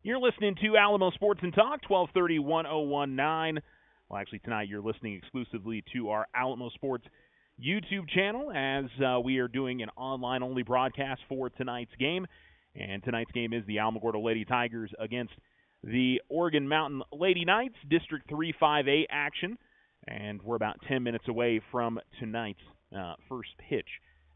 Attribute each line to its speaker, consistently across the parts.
Speaker 1: You're listening to Alamo Sports and Talk, 1230 1019. Well, actually, tonight you're listening exclusively to our Alamo Sports YouTube channel as we are doing an online-only broadcast for tonight's game. And tonight's game is the Alamogordo Lady Tigers against the Oregon Mountain Lady Knights, District 3-5A action. And we're about 10 minutes away from tonight's first pitch.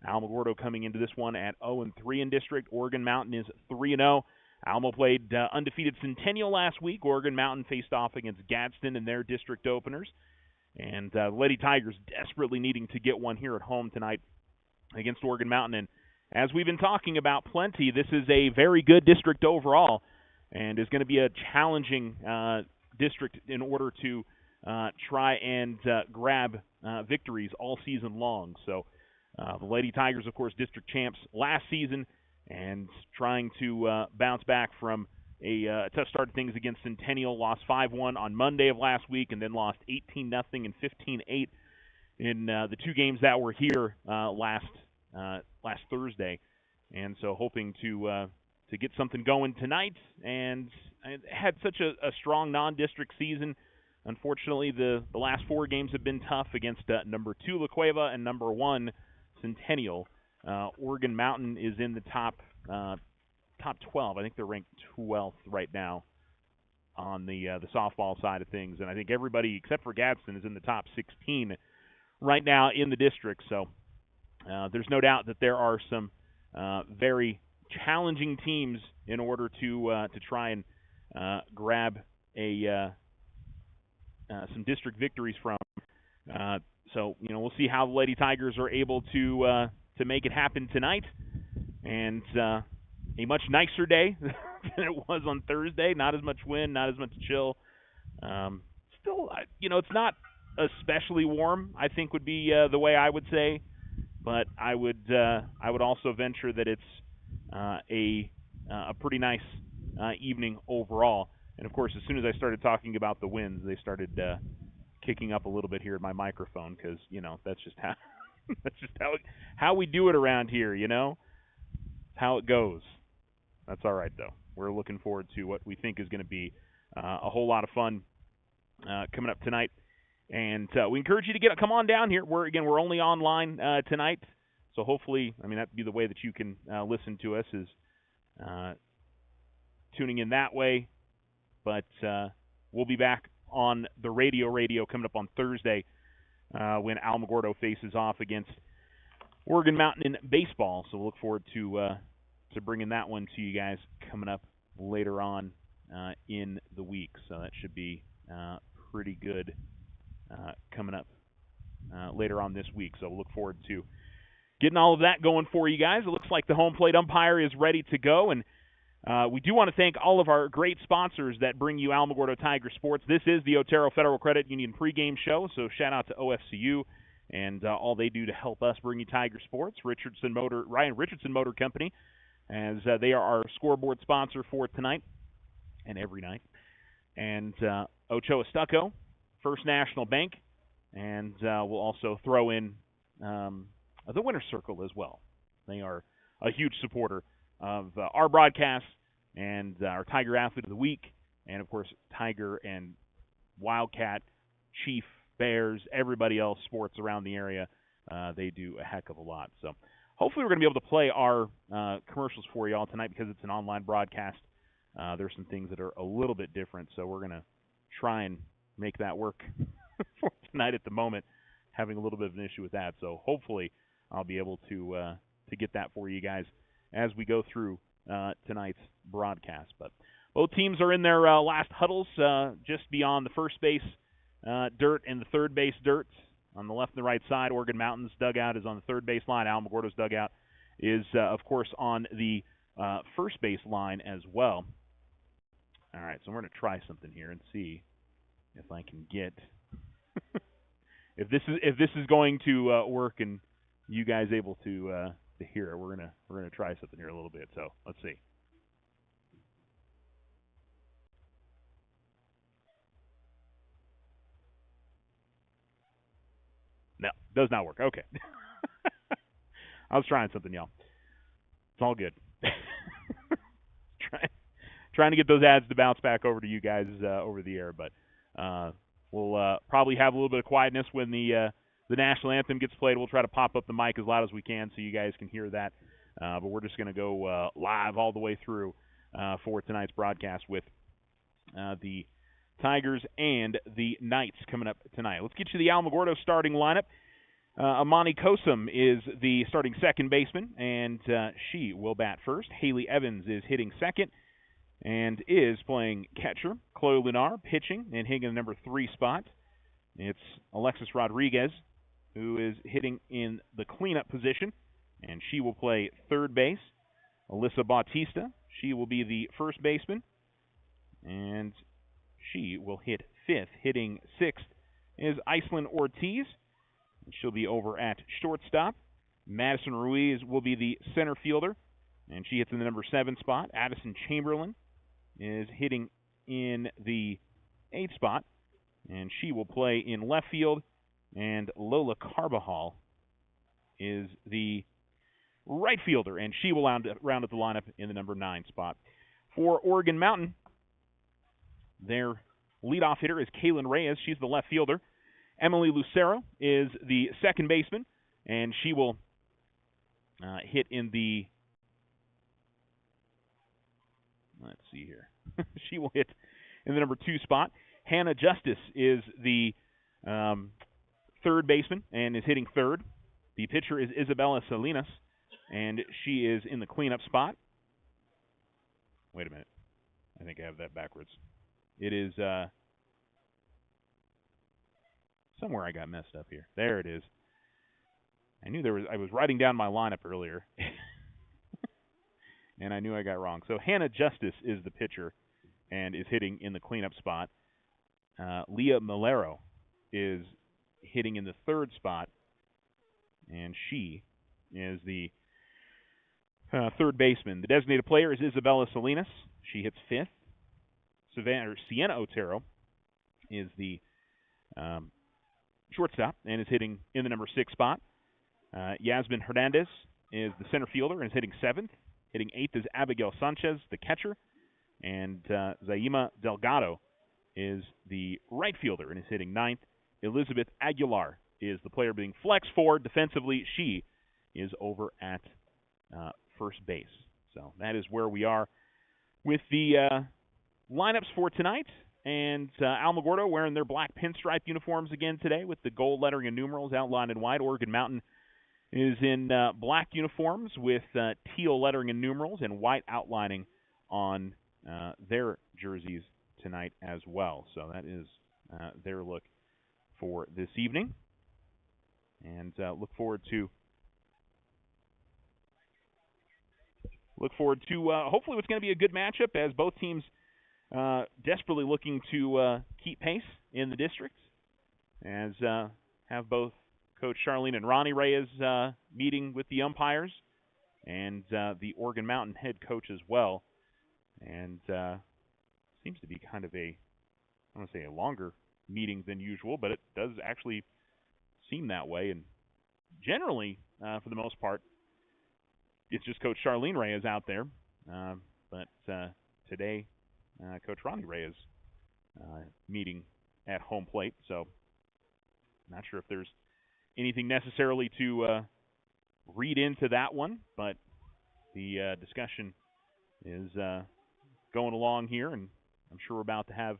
Speaker 1: Alamogordo coming into this one at 0-3 in district. Oregon Mountain is 3-0. Alamo played undefeated Centennial last week. Oregon Mountain faced off against Gadsden in their district openers. And Lady Tigers desperately needing to get one here at home tonight against Oregon Mountain. And as we've been talking about plenty, this is a very good district overall and is going to be a challenging district in order to try and grab victories all season long. So the Lady Tigers, of course, district champs last season, and trying to bounce back from a tough start to things against Centennial. Lost 5-1 on Monday of last week, and then lost 18-0 and 15-8 in the two games that were here last Thursday. And so hoping to get something going tonight. And had such a strong non-district season. Unfortunately, the last four games have been tough against number 2 La Cueva and number 1 Centennial. Oregon Mountain is in the top 12. I think they're ranked 12th right now on the softball side of things, and I think everybody except for Gadsden is in the top 16 right now in the district. So there's no doubt that there are some very challenging teams in order to try and grab some district victories from. So we'll see how the Lady Tigers are able to make it happen tonight. And a much nicer day than it was on Thursday. Not as much wind, not as much chill. Still, it's not especially warm, I think would be the way I would say. But I would also venture that it's a pretty nice evening overall. And, of course, as soon as I started talking about the winds, they started kicking up a little bit here at my microphone because, that's just how we do it around here, how it goes. That's all right, though. We're looking forward to what we think is going to be a whole lot of fun coming up tonight. And we encourage you to come on down here. We're only online tonight, so hopefully, that'd be the way that you can listen to us is tuning in that way. But we'll be back on the radio coming up on Thursday when Alamogordo faces off against Oregon Mountain in baseball. So we'll look forward to bringing that one to you guys coming up later on in the week. So that should be pretty good coming up later on this week. So we'll look forward to getting all of that going for you guys. It looks like the home plate umpire is ready to go, and we do want to thank all of our great sponsors that bring you Alamogordo Tiger Sports. This is the Otero Federal Credit Union pregame show, so shout out to OFCU and all they do to help us bring you Tiger Sports. Ryan Richardson Motor Company, as they are our scoreboard sponsor for tonight and every night. And Ochoa Stucco, First National Bank, and we'll also throw in the Winner's Circle as well. They are a huge supporter of our broadcast and our Tiger Athlete of the Week, and, of course, Tiger and Wildcat, Chief, Bears, everybody else sports around the area. They do a heck of a lot. So hopefully we're going to be able to play our commercials for you all tonight because it's an online broadcast. There's some things that are a little bit different, so we're going to try and make that work for tonight at the moment, having a little bit of an issue with that. So hopefully I'll be able to get that for you guys as we go through tonight's broadcast. But both teams are in their last huddles just beyond the first base dirt and the third base dirt. On the left and the right side, Oregon Mountain's dugout is on the third base line. Alamogordo's dugout is, of course, on the first base line as well. All right, so we're going to try something here and see if I can get if this is going to work and you guys able to hear it. We're gonna try something here a little bit. So let's see. No, does not work. Okay. I was trying something, y'all. It's all good. trying to get those ads to bounce back over to you guys over the air. But we'll probably have a little bit of quietness when the national anthem gets played. We'll try to pop up the mic as loud as we can so you guys can hear that. But we're just going to go live all the way through for tonight's broadcast with the Tigers and the Knights coming up tonight. Let's get you the Alamogordo starting lineup. Amani Kosum is the starting second baseman, and she will bat first. Haley Evans is hitting second and is playing catcher. Chloe Lunar pitching and hitting in the number 3 spot. It's Alexis Rodriguez who is hitting in the cleanup position, and she will play third base. Alyssa Bautista, she will be the first baseman, and she will hit fifth. Hitting sixth is Iceland Ortiz. She'll be over at shortstop. Madison Ruiz will be the center fielder, and she hits in the number 7 spot. Addison Chamberlain is hitting in the 8th spot, and she will play in left field. And Lola Carbajal is the right fielder, and she will round out the lineup in the number 9 spot. For Oregon Mountain, their leadoff hitter is Kaylin Reyes. She's the left fielder. Emily Lucero is the second baseman, and she will hit in the, let's see here, she will hit in the number 2 spot. Hannah Justice is the third baseman and is hitting third. The pitcher is Isabella Salinas, and she is in the cleanup spot. Wait a minute. I think I have that backwards. It is somewhere I got messed up here. There it is. I was writing down my lineup earlier, and I knew I got wrong. So Hannah Justice is the pitcher and is hitting in the cleanup spot. Leah Malero is hitting in the third spot, and she is the third baseman. The designated player is Isabella Salinas. She hits fifth. Sienna Otero is the shortstop and is hitting in the number 6 spot. Yasmin Hernandez is the center fielder and is hitting 7th. Hitting 8th is Abigail Sanchez, the catcher. And Zaima Delgado is the right fielder and is hitting 9th. Elizabeth Aguilar is the player being flex forward. Defensively, she is over at first base. So that is where we are with the lineups for tonight. And Alamogordo wearing their black pinstripe uniforms again today with the gold lettering and numerals outlined in white. Oregon Mountain is in black uniforms with teal lettering and numerals and white outlining on their jerseys tonight as well. So that is their look for this evening. And look forward to hopefully what's going to be a good matchup, as both teams desperately looking to keep pace in the district, as have both Coach Charlene and Ronnie Reyes meeting with the umpires, and the Oregon Mountain head coach as well. And seems to be kind of I want to say a longer meeting than usual, but it does actually seem that way. And generally, for the most part, it's just Coach Charlene Reyes out there. But today, Coach Ronnie Reyes meeting at home plate. So not sure if there's anything necessarily to read into that one, but the discussion is going along here, and I'm sure we're about to have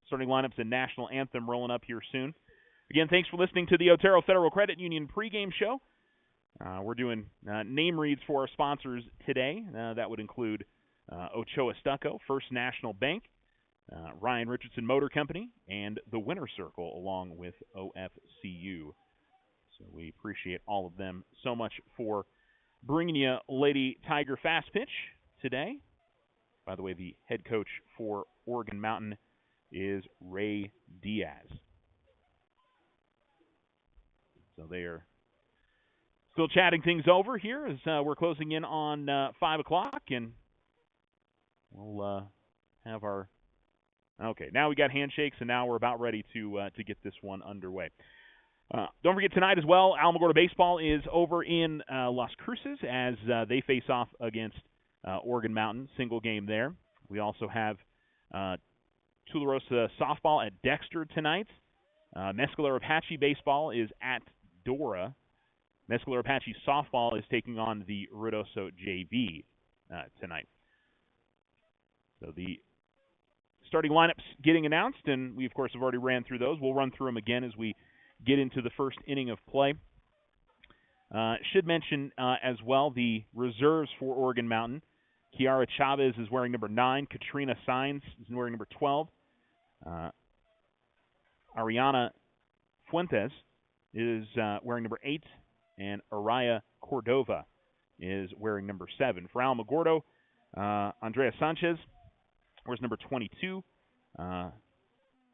Speaker 1: starting lineups and national anthem rolling up here soon. Again, thanks for listening to the Otero Federal Credit Union pregame show. We're doing name reads for our sponsors today. That would include Ochoa Stucco, First National Bank, Ryan Richardson Motor Company, and the Winter Circle, along with OFCU. So we appreciate all of them so much for bringing you Lady Tiger Fast Pitch today. By the way, the head coach for Oregon Mountain is Ray Diaz. So they are still chatting things over here as we're closing in on 5 o'clock, and we'll have our... Okay, now we got handshakes, and now we're about ready to get this one underway. Don't forget tonight as well, Alamogordo Baseball is over in Las Cruces as they face off against Oregon Mountain. Single game there. We also have Tularosa softball at Dexter tonight. Mescalero Apache baseball is at Dora. Mescalero Apache softball is taking on the Ruidoso JV tonight. So the starting lineups getting announced, and we, of course, have already ran through those. We'll run through them again as we get into the first inning of play. Should mention as well the reserves for Oregon Mountain. Kiara Chavez is wearing number 9. Katrina Saenz is wearing number 12. Ariana Fuentes is wearing number 8. And Araya Cordova is wearing number 7. For Alamogordo, Andrea Sanchez wears number 22.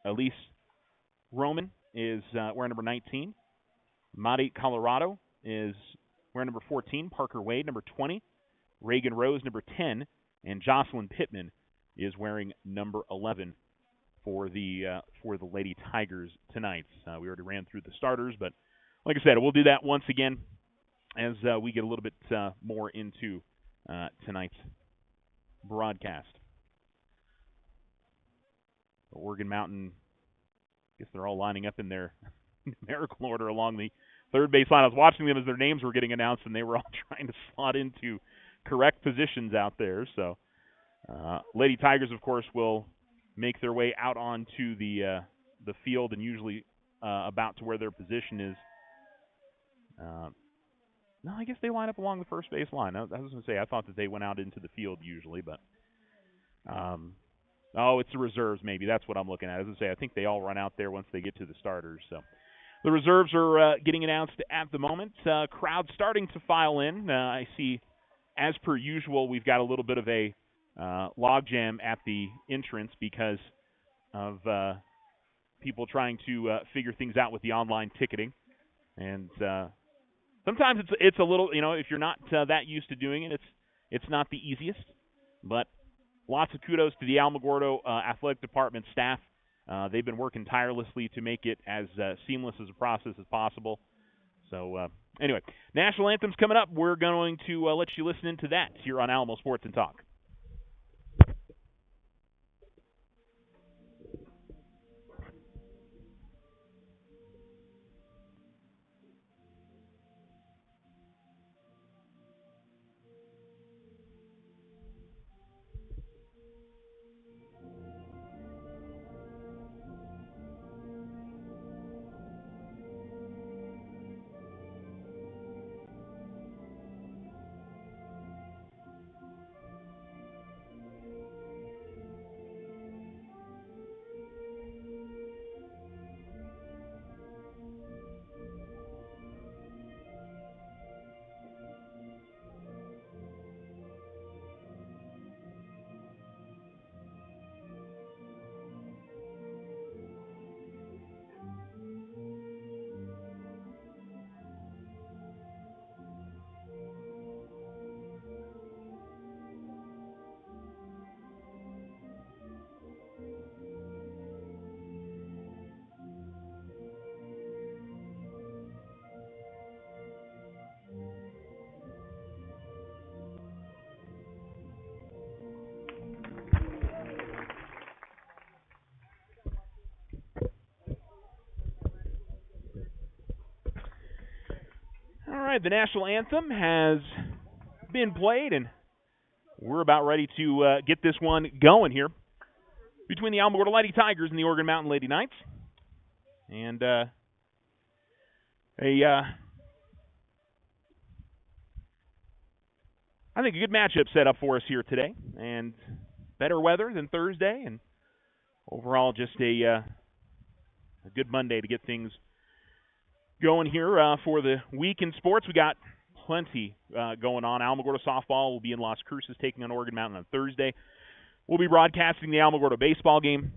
Speaker 1: Elise Roman is wearing number 19. Madi Colorado is wearing number 14. Parker Wade, number 20. Reagan Rose, number 10. And Jocelyn Pittman is wearing number 11 for the Lady Tigers tonight. We already ran through the starters, but like I said, we'll do that once again as we get a little bit more into tonight's broadcast. Oregon Mountain, I guess they're all lining up in their numerical order along the third base line. I was watching them as their names were getting announced, and they were all trying to slot into correct positions out there. So Lady Tigers, of course, will make their way out onto the field and usually about to where their position is. No, I guess they line up along the first base line. I was going to say, I thought that they went out into the field usually, but it's the reserves maybe. That's what I'm looking at. As I say, I think they all run out there once they get to the starters. So the reserves are getting announced at the moment. Crowd starting to file in. I see, as per usual, we've got a little bit of a logjam at the entrance because of people trying to figure things out with the online ticketing. And sometimes it's a little, if you're not that used to doing it, it's not the easiest. But lots of kudos to the Alamogordo athletic department staff. They've been working tirelessly to make it as seamless as a process as possible. So anyway, national anthem's coming up. We're going to let you listen into that here on Alamo Sports and Talk. All right, the national anthem has been played, and we're about ready to get this one going here between the Alamogordo Lady Tigers and the Oregon Mountain Lady Knights. And I think a good matchup set up for us here today, and better weather than Thursday, and overall just a good Monday to get things going here for the week in sports. We got plenty going on. Alamogordo softball will be in Las Cruces taking on Oregon Mountain on Thursday. We'll be broadcasting the Alamogordo baseball game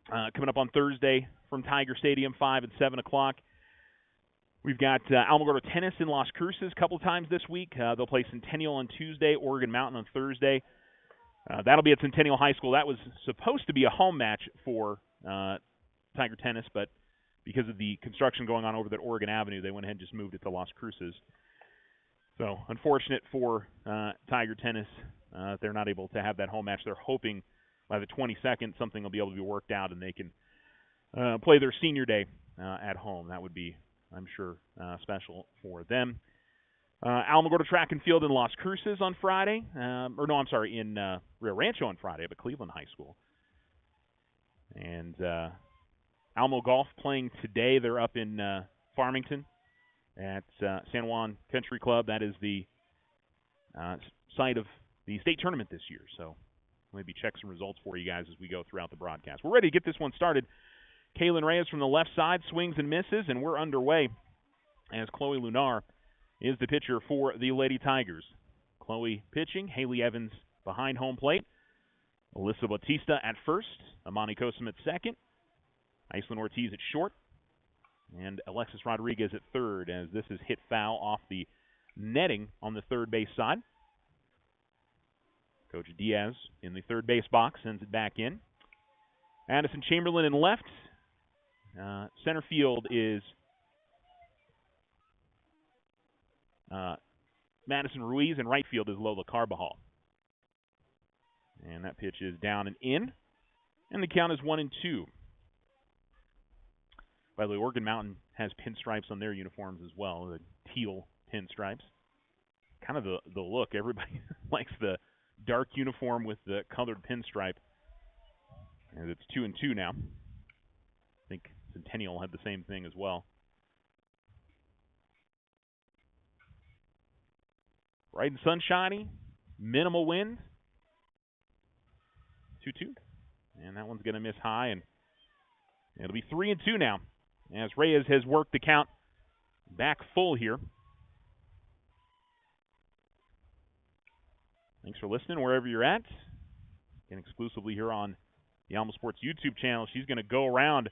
Speaker 1: coming up on Thursday from Tiger Stadium, 5 and 7 o'clock. We've got Alamogordo tennis in Las Cruces a couple of times this week. They'll play Centennial on Tuesday, Oregon Mountain on Thursday. That'll be at Centennial High School. That was supposed to be a home match for Tiger tennis, but because of the construction going on over at Oregon Avenue, they went ahead and just moved it to Las Cruces. So unfortunate for Tiger Tennis. They're not able to have that home match. They're hoping by the 22nd something will be able to be worked out and they can play their senior day at home. That would be, I'm sure, special for them. Alamogordo Track and Field in Las Cruces on Friday. In Rio Rancho on Friday up at Cleveland High School. And Alamo Golf playing today. They're up in Farmington at San Juan Country Club. That is the site of the state tournament this year. So maybe check some results for you guys as we go throughout the broadcast. We're ready to get this one started. Kaylin Reyes from the left side swings and misses, and we're underway as Chloe Lunar is the pitcher for the Lady Tigers. Chloe pitching, Haley Evans behind home plate, Alyssa Bautista at first, Amani Kosum at second, Iceland Ortiz at short, and Alexis Rodriguez at third as this is hit foul off the netting on the third base side. Coach Diaz in the third base box sends it back in. Addison Chamberlain in left. Center field is Madison Ruiz, and right field is Lola Carbajal. And that pitch is down and in, and the count is 1-2. By the way, Oregon Mountain has pinstripes on their uniforms as well, the teal pinstripes. Kind of the look. Everybody likes the dark uniform with the colored pinstripe. And it's 2-2 now. I think Centennial had the same thing as well. Bright and sunshiny, minimal wind. 2-2. And that one's going to miss high, and it'll be 3-2 now as Reyes has worked the count back full here. Thanks for listening wherever you're at. And exclusively here on the Alamo Sports YouTube channel. She's going to go around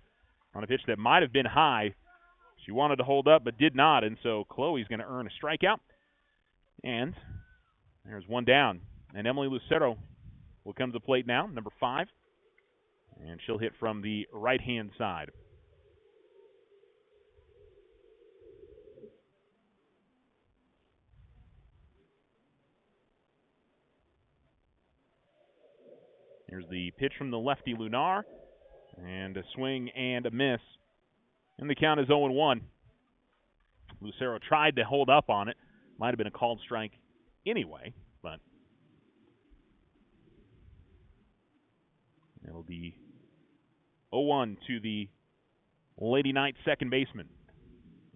Speaker 1: on a pitch that might have been high. She wanted to hold up but did not, and so Chloe's going to earn a strikeout. And there's one down. And Emily Lucero will come to the plate now, number 5. And she'll hit from the right-hand side. Here's the pitch from the lefty Lunar. And a swing and a miss. And the count is 0-1. Lucero tried to hold up on it. Might have been a called strike anyway, but it'll be 0-1 to the Lady Knights second baseman.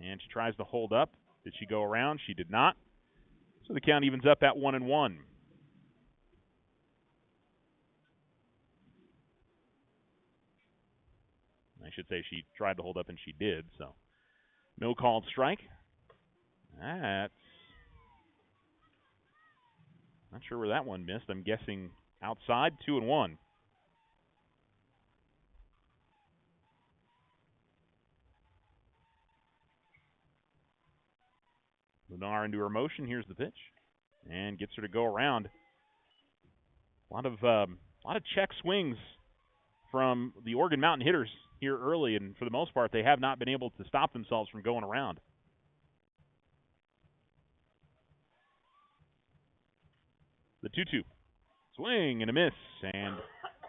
Speaker 1: And she tries to hold up. Did she go around? She did not. So the count evens up at 1-1. I should say she tried to hold up and she did, so no called strike. That's not sure where that one missed. I'm guessing outside, 2-1. Lunar into her motion. Here's the pitch, and gets her to go around. A lot of check swings from the Oregon Mountain hitters here early, and for the most part, they have not been able to stop themselves from going around. The 2-2. Swing and a miss, and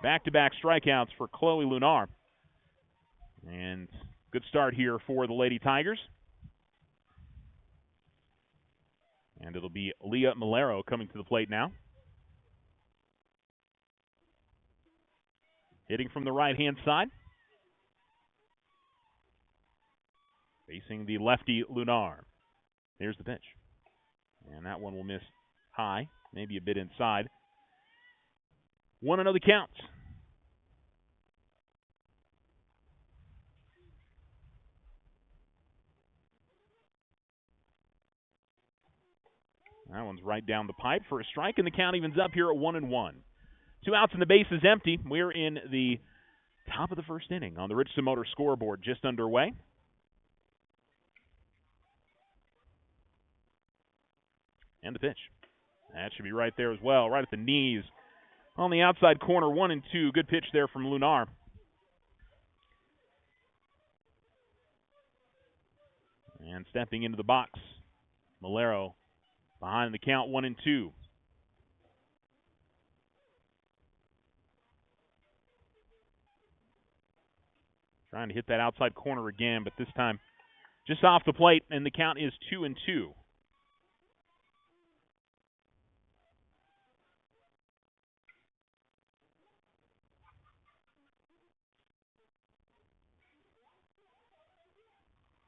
Speaker 1: back-to-back strikeouts for Chloe Lunar. And good start here for the Lady Tigers. And it'll be Leah Malero coming to the plate now. Hitting from the right-hand side. Facing the lefty Lunar. Here's the pitch. And that one will miss high, maybe a bit inside. 1-0 the count. That one's right down the pipe for a strike, and the count evens up here at 1-1. 2 outs and the base is empty. We're in the top of the first inning on the Richardson Motor scoreboard, just underway. And the pitch. That should be right there as well, right at the knees. On the outside corner, 1-2. Good pitch there from Lunar. And stepping into the box, Malero behind the count 1-2. Trying to hit that outside corner again, but this time just off the plate, and the count is 2-2.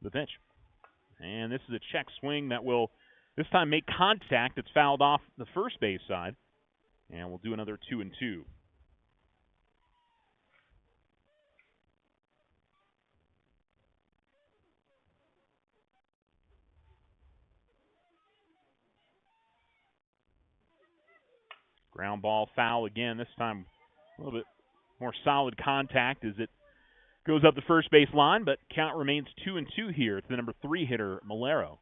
Speaker 1: The pitch. And this is a check swing that will this time make contact. It's fouled off the first base side. And we'll do another 2-2. Ground ball foul again. This time a little bit more solid contact as it goes up the first base line, but count remains 2-2 here. It's the number 3 hitter, Malero.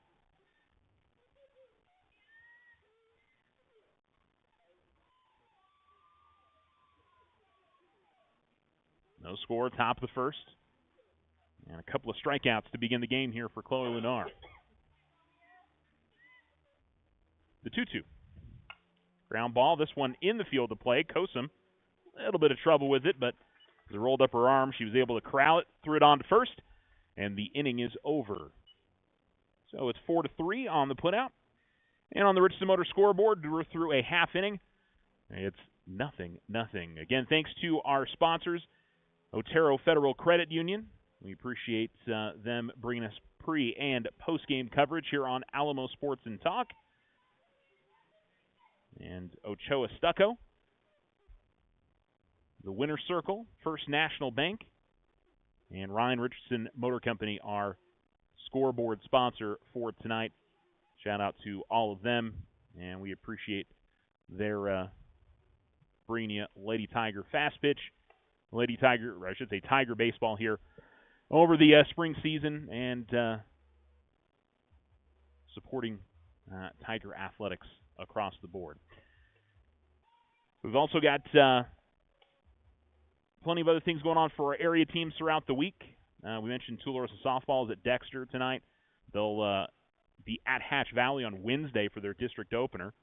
Speaker 1: No score, top of the first. And a couple of strikeouts to begin the game here for Chloe Lunar. The 2-2. Ground ball, this one in the field to play. Kosum, a little bit of trouble with it, but as it rolled up her arm, she was able to corral it, threw it on to first, and the inning is over. So it's 4-3 on the putout. And on the Richardson Motor scoreboard, we're through a half inning. It's 0-0. Again, thanks to our sponsors, Otero Federal Credit Union. We appreciate them bringing us pre- and post-game coverage here on Alamo Sports and Talk. And Ochoa Stucco, the Winner Circle, First National Bank, and Ryan Richardson Motor Company, our scoreboard sponsor for tonight. Shout out to all of them, and we appreciate their bringing you Lady Tiger fast pitch, Lady Tiger, or I should say Tiger baseball here over the spring season, and supporting Tiger athletics across the board. We've also got plenty of other things going on for our area teams throughout the week. We mentioned Tularosa softball is at Dexter tonight. They'll be at Hatch Valley on Wednesday for their district opener.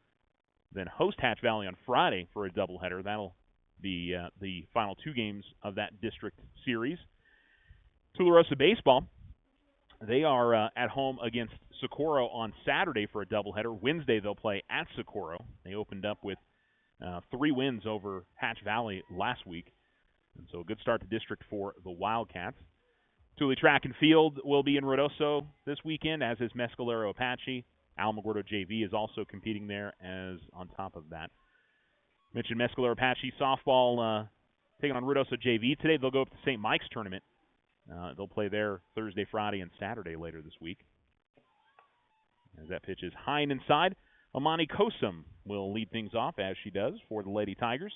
Speaker 1: Then host Hatch Valley on Friday for a doubleheader. That'll be the final 2 games of that district series. Tularosa baseball, they are at home against Socorro on Saturday for a doubleheader. Wednesday they'll play at Socorro. They opened up with 3 wins over Hatch Valley last week. And so a good start to district for the Wildcats. Thule Track and Field will be in Ruidoso this weekend, as is Mescalero Apache. Alamogordo JV is also competing there as on top of that. Mentioned Mescalero Apache softball taking on Ruidoso JV today. They'll go up to St. Mike's tournament. They'll play there Thursday, Friday, and Saturday later this week. As that pitch is high and inside, Amani Kosum will lead things off, as she does, for the Lady Tigers.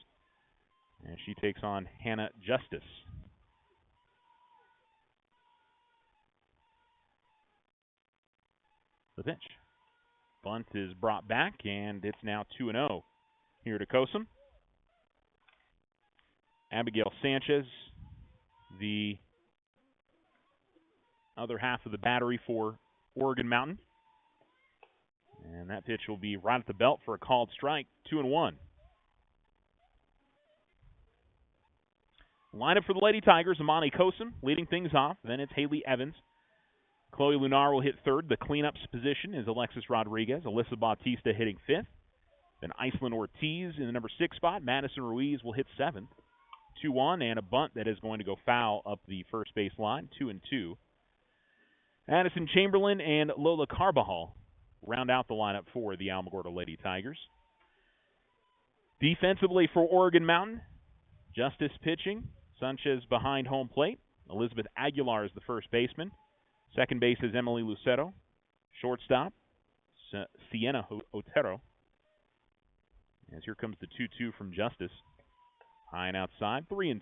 Speaker 1: And she takes on Hannah Justice. The pitch. Bunt is brought back, and it's now 2-0 here to Kosum. Abigail Sanchez, the other half of the battery for Oregon Mountain. And that pitch will be right at the belt for a called strike, 2-1. Lineup for the Lady Tigers, Amani Kosum leading things off. Then it's Haley Evans. Chloe Lunar will hit third. The cleanups position is Alexis Rodriguez. Alyssa Bautista hitting fifth. Then Iceland Ortiz in the number 6 spot. Madison Ruiz will hit seventh. 2-1, and a bunt that is going to go foul up the first base line, 2-2. Addison Chamberlain and Lola Carbajal round out the lineup for the Alamogordo Lady Tigers. Defensively for Oregon Mountain, Justice pitching. Sanchez behind home plate. Elizabeth Aguilar is the first baseman. Second base is Emily Lucero. Shortstop, Sienna Otero. As here comes the 2-2 from Justice. High and outside, 3-2.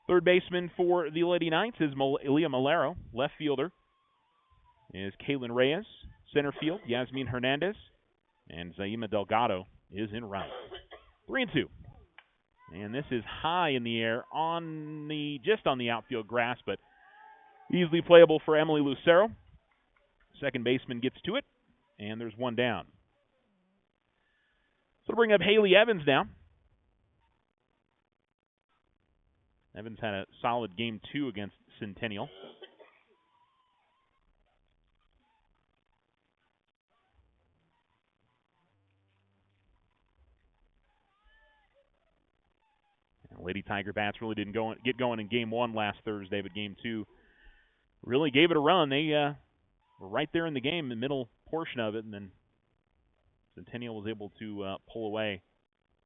Speaker 1: Third baseman for the Lady Knights is Elia Malero. Left fielder is Kaylin Reyes. Center field, Yasmin Hernandez. And Zaima Delgado is in right. 3-2. And this is high in the air just on the outfield grass, but easily playable for Emily Lucero. Second baseman gets to it. and there's one down. So bring up Haley Evans now. Evans had a solid game 2 against Centennial. Lady Tiger Bats really didn't get going in Game 1 last Thursday, but Game 2 really gave it a run. They were right there in the game, the middle portion of it, and then Centennial was able to pull away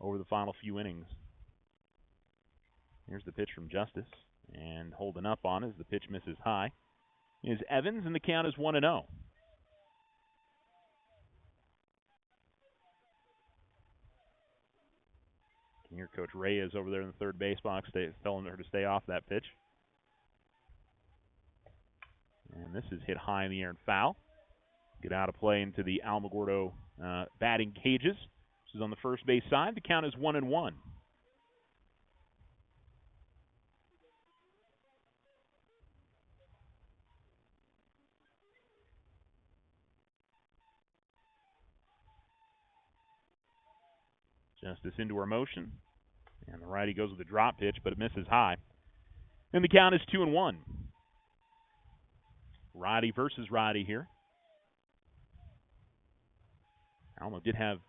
Speaker 1: over the final few innings. Here's the pitch from Justice, and holding up on as the pitch misses high is Evans, and the count is 1-0. Here, Coach Reyes over there in the third base box, telling her to stay off that pitch. And this is hit high in the air and foul. Get out of play into the Alamogordo batting cages. This is on the first base side. The count is 1-1. Justice into her motion. And the righty goes with a drop pitch, but it misses high. And the count is 2-1. Righty versus righty here. Alamo did have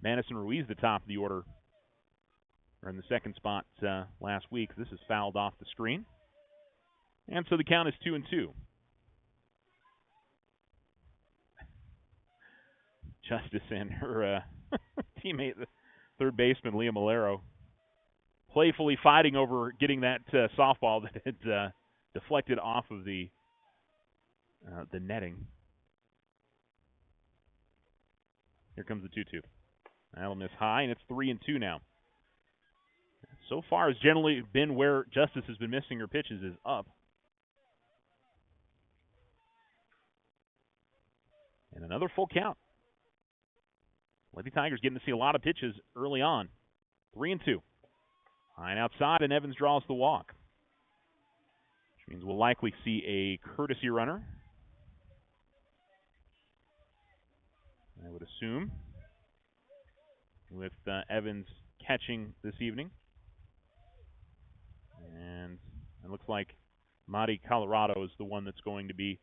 Speaker 1: Madison Ruiz the top of the order, or in the second spot last week. This is fouled off the screen. And so the count is 2-2. Justice and her teammate, the third baseman, Leah Malero, playfully fighting over getting that softball that had deflected off of the netting. Here comes the 2-2. That'll miss high, and it's 3-2 now. So far, has generally been where Justice has been missing her pitches is up. And another full count. Lady Tigers getting to see a lot of pitches early on. 3-2. High and outside, and Evans draws the walk. Which means we'll likely see a courtesy runner. I would assume, with Evans catching this evening. And it looks like Madi Colorado is the one that's going to be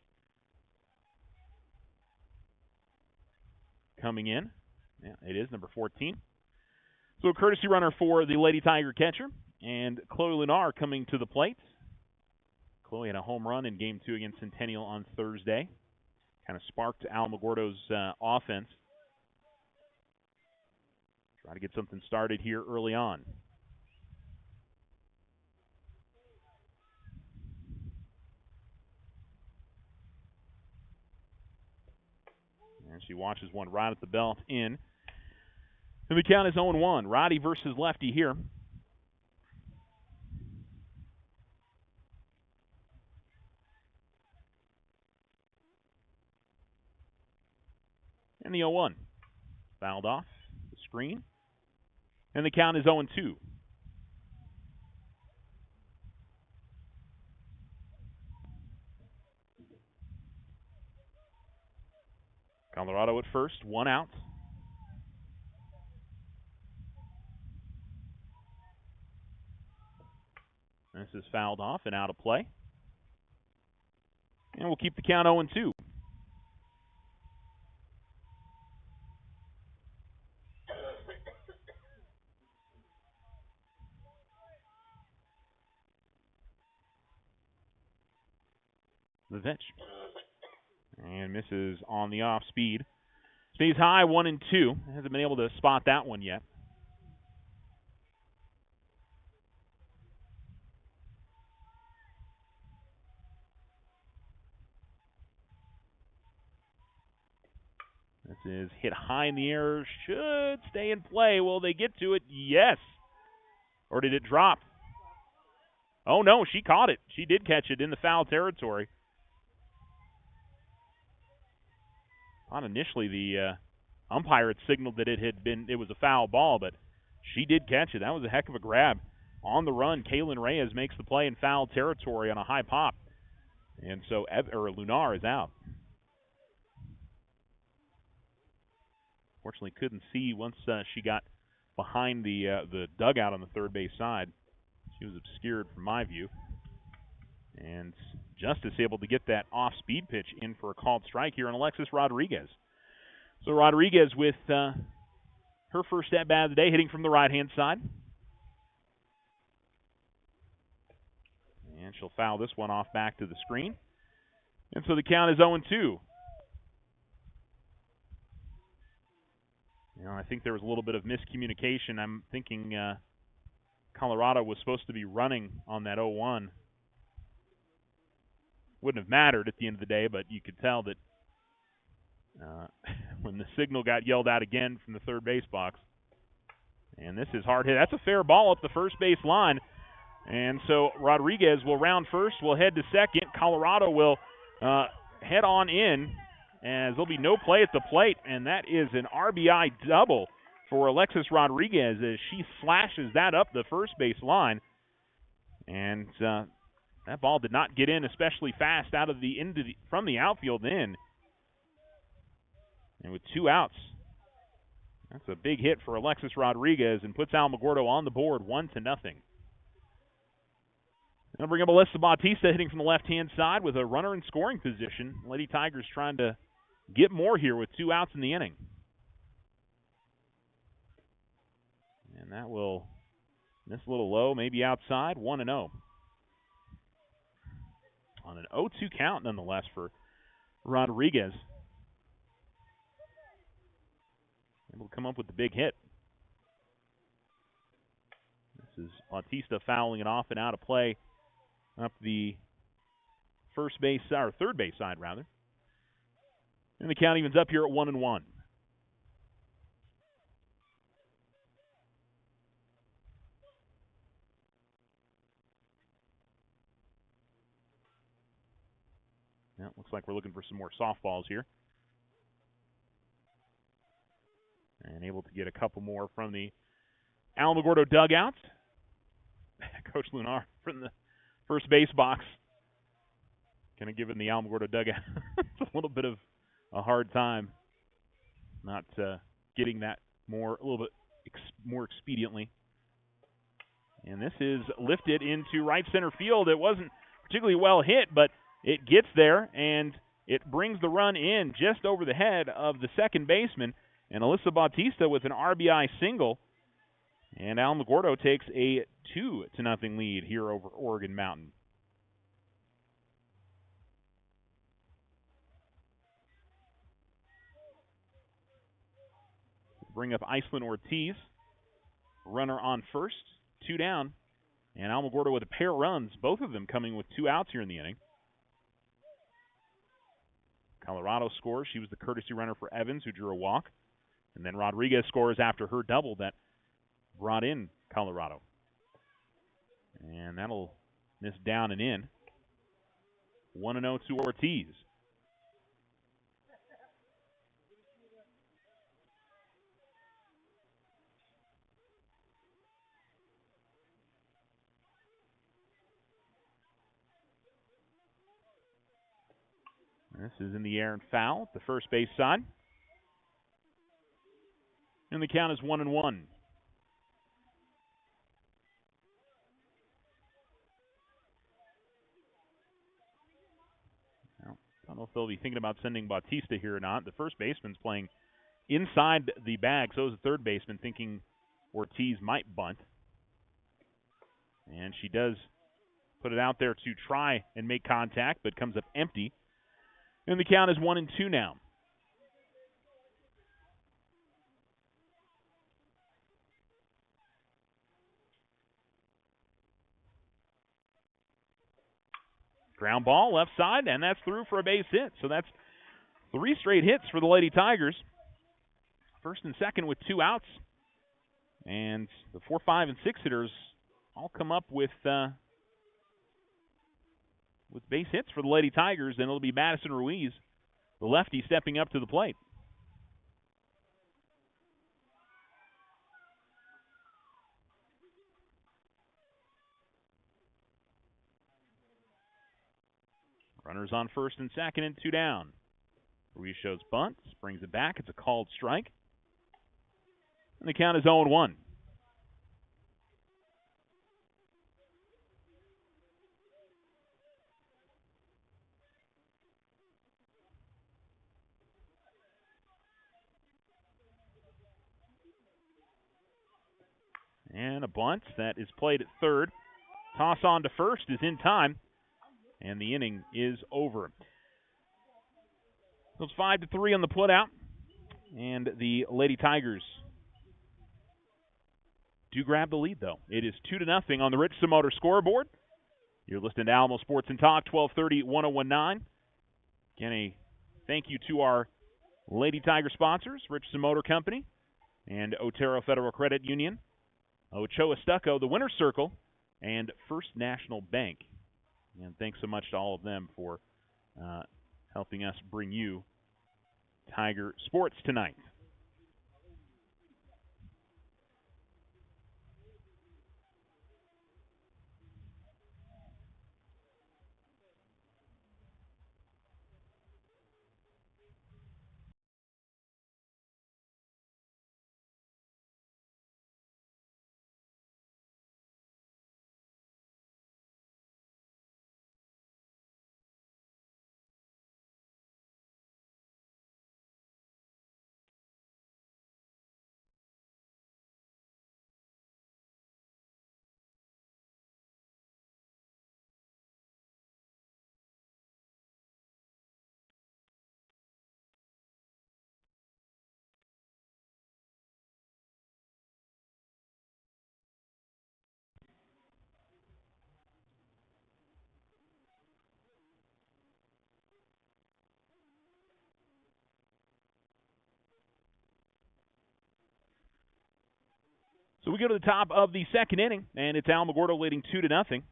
Speaker 1: coming in. Yeah, it is, number 14. So a courtesy runner for the Lady Tiger catcher, and Chloe Lunar coming to the plate. Chloe had a home run in Game 2 against Centennial on Thursday. Kind of sparked Alamogordo's offense. Try to get something started here early on. And she watches one right at the belt in. And the count is 0-1. Roddy versus lefty here. And the 0-1. Fouled off the screen. And the count is 0-2. Colorado at first, one out. This is fouled off and out of play. And we'll keep the count 0-2. The pitch. And misses on the off speed. Stays high, 1-2. Hasn't been able to spot that one yet. This is hit high in the air. Should stay in play. Will they get to it? Yes. Or did it drop? Oh, no, she caught it. She did catch it in the foul territory. Not initially, the umpire had signaled that it was a foul ball, but she did catch it. That was a heck of a grab. On the run, Kaylin Reyes makes the play in foul territory on a high pop. And so Lunar is out. Fortunately, couldn't see once she got behind the dugout on the third base side. She was obscured from my view. And Justice able to get that off-speed pitch in for a called strike here on Alexis Rodriguez. So Rodriguez with her first at-bat of the day, hitting from the right-hand side. And she'll foul this one off back to the screen. And so the count is 0-2. I think there was a little bit of miscommunication. I'm thinking Colorado was supposed to be running on that 0-1. Wouldn't have mattered at the end of the day, but you could tell that when the signal got yelled out again from the third base box. And this is hard hit. That's a fair ball up the first base line. And so Rodriguez will round first, will head to second. Colorado will head on in, as there'll be no play at the plate, and that is an RBI double for Alexis Rodriguez as she slashes that up the first base line. And that ball did not get in especially fast out of from the outfield in. And with 2 outs, that's a big hit for Alexis Rodriguez and puts Alamogordo on the board 1-0. They'll bring up Alyssa Bautista hitting from the left-hand side with a runner in scoring position. Lady Tigers trying to get more here with 2 outs in the inning. And that will miss a little low, maybe outside, 1-0. On an 0-2 count, nonetheless, for Rodriguez. Able to come up with the big hit. This is Bautista fouling it off and out of play up the first base, or third base side, rather. And the count evens up here at 1-1. Now, it looks like we're looking for some more softballs here. And able to get a couple more from the Alamogordo dugout. Coach Lunar from the first base box. Kind of giving the Alamogordo dugout a little bit of a hard time not getting that a little bit more expediently. And this is lifted into right center field. It wasn't particularly well hit, but it gets there, and it brings the run in just over the head of the second baseman. And Alyssa Bautista with an RBI single. And Alamogordo takes a 2-0 lead here over Oregon Mountain. Bring up Iceland Ortiz. Runner on first, 2 down. And Alamogordo with a pair of runs, both of them coming with 2 outs here in the inning. Colorado scores. She was the courtesy runner for Evans, who drew a walk. And then Rodriguez scores after her double that brought in Colorado. And that'll miss down and in. 1-0 to Ortiz. This is in the air and foul at the first base side. And the count is 1-1. Well, I don't know if they'll be thinking about sending Bautista here or not. The first baseman's playing inside the bag, so is the third baseman, thinking Ortiz might bunt. And she does put it out there to try and make contact, but comes up empty. And the count is 1-2 now. Ground ball, left side, and that's through for a base hit. So that's 3 straight hits for the Lady Tigers. First and second with 2 outs. And the 4, 5, and 6 hitters all come up with base hits for the Lady Tigers. And it'll be Madison Ruiz, the lefty, stepping up to the plate. Runners on first and second and 2 down. Ruiz shows bunt, brings it back. It's a called strike. And the count is 0-1. And a bunt that is played at third. Toss on to first is in time, and the inning is over. So it's 5-3 on the putout, and the Lady Tigers do grab the lead, though. It is 2-0 on the Richardson Motor scoreboard. You're listening to Alamo Sports and Talk, 1230, 1019. Again, a thank you to our Lady Tiger sponsors, Richardson Motor Company and Otero Federal Credit Union, Ochoa Stucco, the Winner's Circle, and First National Bank. And thanks so much to all of them for helping us bring you Tiger sports tonight. So we go to the top of the second inning, and it's Alamogordo leading 2-0.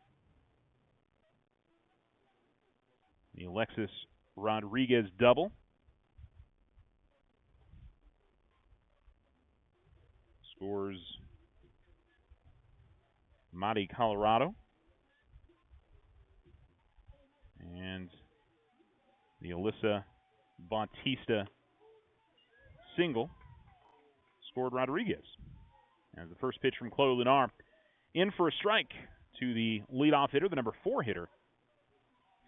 Speaker 1: The Alexis Rodriguez double. Scores Madi Colorado. And the Alyssa Bautista single scored Rodriguez. As the first pitch from Chloe Lunar in for a strike to the leadoff hitter, the number 4 hitter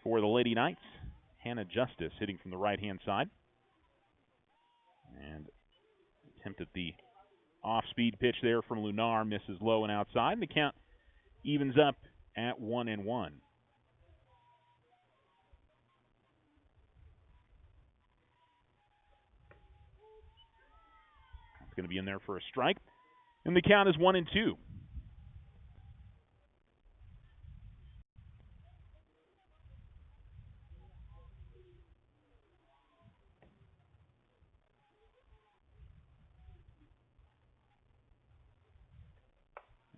Speaker 1: for the Lady Knights, Hannah Justice, hitting from the right-hand side. And attempt at the off-speed pitch there from Lunar, misses low and outside, and the count evens up at 1-1. It's going to be in there for a strike, and the count is 1-2.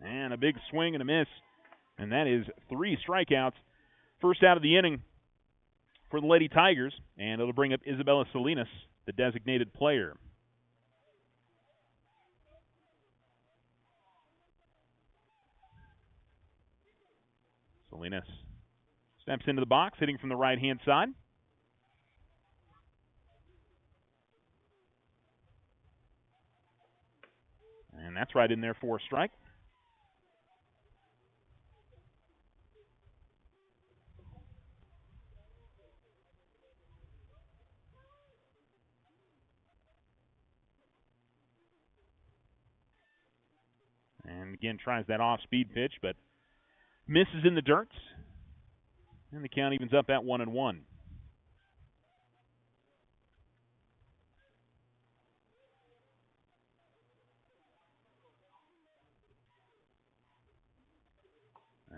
Speaker 1: And a big swing and a miss, and that is 3 strikeouts. First out of the inning for the Lady Tigers, and it'll bring up Isabella Salinas, the designated player. Salinas steps into the box, hitting from the right-hand side. And that's right in there for a strike. And again, tries that off-speed pitch, but misses in the dirt. And the count evens up at 1-1.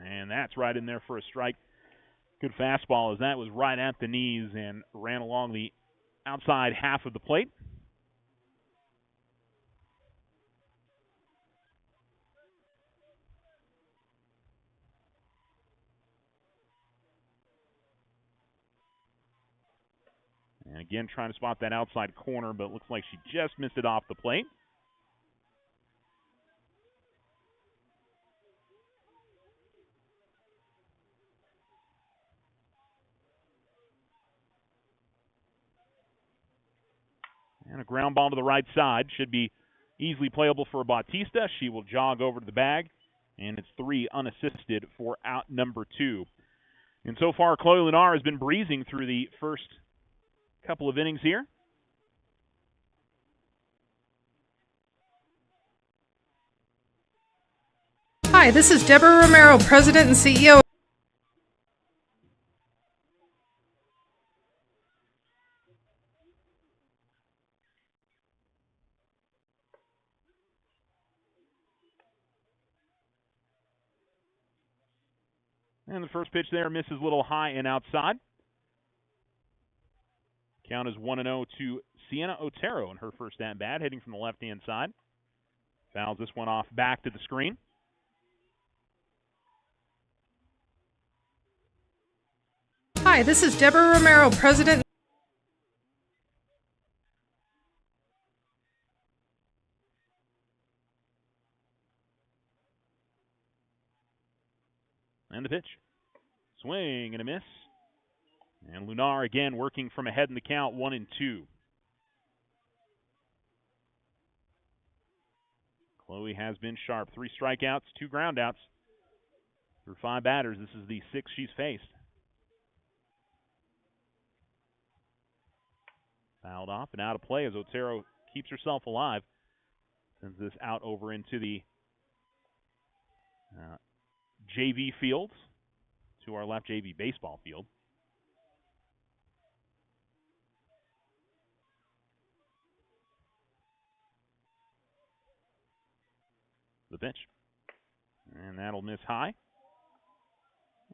Speaker 1: And that's right in there for a strike. Good fastball, as that was right at the knees and ran along the outside half of the plate. And again, trying to spot that outside corner, but it looks like she just missed it off the plate. And a ground ball to the right side. Should be easily playable for Bautista. She will jog over to the bag, and it's 3 unassisted for out number 2. And so far, Chloe Lunar has been breezing through the first couple of innings here.
Speaker 2: Hi, this is Deborah Romero, President and CEO.
Speaker 1: And the first pitch there misses a little high and outside. Count is 1-0 to Sienna Otero in her first at-bat, hitting from the left-hand side. Fouls this one off back to the screen.
Speaker 2: Hi, this is Deborah Romero, President.
Speaker 1: And the pitch. Swing and a miss. And Lunar again working from ahead in the count, 1-2. Chloe has been sharp. 3 strikeouts, 2 groundouts through 5 batters. This is the 6th she's faced. Fouled off and out of play as Otero keeps herself alive. Sends this out over into the JV field, to our left, JV baseball field. The pitch. And that'll miss high.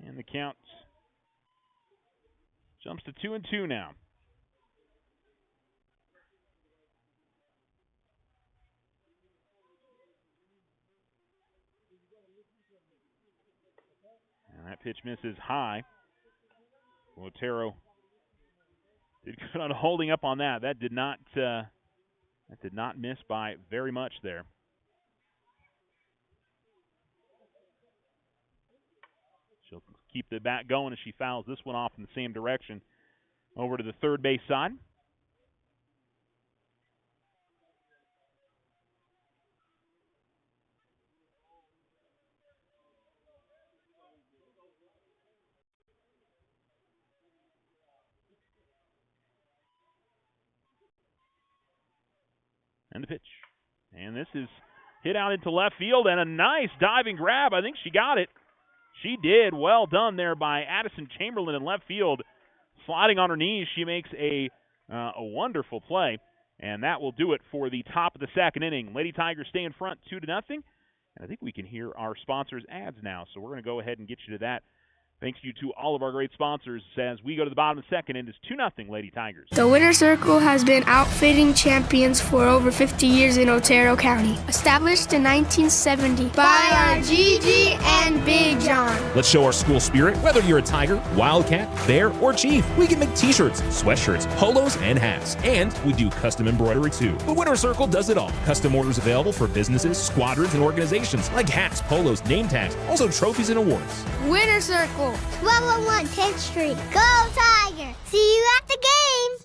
Speaker 1: And the count jumps to 2-2 now. And that pitch misses high. Otero did good on holding up on that. That did not miss by very much there. She'll keep the bat going as she fouls this one off in the same direction over to the third base side. And the pitch. And this is hit out into left field, and a nice diving grab. I think she got it. She did. Well done there by Addison Chamberlain in left field. Sliding on her knees, she makes a wonderful play, and that will do it for the top of the second inning. Lady Tigers stay in front 2-0, and I think we can hear our sponsors' ads now, so we're going to go ahead and get you to that. Thanks you to all of our great sponsors as we go to the bottom of the second, and it's 2-0 Lady Tigers.
Speaker 3: The Winter Circle has been outfitting champions for over 50 years in Otero County. Established in 1970 by our Gigi and Big John.
Speaker 4: Let's show our school spirit. Whether you're a Tiger, Wildcat, Bear, or Chief, we can make t-shirts, sweatshirts, polos, and hats. And we do custom embroidery too. The Winter Circle does it all. Custom orders available for businesses, squadrons, and organizations like hats, polos, name tags, also trophies and awards.
Speaker 3: Winter Circle.
Speaker 5: 1201 10th Street. Go Tiger! See you at the game!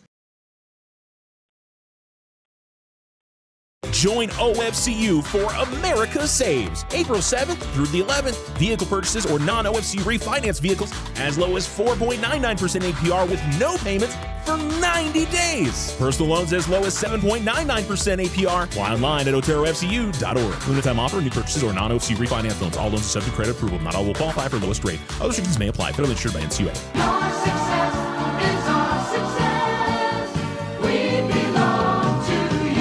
Speaker 4: Join OFCU for America Saves. April 7th through the 11th. Vehicle purchases or non-OFC refinance vehicles as low as 4.99% APR with no payments for 90 days. Personal loans as low as 7.99% APR. Apply online at oterofcu.org. Limited time offer, new purchases or non-OFC refinance loans. All loans are subject to credit approval. Not all will qualify for lowest rate. Other restrictions may apply. Federally insured by NCUA.
Speaker 6: Your success is our success. We belong to you.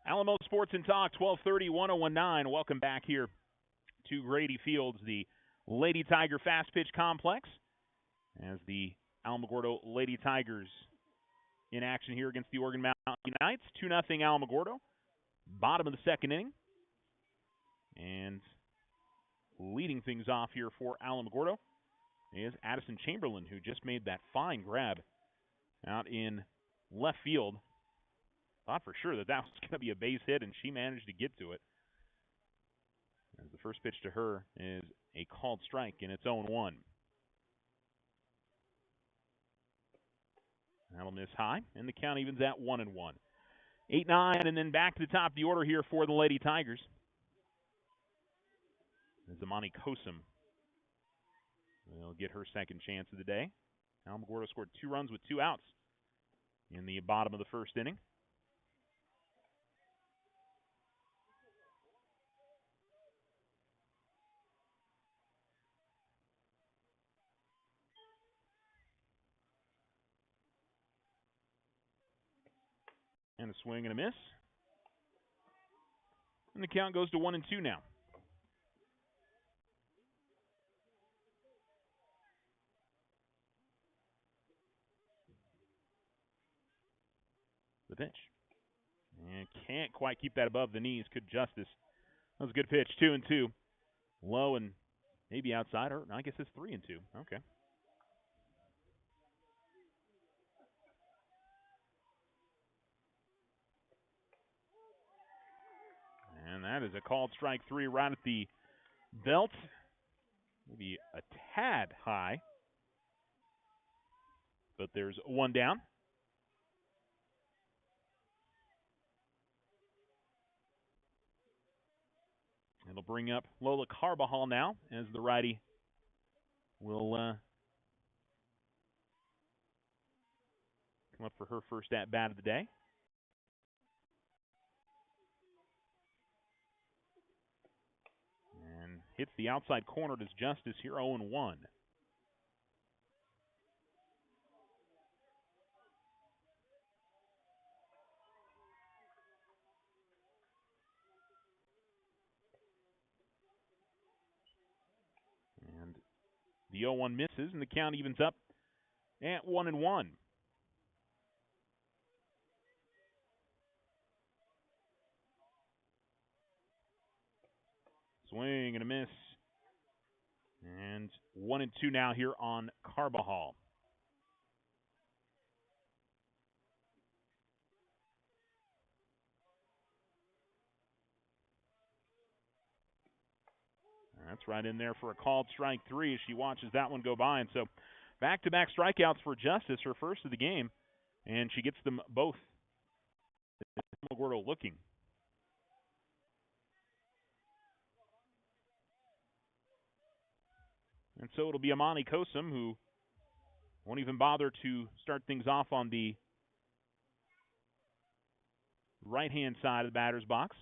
Speaker 1: Alamo Sports and Talk, 1230, 1019. Welcome back here to Grady Fields, the Lady Tiger Fast Pitch Complex, as the Alamogordo Lady Tigers in action here against the Oregon Mountain Knights. 2-0 Alamogordo, bottom of the second inning. And leading things off here for Alamogordo is Addison Chamberlain, who just made that fine grab out in left field. Thought for sure that was going to be a base hit, and she managed to get to it. As the first pitch to her is a called strike, and it's 0-1. That'll miss high, and the count evens at 1-1. 8-9, and then back to the top of the order here for the Lady Tigers. As Amani Kosum will get her second chance of the day. Alamogordo scored 2 runs with 2 outs in the bottom of the first inning. And a swing and a miss. And the count goes to 1-2 now. The pitch. And can't quite keep that above the knees. Could Justice. That was a good pitch. 2-2. Low and maybe outside. Or I guess it's 3-2. Okay. And that is a called strike 3 right at the belt. Maybe a tad high. But there's 1 down. It'll bring up Lola Carbajal now as the righty will come up for her first at-bat of the day. And hits the outside corner. Does Justice here, 0-1. And the 0-1 misses, and the count evens up at 1-1. Swing and a miss. And 1-2 now here on Carbajal. That's right in there for a called strike 3 as she watches that one go by. And so back-to-back strikeouts for Justice, her first of the game. And she gets them both. Alamogordo looking. And so it'll be Amani Kosum who won't even bother to start things off on the right-hand side of the batter's box.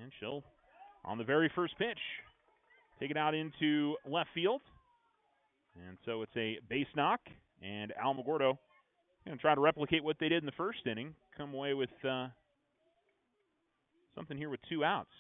Speaker 1: And she'll, on the very first pitch, take it out into left field. And so it's a base knock. And Alamogordo going to try to replicate what they did in the first inning. Come away with something here with 2 outs.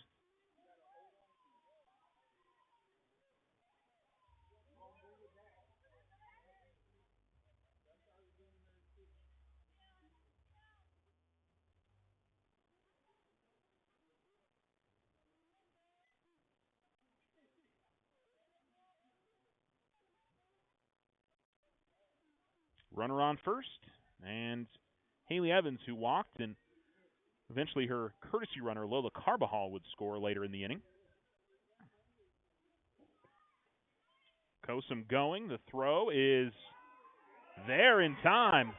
Speaker 1: Runner on first, and Haley Evans, who walked, and eventually her courtesy runner, Lola Carbajal, would score later in the inning. Kosum going. The throw is there in time.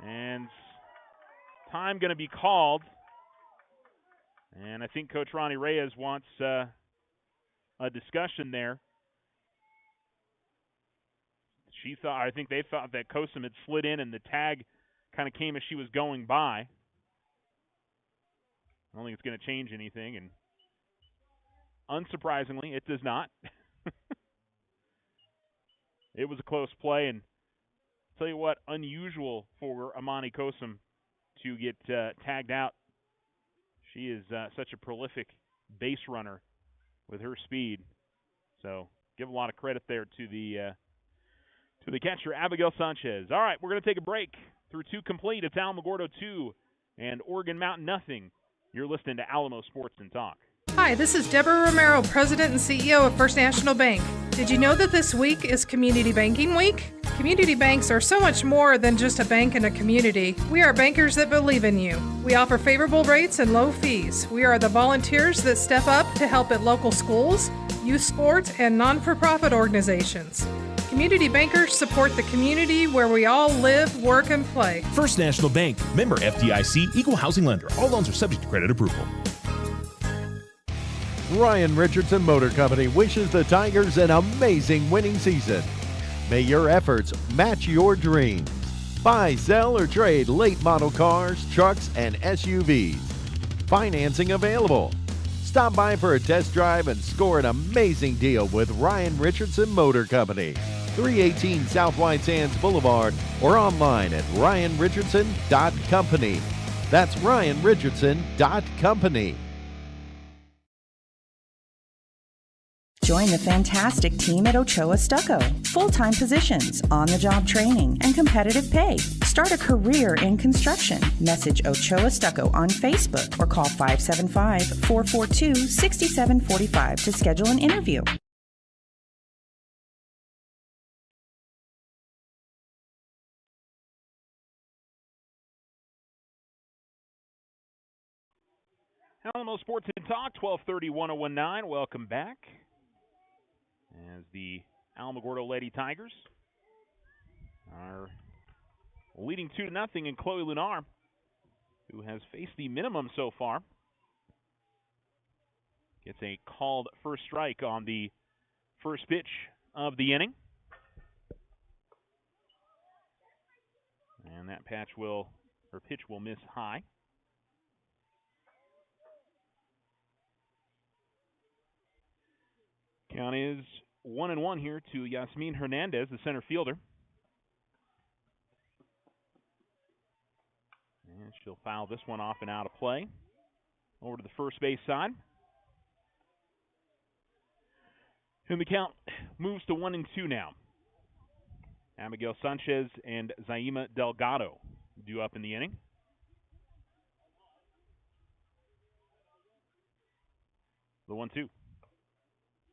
Speaker 1: And time going to be called. And I think Coach Ronnie Reyes wants a discussion there. I think they thought that Kosum had slid in and the tag kind of came as she was going by. I don't think it's going to change anything, and unsurprisingly, it does not. It was a close play, and I'll tell you what, unusual for Amani Kosum to get tagged out. She is such a prolific base runner with her speed. So give a lot of credit there to the catcher, Abigail Sanchez. All right, we're going to take a break. Through 2 complete, it's Alamogordo 2 and Oregon Mountain nothing. You're listening to Alamo Sports and Talk.
Speaker 2: Hi, this is Deborah Romero, President and CEO of First National Bank. Did you know that this week is Community Banking Week? Community banks are so much more than just a bank in a community. We are bankers that believe in you. We offer favorable rates and low fees. We are the volunteers that step up to help at local schools, youth sports, and non-for-profit organizations. Community bankers support the community where we all live, work, and play.
Speaker 4: First National Bank, member FDIC, equal housing lender. All loans are subject to credit approval.
Speaker 7: Ryan Richardson Motor Company wishes the Tigers an amazing winning season. May your efforts match your dreams. Buy, sell, or trade late model cars, trucks, and SUVs. Financing available. Stop by for a test drive and score an amazing deal with Ryan Richardson Motor Company. 318 South White Sands Boulevard or online at ryanrichardson.company. That's ryanrichardson.company.
Speaker 8: Join the fantastic team at Ochoa Stucco. Full-time positions, on-the-job training, and competitive pay. Start a career in construction. Message Ochoa Stucco on Facebook or call 575-442-6745 to schedule an interview.
Speaker 1: Alamo Sports and Talk, 1230-1019. Welcome back. As the Alamogordo Lady Tigers are leading 2-0 in Chloe Lunar, who has faced the minimum so far. Gets a called first strike on the first pitch of the inning. And that pitch will miss high. Count is 1-1 here to Yasmin Hernandez, the center fielder. And she'll foul this one off and out of play. Over to the first base side. And the count moves to 1-2 now. Abigail Sanchez and Zaima Delgado due up in the inning. The 1-2.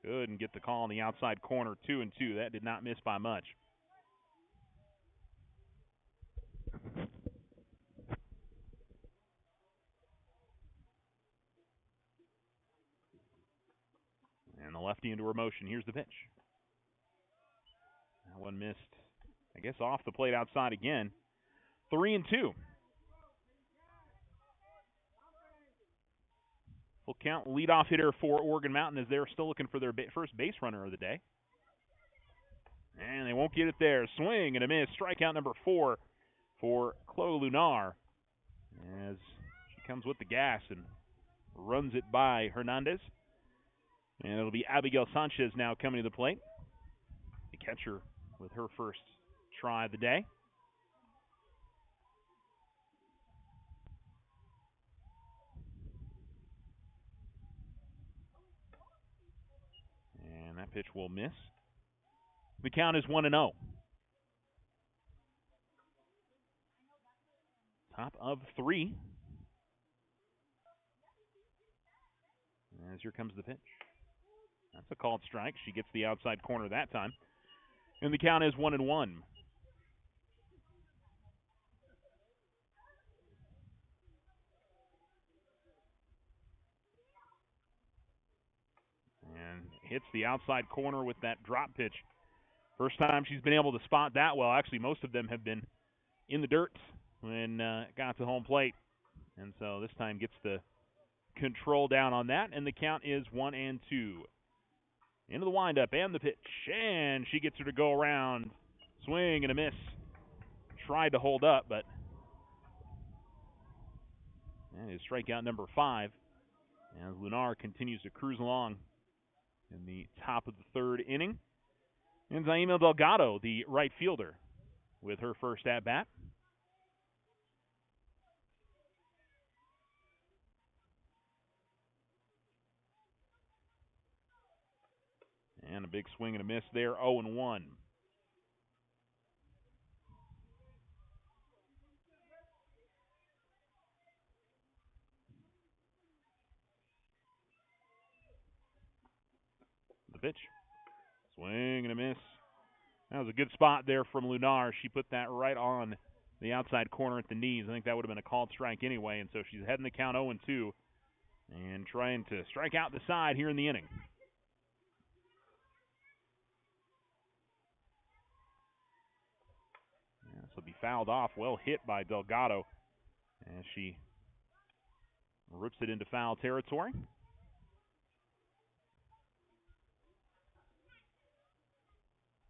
Speaker 1: Good, and get the call on the outside corner, 2-2. That did not miss by much. And the lefty into her motion. Here's the pitch. That one missed, I guess, off the plate outside again. 3-2. Full count leadoff hitter for Oregon Mountain as they're still looking for their first base runner of the day. And they won't get it there. Swing and a miss. Strikeout number 4 for Chloe Lunar as she comes with the gas and runs it by Hernandez. And it'll be Abigail Sanchez now coming to the plate. The catcher with her first try of the day. And that pitch will miss. The count is 1-0. Top of 3. As here comes the pitch. That's a called strike. She gets the outside corner that time. And the count is 1-1. And hits the outside corner with that drop pitch. First time she's been able to spot that well. Actually, most of them have been in the dirt when it got to home plate. And so this time gets the control down on that. And the count is 1-2. Into the windup and the pitch. And she gets her to go around. Swing and a miss. Tried to hold up, but that is strikeout number 5. As Lunar continues to cruise along in the top of the third inning. And Zaima Delgado, the right fielder, with her first at-bat. And a big swing and a miss there, 0-1. The pitch. Swing and a miss. That was a good spot there from Lunar. She put that right on the outside corner at the knees. I think that would have been a called strike anyway, and so she's heading the count 0-2 and trying to strike out the side here in the inning. Yeah, this will be fouled off. Well hit by Delgado as she rips it into foul territory.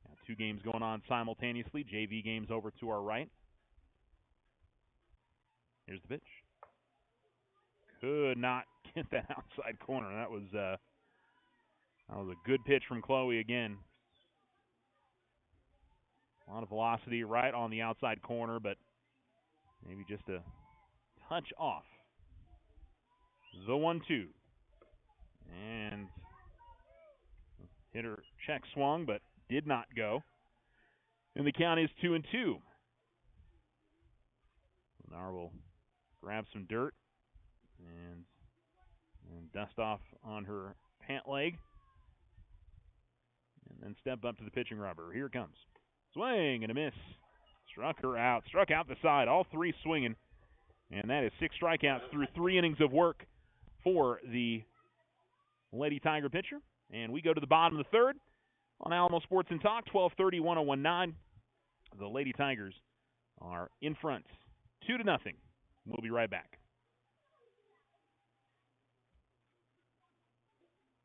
Speaker 1: Now 2 games going on simultaneously. JV games over to our right. Here's the pitch. Could not get that outside corner. That was a good pitch from Chloe again. A lot of velocity right on the outside corner, but maybe just a touch off. The 1-2. And hitter check swung, but did not go. And the count is 2-2. Lenar will grab some dirt and dust off on her pant leg. And then step up to the pitching rubber. Here it comes. Swing and a miss. Struck her out. Struck out the side. All 3 swinging. And that is 6 strikeouts through 3 innings of work for the Lady Tiger pitcher. And we go to the bottom of the 3rd on Alamo Sports and Talk, 12:30, 101.9. The Lady Tigers are in front, 2-0. We'll be right back.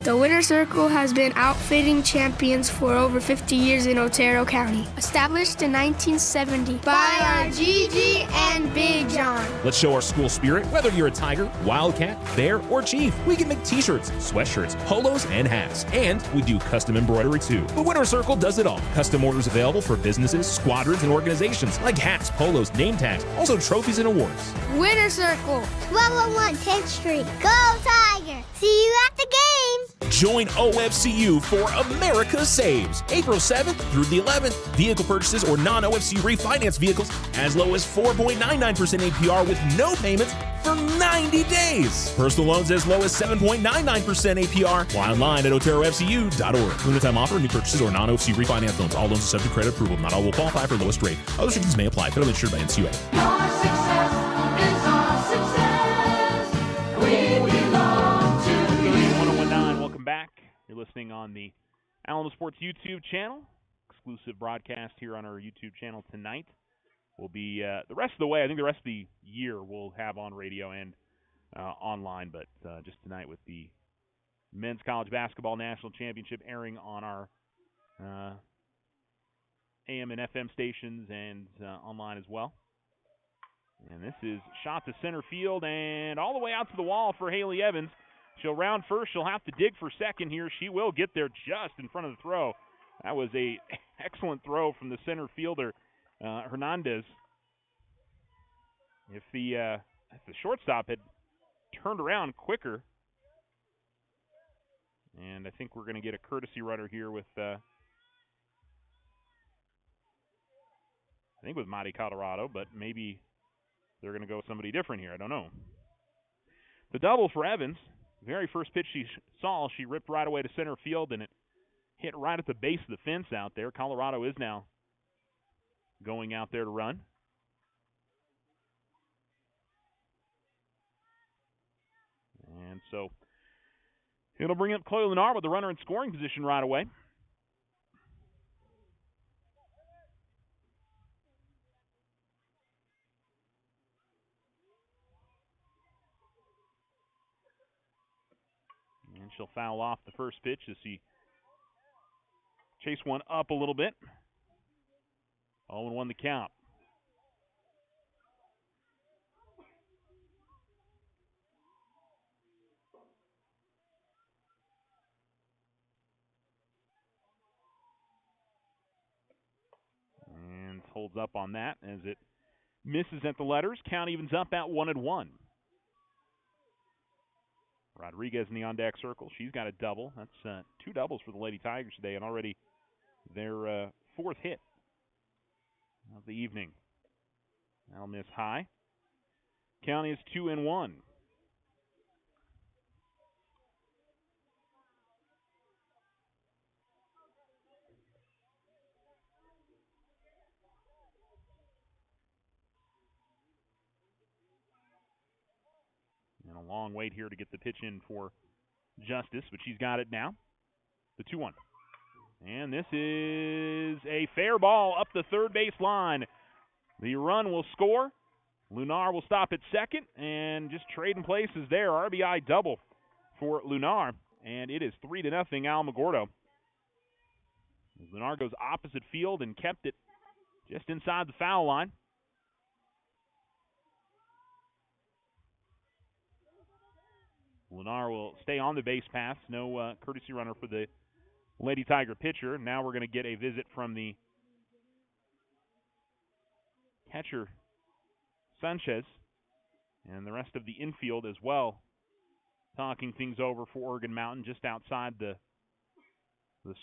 Speaker 3: The Winner's Circle has been outfitting champions for over 50 years in Otero County. Established in 1970 by our Gigi and Big John.
Speaker 4: Let's show our school spirit. Whether you're a Tiger, Wildcat, Bear, or Chief, we can make t-shirts, sweatshirts, polos, and hats. And we do custom embroidery too. The Winner's Circle does it all. Custom orders available for businesses, squadrons, and organizations like hats, polos, name tags, also trophies and awards.
Speaker 3: Winner's Circle.
Speaker 5: 1201 10th Street. Go Tiger! See you at the game!
Speaker 4: Join OFCU for America Saves. April 7th through the 11th. Vehicle purchases or non-OFC refinance vehicles as low as 4.99% APR with no payments for 90 days. Personal loans as low as 7.99% APR. While online at OteroFCU.org. Limited time offer. New purchases or non-OFC refinance loans. All loans are subject to credit approval. Not all will qualify for lowest rate. Other restrictions may apply. Federally insured by NCUA.
Speaker 6: Your success is our success. We belong to you.
Speaker 1: 1019, welcome back. You're listening on the Alamo Sports YouTube channel. Exclusive broadcast here on our YouTube channel tonight. Will be the rest of the way. I think the rest of the year we'll have on radio and online, but just tonight with the Men's College Basketball National Championship airing on our AM and FM stations and online as well. And this is shot to center field and all the way out to the wall for Haley Evans. She'll round first. She'll have to dig for second here. She will get there just in front of the throw. That was a excellent throw from the center fielder, Hernandez. If the shortstop had turned around quicker, and I think we're going to get a courtesy runner here with, I think with Mighty Colorado, but maybe they're going to go with somebody different here. I don't know. The double for Evans. Very first pitch she saw, she ripped right away to center field, and it hit right at the base of the fence out there. Colorado is now going out there to run. And so it'll bring up Chloe Lenar with the runner in scoring position right away. And she'll foul off the first pitch as she chase one up a little bit. 0-1 the count. And holds up on that as it misses at the letters. Count evens up at 1-1. Rodriguez in the on-deck circle. She's got a double. That's 2 doubles for the Lady Tigers today, and already their 4th hit of the evening. That'll miss high. Count is 2-1. long wait here to get the pitch in for Justice, but she's got it now. The 2-1. And this is a fair ball up the third base line. The run will score. Lunar will stop at second and just trading places there. RBI double for Lunar, and it is 3-0 Alamogordo. Lunar goes opposite field and kept it just inside the foul line. Lunar will stay on the base paths. No courtesy runner for the Lady Tiger pitcher. Now we're going to get a visit from the catcher, Sanchez, and the rest of the infield as well, talking things over for Oregon Mountain just outside the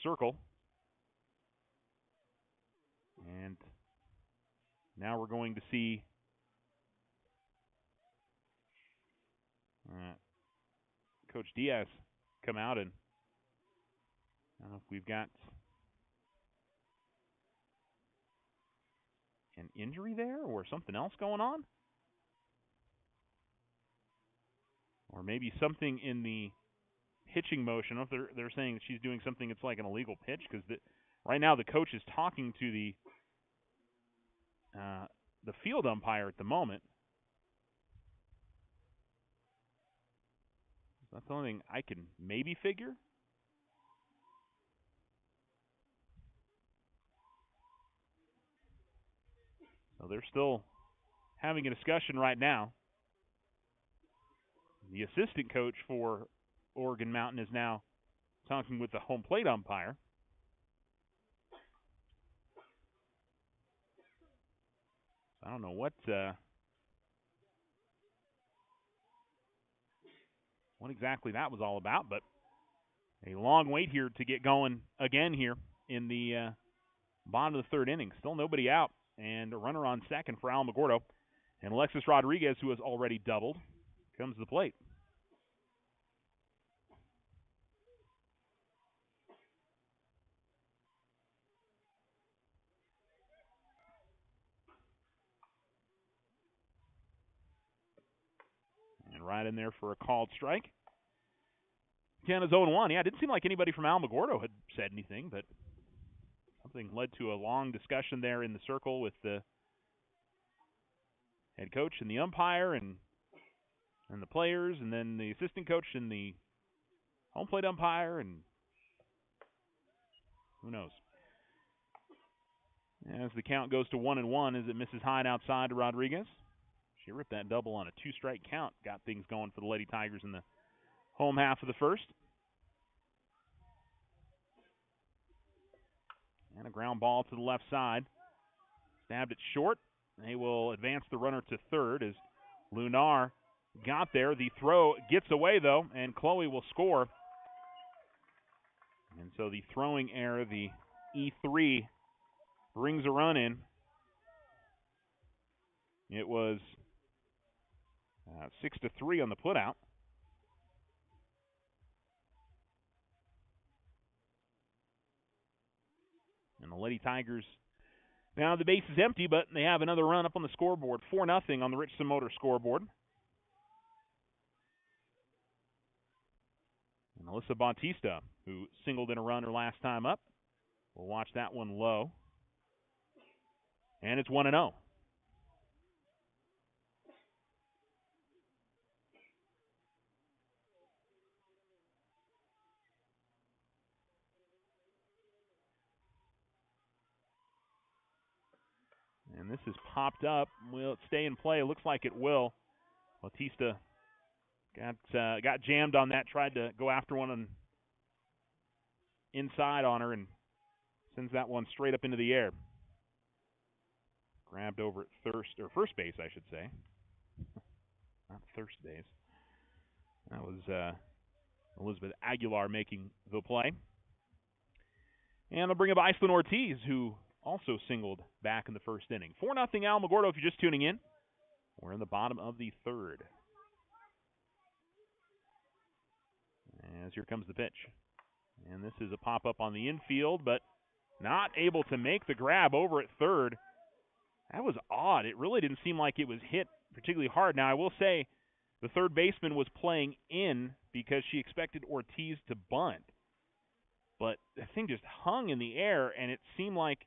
Speaker 1: circle. And now we're going to see Coach Diaz come out, and I don't know if we've got an injury there or something else going on. Or maybe something in the pitching motion. I don't know if they're saying that she's doing something that's like an illegal pitch, because right now the coach is talking to the field umpire at the moment. That's the only thing I can maybe figure. So they're still having a discussion right now. The assistant coach for Oregon Mountain is now talking with the home plate umpire. I don't know what exactly that was all about, but a long wait here to get going again here in the bottom of the third inning. Still nobody out, and a runner on second for Alamogordo. And Alexis Rodriguez, who has already doubled, comes to the plate. And right in there for a called strike. Canada's 0-1. Yeah, it didn't seem like anybody from Alamogordo had said anything, but something led to a long discussion there in the circle with the head coach and the umpire and the players, and then the assistant coach and the home plate umpire, and who knows. As the count goes to 1-1, as it misses high and outside to Rodriguez. She ripped that double on a two-strike count, got things going for the Lady Tigers in the home half of the first. And a ground ball to the left side. Stabbed it short. They will advance the runner to third as Lunar got there. The throw gets away, though, and Chloe will score. And so the throwing error, the E3, brings a run in. It was 6-3 on the putout. And the Lady Tigers, now the base is empty, but they have another run up on the scoreboard. 4-0 on the Richardson Motor scoreboard. And Alyssa Bautista, who singled in a run her last time up. We'll watch that one low. And it's 1-0. And this is popped up. Will it stay in play? It looks like it will. Bautista got jammed on that, tried to go after one and inside on her, and sends that one straight up into the air. Grabbed over at first base, I should say. Not thirst base. That was Elizabeth Aguilar making the play. And they'll bring up Iceland Ortiz, who also singled back in the first inning. 4-0 Alamogordo if you're just tuning in. We're in the bottom of the third. As here comes the pitch. And this is a pop-up on the infield, but not able to make the grab over at third. That was odd. It really didn't seem like it was hit particularly hard. Now, I will say the third baseman was playing in because she expected Ortiz to bunt. But the thing just hung in the air, and it seemed like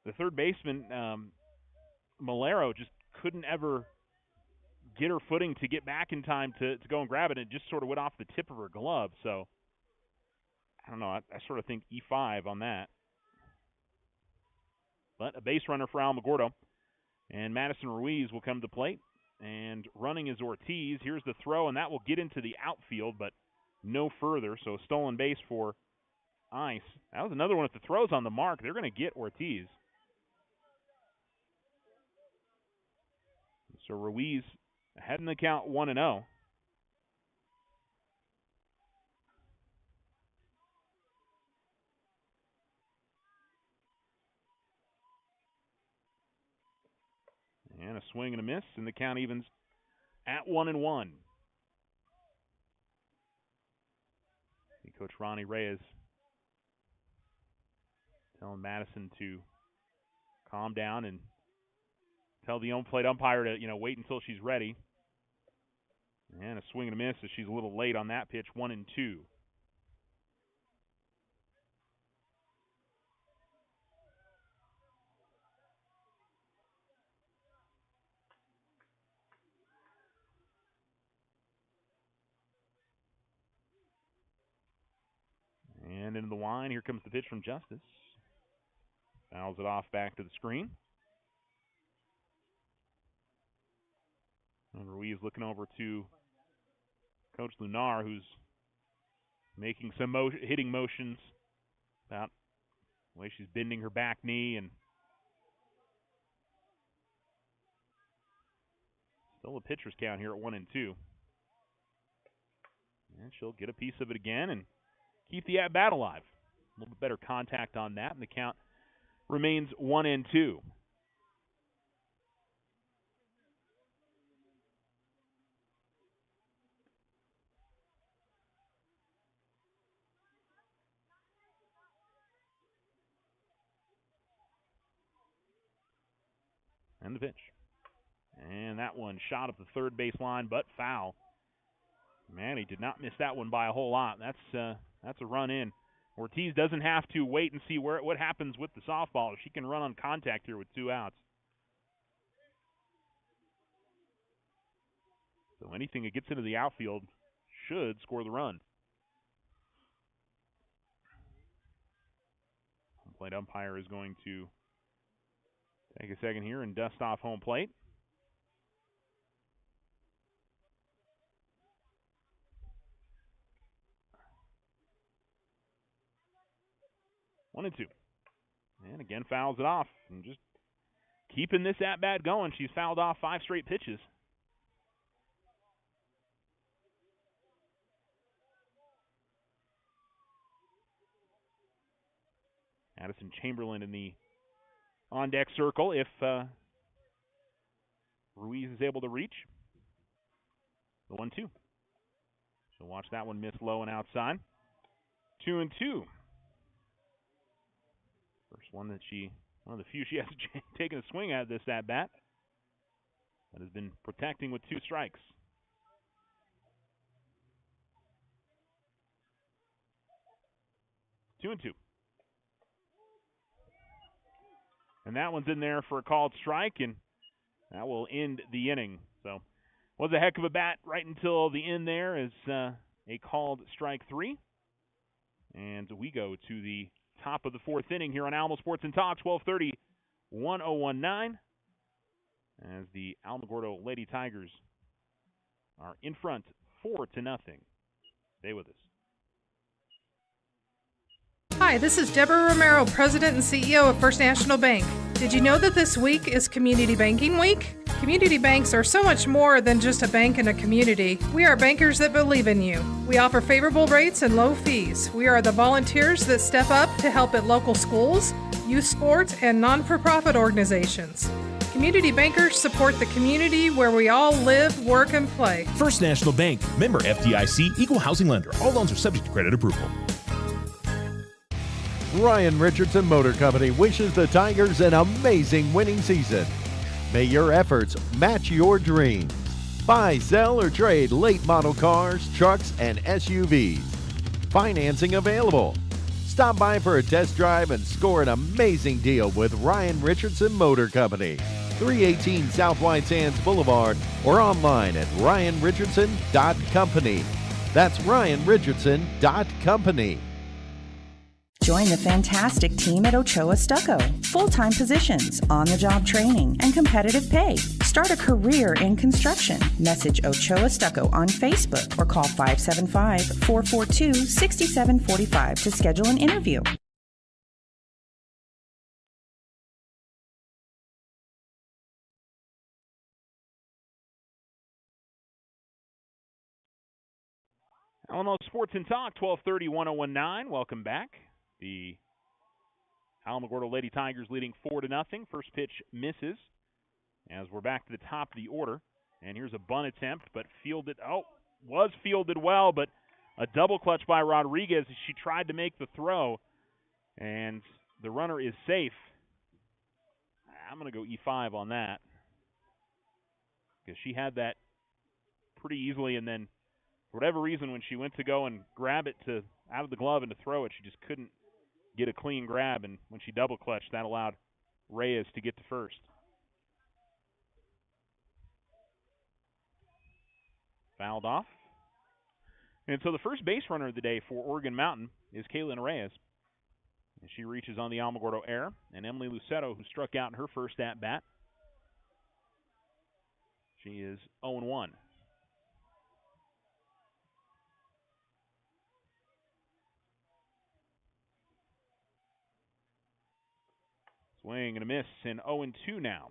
Speaker 1: the third baseman, Malero, just couldn't ever get her footing to get back in time to go and grab it. It just sort of went off the tip of her glove. So, I don't know. I sort of think E5 on that. But a base runner for Alamogordo. And Madison Ruiz will come to plate. And running is Ortiz. Here's the throw, and that will get into the outfield, but no further. So a stolen base for Ice. That was another one. If the throw's on the mark, they're going to get Ortiz. So Ruiz ahead in the count 1-0. And a swing and a miss, and the count evens at 1-1. Coach Ronnie Reyes telling Madison to calm down and tell the on-plate umpire to, wait until she's ready. And a swing and a miss as she's a little late on that pitch, 1-2. And into the line, here comes the pitch from Justice. Fouls it off back to the screen. And Ruiz looking over to Coach Lunar, who's making some hitting motions about the way she's bending her back knee. And still a pitcher's count here at 1-2. And she'll get a piece of it again and keep the at-bat alive. A little bit better contact on that, and the count remains 1-2. And the pitch. And that one shot up the third base line, but foul. Man, he did not miss that one by a whole lot. That's a run in. Ortiz doesn't have to wait and see what happens with the softball. She can run on contact here with 2 outs. So anything that gets into the outfield should score the run. Home plate umpire is going to take a second here and dust off home plate. One and 2. And again fouls it off. And just keeping this at-bat going. She's fouled off 5 straight pitches. Addison Chamberlain in the on-deck circle if Ruiz is able to reach. The 1-2. So watch that one miss low and outside. 2-2. First one that one of the few she hasn't taken a swing at this at-bat. That has been protecting with 2 strikes. Two and 2. And that one's in there for a called strike, and that will end the inning. So, was a heck of a bat right until the end there as a called strike 3. And we go to the top of the 4th inning here on Alamo Sports and Talk, 1230, 1019. As the Alamogordo Lady Tigers are in front 4-0. Stay with us.
Speaker 2: Hi, this is Deborah Romero, President and CEO of First National Bank. Did you know that this week is Community Banking Week? Community banks are so much more than just a bank in a community. We are bankers that believe in you. We offer favorable rates and low fees. We are the volunteers that step up to help at local schools, youth sports, and non-for-profit organizations. Community bankers support the community where we all live, work, and play.
Speaker 4: First National Bank, member FDIC, equal housing lender. All loans are subject to credit approval.
Speaker 7: Ryan Richardson Motor Company wishes the Tigers an amazing winning season. May your efforts match your dreams. Buy, sell, or trade late model cars, trucks, and SUVs. Financing available. Stop by for a test drive and score an amazing deal with Ryan Richardson Motor Company, 318 South White Sands Boulevard, or online at ryanrichardson.company. That's ryanrichardson.company.
Speaker 8: Join the fantastic team at Ochoa Stucco. Full-time positions, on-the-job training, and competitive pay. Start a career in construction. Message Ochoa Stucco on Facebook or call 575-442-6745 to schedule an interview.
Speaker 1: Alamo Sports and Talk, 1230-1019. Welcome back. The Alamogordo Lady Tigers leading 4-0. First pitch misses as we're back to the top of the order. And here's a bunt attempt, but was fielded well, but a double clutch by Rodriguez as she tried to make the throw. And the runner is safe. I'm going to go E5 on that because she had that pretty easily, and then for whatever reason, when she went to go and grab it out of the glove and to throw it, she just couldn't get a clean grab, and when she double clutched, that allowed Reyes to get to first. Fouled off. And so the first base runner of the day for Oregon Mountain is Kaylin Reyes. And she reaches on the Alamogordo air, and Emily Lucetto, who struck out in her first at-bat. She is 0-1. Swing and a miss, and 0-2 now.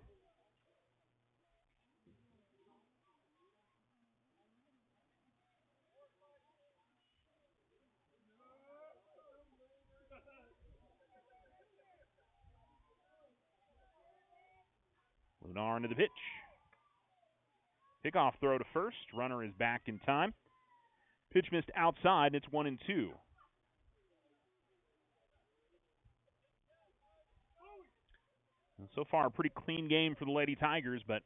Speaker 1: Lunar into the pitch. Pickoff throw to first. Runner is back in time. Pitch missed outside, and it's 1-2. And so far, a pretty clean game for the Lady Tigers, but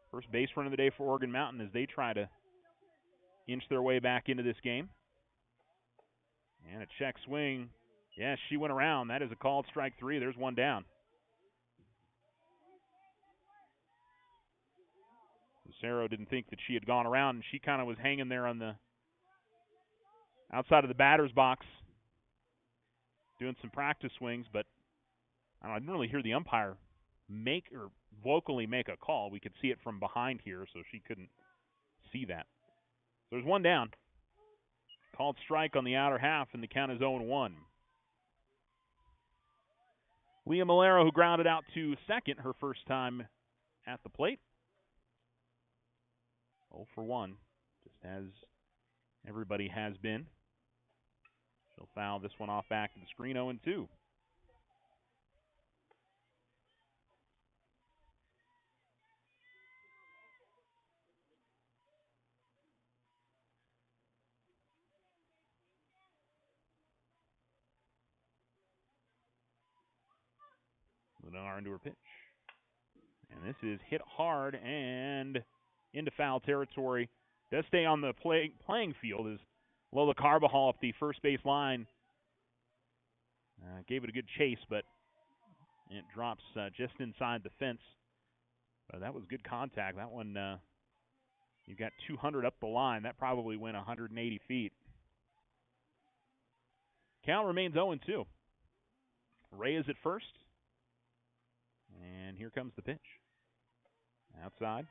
Speaker 1: first base run of the day for Oregon Mountain as they try to inch their way back into this game. And a check swing. Yes, she went around. That is a called strike 3. There's one down. Lucero didn't think that she had gone around, and she kind of was hanging there on the outside of the batter's box doing some practice swings, but I didn't really hear the umpire make or vocally make a call. We could see it from behind here, so she couldn't see that. So there's one down. Called strike on the outer half, and the count is 0-1. Leah Malero, who grounded out to second her first time at the plate. 0-1, just as everybody has been. She'll foul this one off back to the screen, 0-2. Lunar into her pitch. And this is hit hard and into foul territory. Does stay on the playing field as Lola Carbajal up the first base line. Gave it a good chase, but it drops just inside the fence. That was good contact. That one, you got 200 up the line. That probably went 180 feet. Count remains 0-2. Reyes at first. And here comes the pitch. Outside.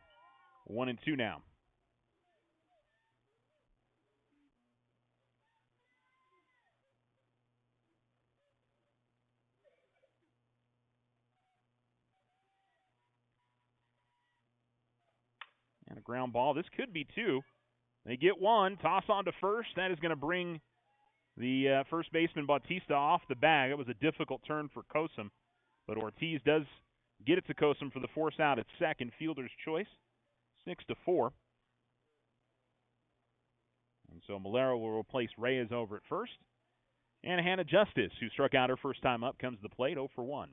Speaker 1: 1-2 now. And a ground ball. This could be 2. They get 1. Toss on to first. That is going to bring the first baseman Bautista off the bag. That was a difficult turn for Kosum. But Ortiz does get it to Kosum for the force out at second. Fielder's choice. 6-4. And so Malero will replace Reyes over at first. And Hannah Justice, who struck out her first time up, comes to the plate, 0-1.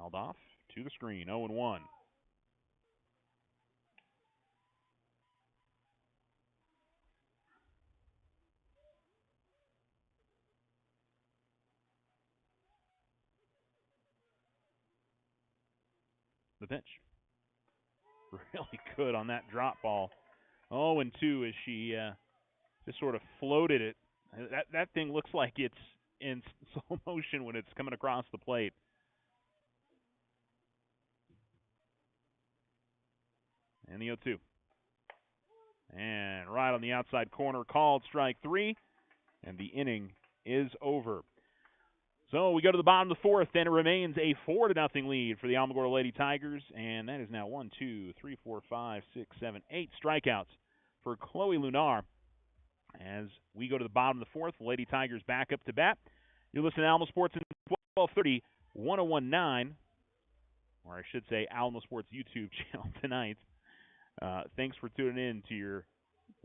Speaker 1: Fouled off to the screen, 0-1. The pitch. Really good on that drop ball. 0-2 as she just sort of floated it. That thing looks like it's in slow motion when it's coming across the plate. And the 0-2. And right on the outside corner, called strike 3, and the inning is over. So we go to the bottom of the fourth, and it remains a 4-0 lead for the Alamogordo Lady Tigers, and that is now 1, 2, 3, 4, 5, 6, 7, 8 strikeouts for Chloe Lunar. As we go to the bottom of the fourth, the Lady Tigers back up to bat. You're listening to Alamo Sports in 1230, 1019, or I should say Alamo Sports YouTube channel tonight. Thanks for tuning in to your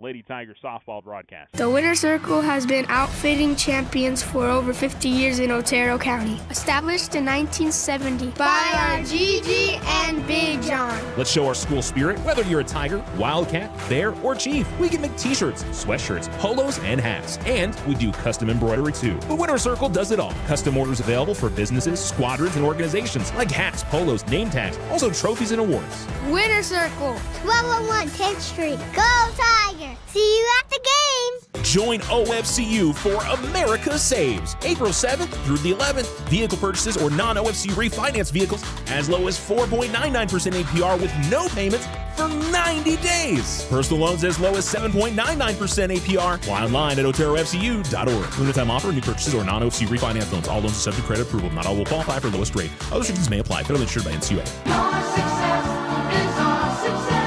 Speaker 1: Lady Tiger softball broadcast.
Speaker 3: The Winner's Circle has been outfitting champions for over 50 years in Otero County. Established in 1970 by our Gigi and Big John.
Speaker 4: Let's show our school spirit. Whether you're a Tiger, Wildcat, Bear, or Chief, we can make t-shirts, sweatshirts, polos, and hats. And we do custom embroidery too. The Winner's Circle does it all. Custom orders available for businesses, squadrons, and organizations like hats, polos, name tags, also trophies and awards.
Speaker 3: Winner's Circle.
Speaker 5: 1201 10th Street. Go Tiger! See you at the game!
Speaker 4: Join OFCU for America Saves. April 7th through the 11th. Vehicle purchases or non-OFC refinance vehicles as low as 4.99% APR with no payments for 90 days. Personal loans as low as 7.99% APR. While online at OteroFCU.org. Limited time offer, new purchases or non-OFC refinance loans. All loans are subject to credit approval. Not all will qualify for lowest rate. Other restrictions may apply. Federally insured by NCUA.
Speaker 6: Your success is our success.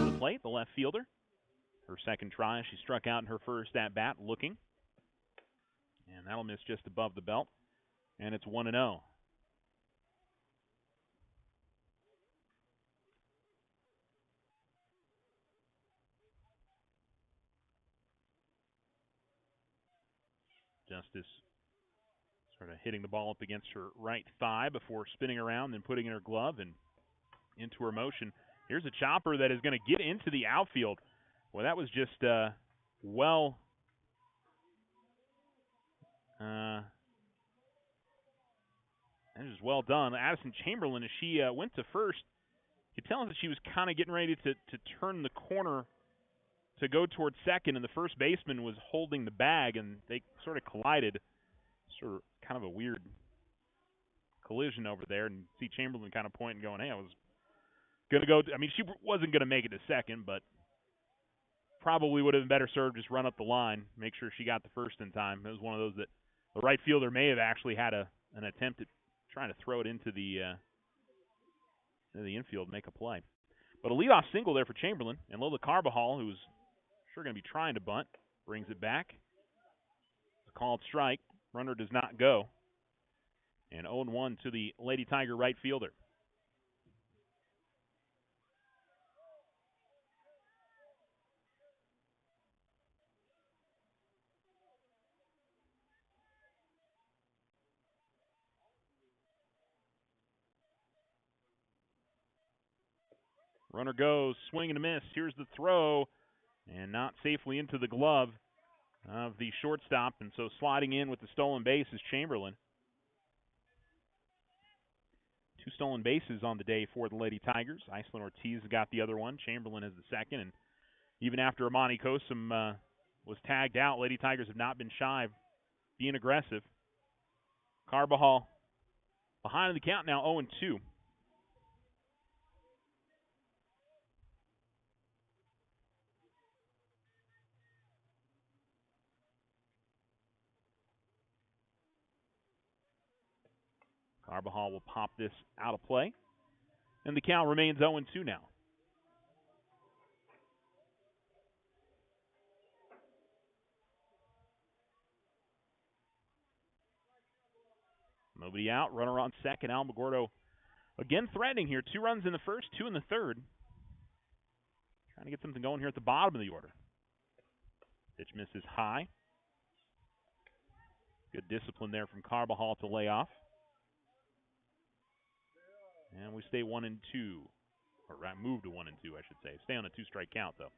Speaker 1: The plate, the left fielder. Her second try, she struck out in her first at-bat looking. And that'll miss just above the belt. And it's 1-0. Justice sort of hitting the ball up against her right thigh before spinning around and putting in her glove and into her motion. Here's a chopper that is going to get into the outfield. Well, that was just that was well done. Addison Chamberlain, as she went to first, you could tell that she was kind of getting ready to turn the corner to go towards second, and the first baseman was holding the bag, and they sort of collided. Sort of kind of a weird collision over there, and see Chamberlain kind of pointing, going, hey, I was going to go. I mean, she wasn't going to make it to second, but probably would have been better served just run up the line, make sure she got the first in time. It was one of those that the right fielder may have actually had an attempt at trying to throw it into the infield, make a play. But a leadoff single there for Chamberlain, and Lola Carbajal, who's sure going to be trying to bunt, brings it back. It's a called strike. Runner does not go. And 0-1 to the Lady Tiger right fielder. Runner goes, swing and a miss. Here's the throw, and not safely into the glove of the shortstop, and so sliding in with the stolen base is Chamberlain. 2 stolen bases on the day for the Lady Tigers. Iceland Ortiz got the other one. Chamberlain has the second, and even after Amani Kosum was tagged out, Lady Tigers have not been shy of being aggressive. Carbajal behind the count now, 0-2. Carbajal will pop this out of play, and the count remains 0-2 now. Nobody out, runner on second. Alamogordo again threatening here. 2 runs in the first, 2 in the third. Trying to get something going here at the bottom of the order. Pitch misses high. Good discipline there from Carbajal to lay off. And we stay 1-2. Or move to 1-2, I should say. Stay on a 2-strike count, though.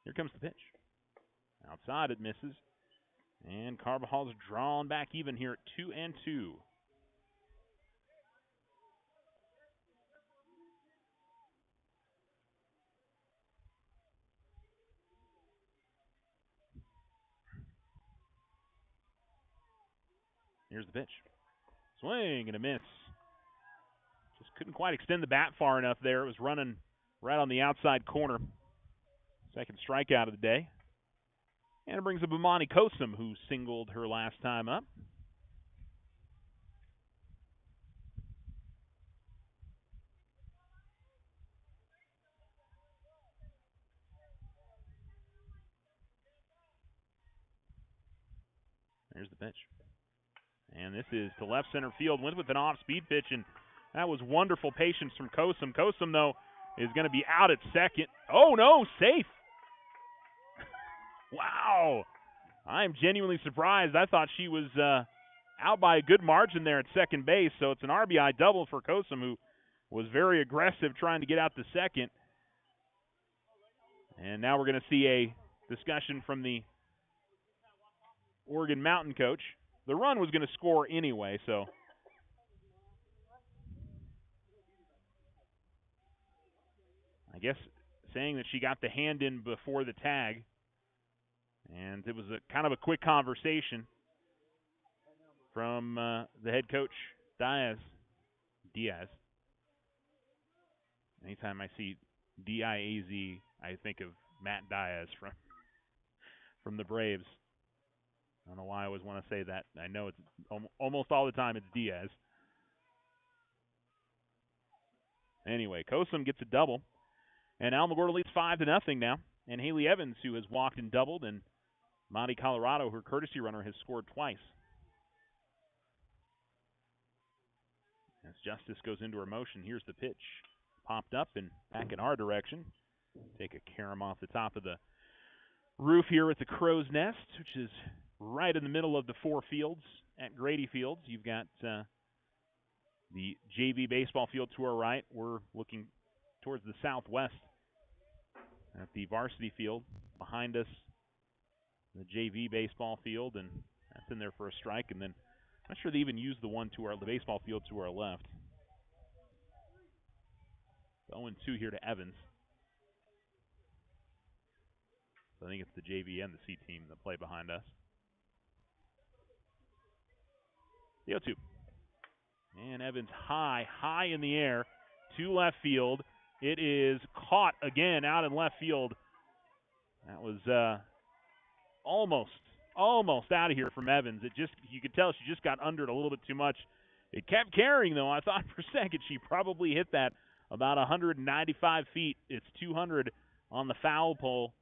Speaker 1: Here comes the pitch. Outside it misses. And Carvajal's drawn back even here at 2-2. Here's the pitch. Swing and a miss. Just couldn't quite extend the bat far enough there. It was running right on the outside corner. Second strikeout of the day. And it brings up Imani Kosum, who singled her last time up. There's the pitch. And this is to left center field. Went with an off-speed pitch, and that was wonderful patience from Kosum. Kosum, though, is going to be out at second. Oh, no, safe. Wow. I'm genuinely surprised. I thought she was out by a good margin there at second base, so it's an RBI double for Kosum, who was very aggressive trying to get out to second. And now we're going to see a discussion from the Oregon Mountain coach. The run was going to score anyway, so I guess saying that she got the hand in before the tag, and it was a kind of a quick conversation from the head coach, Diaz. Anytime I see D-I-A-Z, I think of Matt Diaz from the Braves. I don't know why I always want to say that. I know it's almost all the time it's Diaz. Anyway, Kosum gets a double, and Alamogordo leads 5-0 now. And Haley Evans, who has walked and doubled, and Monty Colorado, her courtesy runner, has scored twice. As Justice goes into her motion, here's the pitch. Popped up and back in our direction. Take a carom off the top of the roof here at the Crow's Nest, which is right in the middle of the four fields at Grady Fields. You've got the JV baseball field to our right. We're looking towards the southwest at the varsity field. Behind us, the JV baseball field, and that's in there for a strike. And then I'm not sure they even used the baseball field to our left. 0-2 here to Evans. So I think it's the JV and the C team that play behind us. The 0-2. And Evans high in the air to left field. It is caught again out in left field. That was almost out of here from Evans. You could tell she just got under it a little bit too much. It kept carrying, though. I thought for a second she probably hit that about 195 feet. It's 200 on the foul pole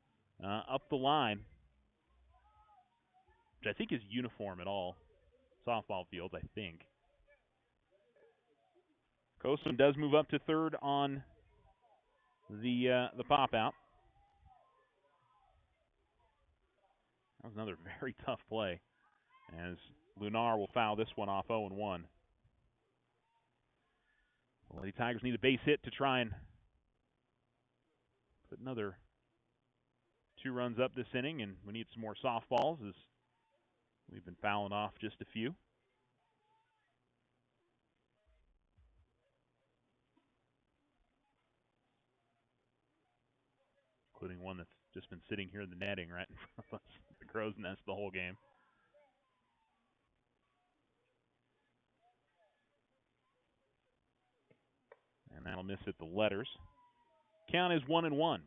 Speaker 1: up the line, which I think is uniform at all softball fields, I think. Kosum does move up to third on the pop out. That was another very tough play, as Lunar will foul this one off 0-1. The Lady Tigers need a base hit to try and put another 2 runs up this inning, and we need some more softballs as we've been fouling off just a few. Including one that's just been sitting here in the netting right in front of us, the Crow's Nest, the whole game. And that'll miss at the letters. Count is 1-1.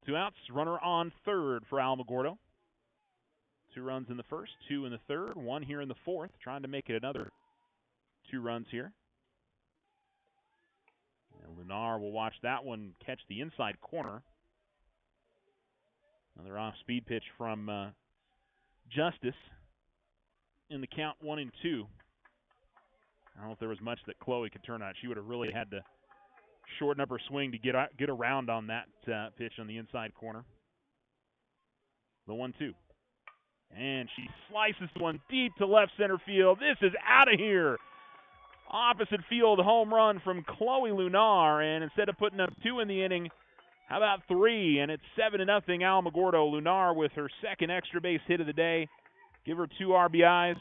Speaker 1: 2 outs, runner on third for Alamogordo. 2 runs in the first, 2 in the third, 1 here in the fourth, trying to make it another 2 runs here. And Lunar will watch that one catch the inside corner. Another off-speed pitch from Justice in the count 1-2. I don't know if there was much that Chloe could turn on. She would have really had to shorten up her swing to get around on that pitch on the inside corner. The 1-2. And she slices one deep to left center field. This is out of here. Opposite field home run from Chloe Lunar. And instead of putting up 2 in the inning, how about 3? And it's 7-0 Alamogordo. Lunar with her second extra base hit of the day. Give her 2 RBIs.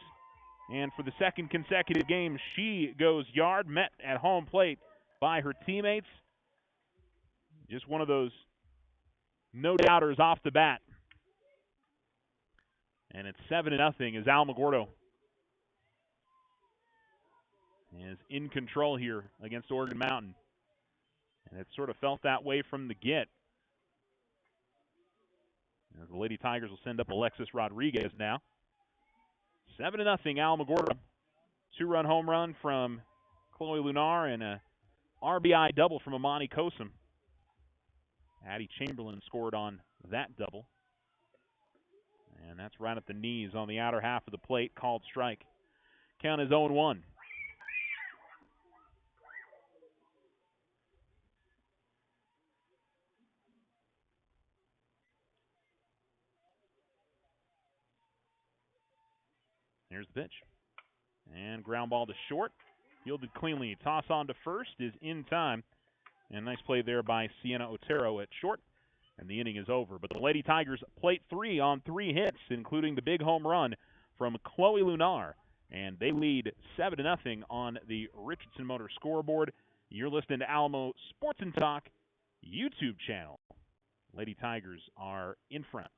Speaker 1: And for the second consecutive game, she goes yard, met at home plate by her teammates. Just one of those no-doubters off the bat. And it's 7-0 as Alamogordo is in control here against Oregon Mountain. And it sort of felt that way from the get. As the Lady Tigers will send up Alexis Rodriguez now. 7-0 Alamogordo. 2-run home run from Chloe Lunar and a RBI double from Amani Kosum. Addie Chamberlain scored on that double. And that's right at the knees on the outer half of the plate. Called strike. Count is 0-1. Here's the pitch. And ground ball to short. Fielded cleanly. Toss on to first is in time. And nice play there by Sienna Otero at short. And the inning is over. But the Lady Tigers plate 3 on 3 hits, including the big home run from Chloe Lunar. And they lead 7-0 on the Richardson Motor scoreboard. You're listening to Alamo Sports and Talk YouTube channel. Lady Tigers are in front.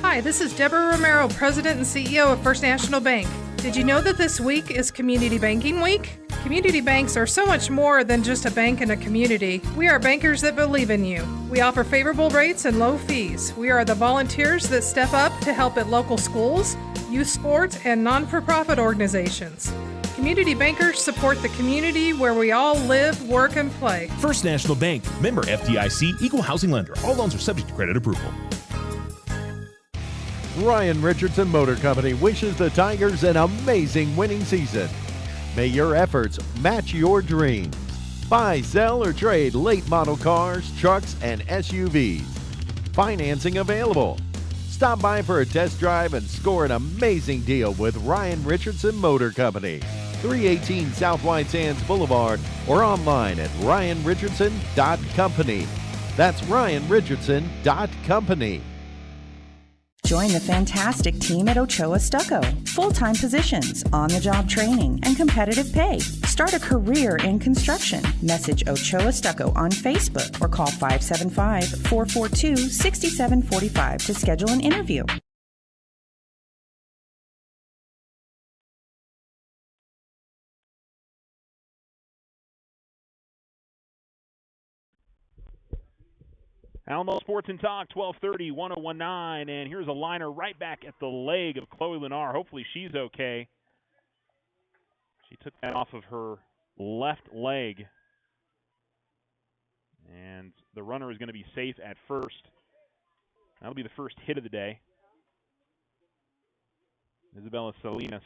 Speaker 2: Hi, this is Deborah Romero, President and CEO of First National Bank. Did you know that this week is Community Banking Week? Community banks are so much more than just a bank in a community. We are bankers that believe in you. We offer favorable rates and low fees. We are the volunteers that step up to help at local schools, youth sports, and non-for-profit organizations. Community bankers support the community where we all live, work, and play.
Speaker 4: First National Bank, member FDIC, equal housing lender. All loans are subject to credit approval.
Speaker 7: Ryan Richardson Motor Company wishes the Tigers an amazing winning season. May your efforts match your dreams. Buy, sell, or trade late model cars, trucks, and SUVs. Financing available. Stop by for a test drive and score an amazing deal with Ryan Richardson Motor Company. 318 South White Sands Boulevard or online at ryanrichardson.company. That's ryanrichardson.company.
Speaker 8: Join the fantastic team at Ochoa Stucco. Full-time positions, on-the-job training, and competitive pay. Start a career in construction. Message Ochoa Stucco on Facebook or call 575-442-6745 to schedule an interview.
Speaker 1: Alamo Sports and Talk, 1230, 1019, and here's a liner right back at the leg of Chloe Lunar. Hopefully she's okay. She took that off of her left leg. And the runner is going to be safe at first. That'll be the first hit of the day. Isabella Salinas.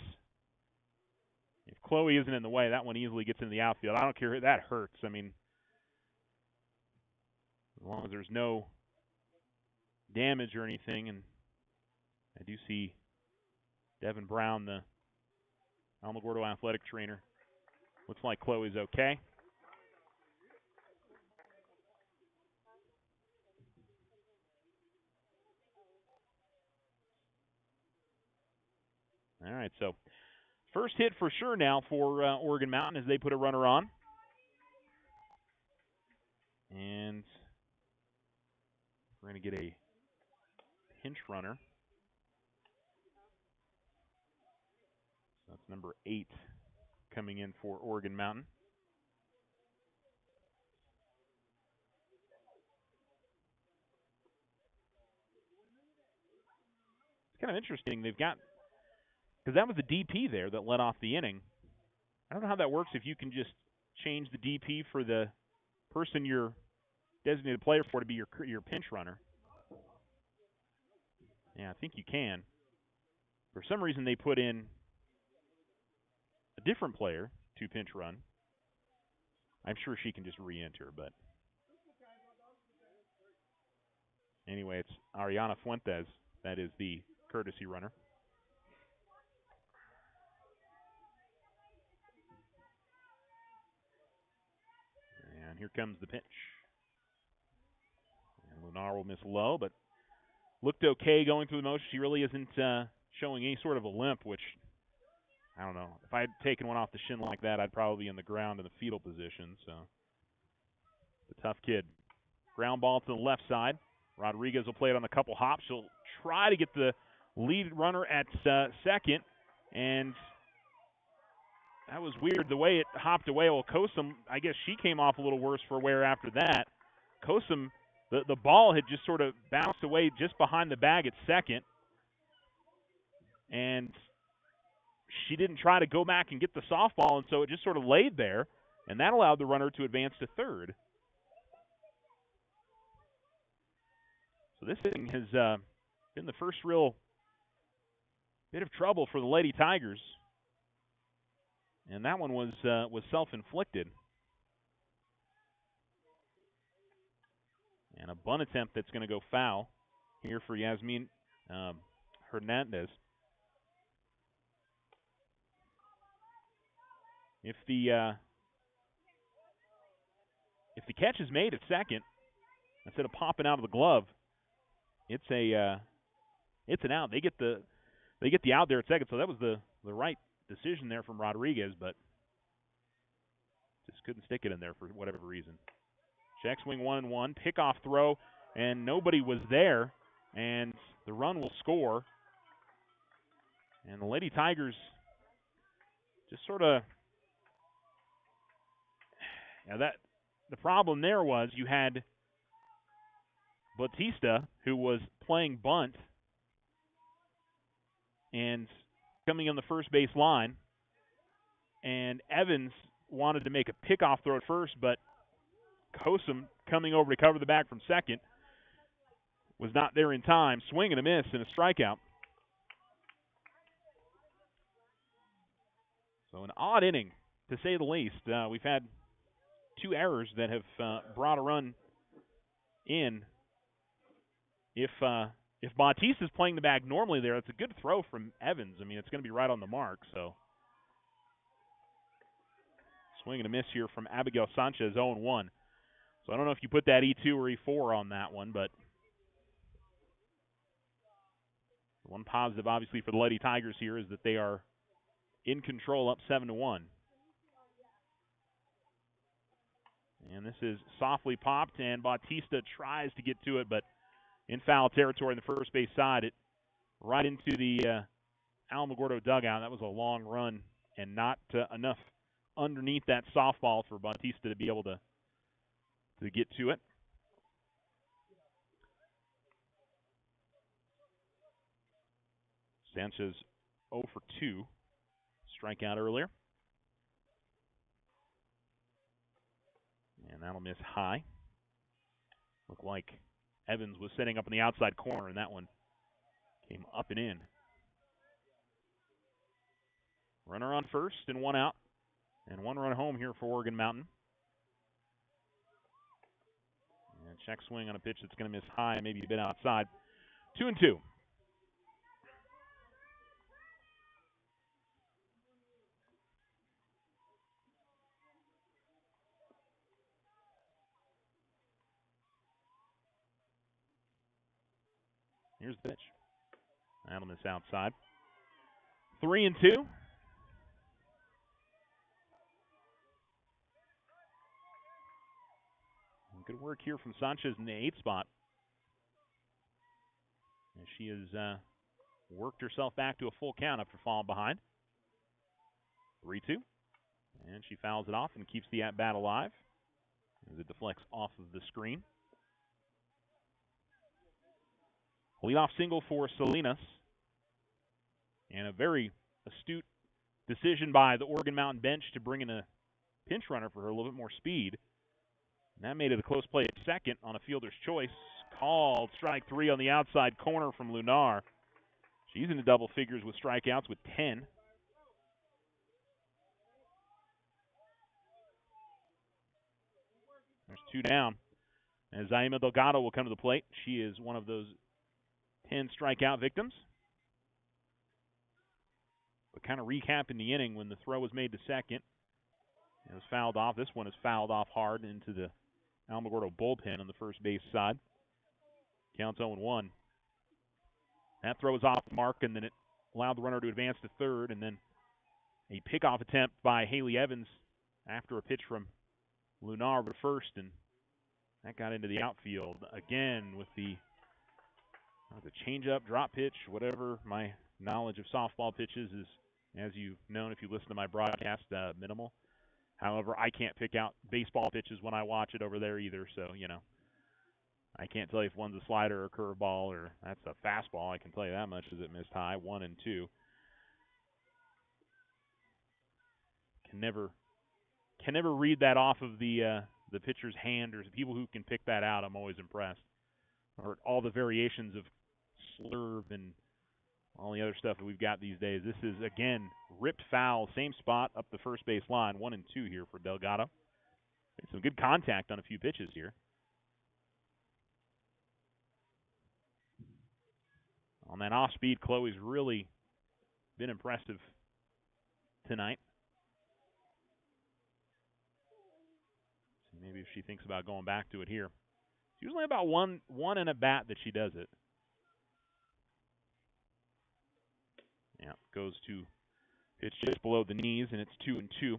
Speaker 1: If Chloe isn't in the way, that one easily gets in the outfield. I don't care. That hurts. I mean, as long as there's no damage or anything. And I do see Devin Brown, the Alamogordo athletic trainer. Looks like Chloe's okay. All right, so first hit for sure now for Oregon Mountain as they put a runner on. And we're going to get a pinch runner. So that's number 8 coming in for Oregon Mountain. It's kind of interesting. They've got, because that was the DP there that led off the inning. I don't know how that works if you can just change the DP for the person you're designated player for to be your pinch runner. Yeah, I think you can. For some reason, they put in a different player to pinch run. I'm sure she can just re-enter, but anyway, it's Ariana Fuentes that is the courtesy runner. And here comes the pitch. And Lunar will miss low, but looked okay going through the motion. She really isn't showing any sort of a limp, which, I don't know. If I had taken one off the shin like that, I'd probably be in the ground in the fetal position. So, the tough kid. Ground ball to the left side. Rodriguez will play it on a couple hops. She'll try to get the lead runner at second, and that was weird the way it hopped away. Well, Kosum, I guess she came off a little worse for wear after that. Kosum, the ball had just sort of bounced away just behind the bag at second, and she didn't try to go back and get the softball, and so it just sort of laid there, and that allowed the runner to advance to third. So this thing has been the first real bit of trouble for the Lady Tigers, and that one was self-inflicted. And a bunt attempt that's going to go foul here for Yasmin Hernandez. If the catch is made at second, instead of popping out of the glove, it's an out. They get the out there at second, so that was the right decision there from Rodriguez, but just couldn't stick it in there for whatever reason. Check swing 1-1, pickoff throw, and nobody was there, and the run will score. And the Lady Tigers just sort of, the problem there was you had Bautista, who was playing bunt and coming on the first base line, and Evans wanted to make a pickoff throw at first, but Kosum, coming over to cover the bag from second, was not there in time. Swing and a miss and a strikeout. So an odd inning, to say the least. We've had two errors that have brought a run in. If Bautista's playing the bag normally there, it's a good throw from Evans. I mean, it's going to be right on the mark. So swing and a miss here from Abigail Sanchez, 0-1. So I don't know if you put that E2 or E4 on that one, but one positive, obviously, for the Lady Tigers here is that they are in control, up 7-1. And this is softly popped, and Bautista tries to get to it, but in foul territory in the first base side, it right into the Alamogordo dugout. That was a long run and not enough underneath that softball for Bautista to be able to get to it. Sanchez 0 for 2. Strikeout earlier. And that'll miss high. Looked like Evans was setting up in the outside corner, and that one came up and in. Runner on first and one out. And one run home here for Oregon Mountain. And check swing on a pitch that's going to miss high, maybe a bit outside. 2-2. Here's the pitch. That'll miss outside. 3-2. Good work here from Sanchez in the 8th spot. And she has worked herself back to a full count after falling behind. 3-2. And she fouls it off and keeps the at-bat alive as it deflects off of the screen. Leadoff single for Salinas. And a very astute decision by the Oregon Mountain bench to bring in a pinch runner for her, a little bit more speed. And that made it a close play at second on a fielder's choice. Called strike 3 on the outside corner from Lunar. She's into double figures with strikeouts with 10. There's 2 down. As Zaima Delgado will come to the plate. She is one of those 10 strikeout victims. But kind of recapping the inning when the throw was made to second. It was fouled off. This one is fouled off hard into the Alamogordo bullpen on the first base side. Counts 0-1. That throw was off the mark, and then it allowed the runner to advance to third, and then a pickoff attempt by Haley Evans after a pitch from Lunar to first, and that got into the outfield again with the changeup, drop pitch, whatever. My knowledge of softball pitches is, as you've known if you listen to my broadcast, minimal. However, I can't pick out baseball pitches when I watch it over there either, so, I can't tell you if one's a slider or a curveball or that's a fastball. I can tell you that much as it missed high, 1 and 2. Can never read that off of the pitcher's hand, or people who can pick that out. I'm always impressed. Or all the variations of slurve and all the other stuff that we've got these days. This is, again, ripped foul, same spot up the first base line, 1 and 2 here for Delgado. Some good contact on a few pitches here. On that off-speed, Chloe's really been impressive tonight. So maybe if she thinks about going back to it here. It's usually about one in a bat that she does it. Yeah, goes to pitch just below the knees, and it's 2 and 2.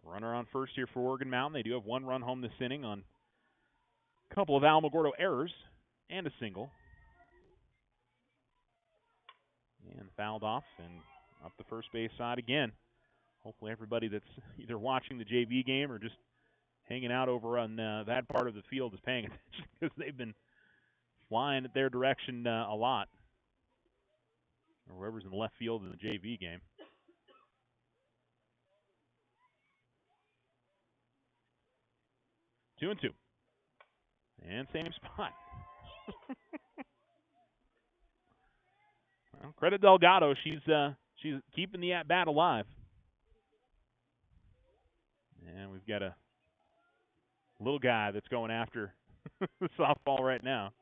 Speaker 1: Runner on first here for Oregon Mountain. They do have 1 run home this inning on a couple of Alamogordo errors and a single. And fouled off and up the first base side again. Hopefully everybody that's either watching the JV game or just hanging out over on that part of the field is paying attention, because they've been flying at their direction a lot. Or whoever's in the left field in the JV game. Two and 2. And same spot. Well, credit Delgado. She's keeping the at-bat alive. And we've got a little guy that's going after the softball right now.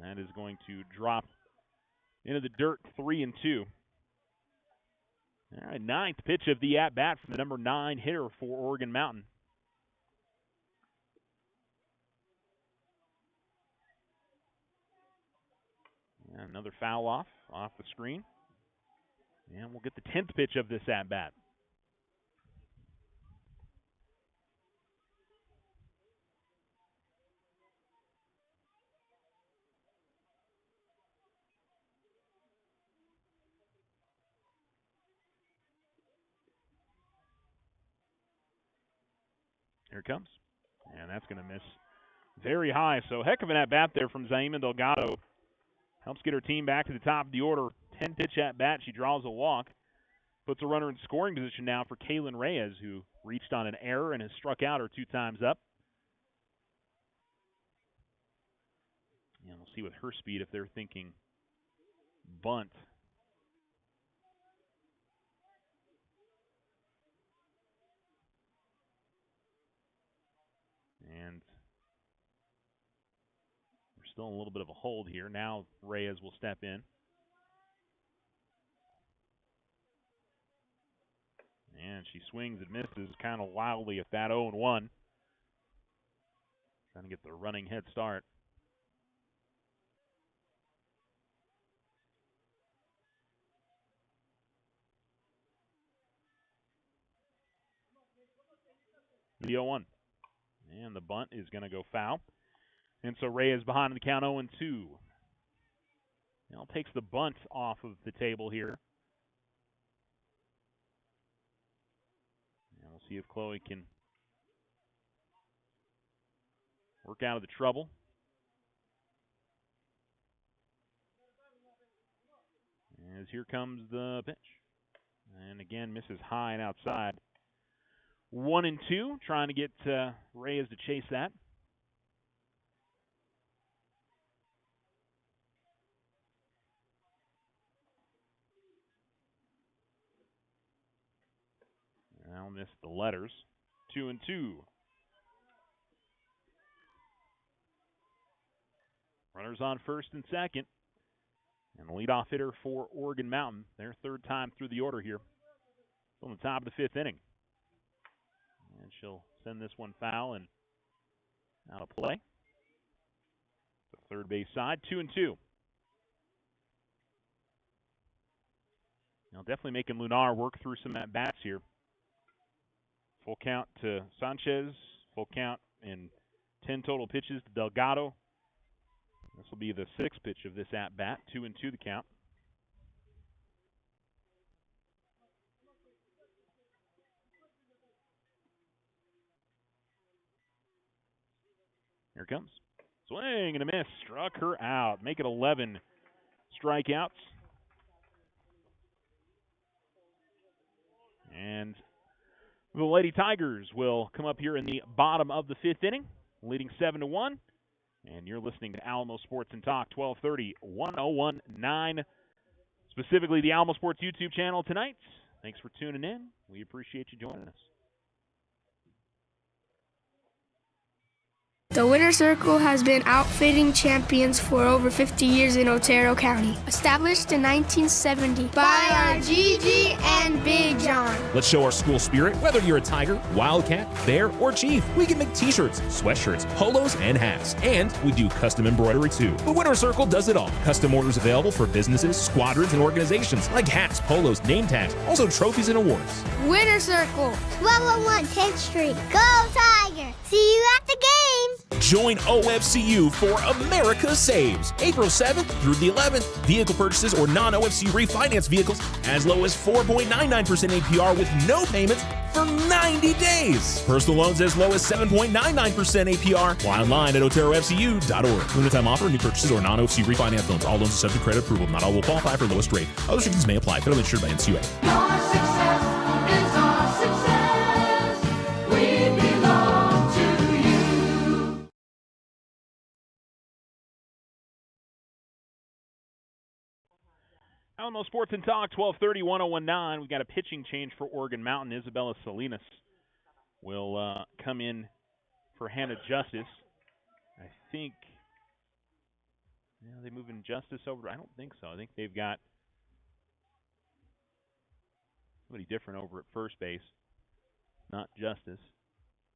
Speaker 1: That is going to drop into the dirt, 3 and 2. All right, 9th pitch of the at-bat from the number 9 hitter for Oregon Mountain. And another foul off the screen. And we'll get the 10th pitch of this at-bat. Here it comes. And that's going to miss very high. So heck of an at-bat there from Zaima Delgado. Helps get her team back to the top of the order. 10-pitch at-bat. She draws a walk. Puts a runner in scoring position now for Kaylin Reyes, who reached on an error and has struck out her 2 times up. And we'll see with her speed if they're thinking bunt. And we're still in a little bit of a hold here. Now Reyes will step in. And she swings and misses kind of wildly at that 0-1. Trying to get the running head start. The 0-1. And the bunt is going to go foul. And so Reyes behind the count 0-2. Now takes the bunt off of the table here. And we'll see if Chloe can work out of the trouble. As here comes the pitch. And again, misses high and outside. 1-2, trying to get Reyes to chase that. I'll miss the letters. 2-2. Runners on first and second. And the leadoff hitter for Oregon Mountain, their third time through the order here. On the top of the fifth inning. And she'll send this one foul and out of play. The third base side, 2-2. Now definitely making Lunar work through some at-bats here. Full count to Sanchez. Full count in 10 total pitches to Delgado. This will be the sixth pitch of this at-bat. 2-2 the count. Here it comes. Swing and a miss. Struck her out. Make it 11 strikeouts. And the Lady Tigers will come up here in the bottom of the fifth inning, leading 7-1. And you're listening to Alamo Sports and Talk, 1230, 1019. Specifically the Alamo Sports YouTube channel tonight. Thanks for tuning in. We appreciate you joining us.
Speaker 3: The Winter Circle has been outfitting champions for over 50 years in Otero County. Established in 1970 by our Gigi and Big John.
Speaker 4: Let's show our school spirit. Whether you're a Tiger, Wildcat, Bear, or Chief, we can make t-shirts, sweatshirts, polos, and hats. And we do custom embroidery too. The Winter Circle does it all. Custom orders available for businesses, squadrons, and organizations like hats, polos, name tags, also trophies and awards.
Speaker 5: Winter Circle, 1201 10th Street. Go Tiger! See you at the games!
Speaker 4: Join OFCU for America Saves. April 7th through the 11th. Vehicle purchases or non-OFC refinance vehicles as low as 4.99% APR with no payments for 90 days. Personal loans as low as 7.99% APR. Apply online at oterofcu.org. Limited time offer, new purchases or non-OFC refinance loans. All loans are subject to credit approval. Not all will qualify for lowest rate. Other restrictions may apply. Federally insured by NCUA.
Speaker 6: Your success is our success. We belong to you.
Speaker 1: Alamo Sports and Talk, 1230, 1019. We've got a pitching change for Oregon Mountain. Isabella Salinas will come in for Hannah Justice. I think, they moving Justice over? I don't think so. I think they've got somebody different over at first base. Not Justice.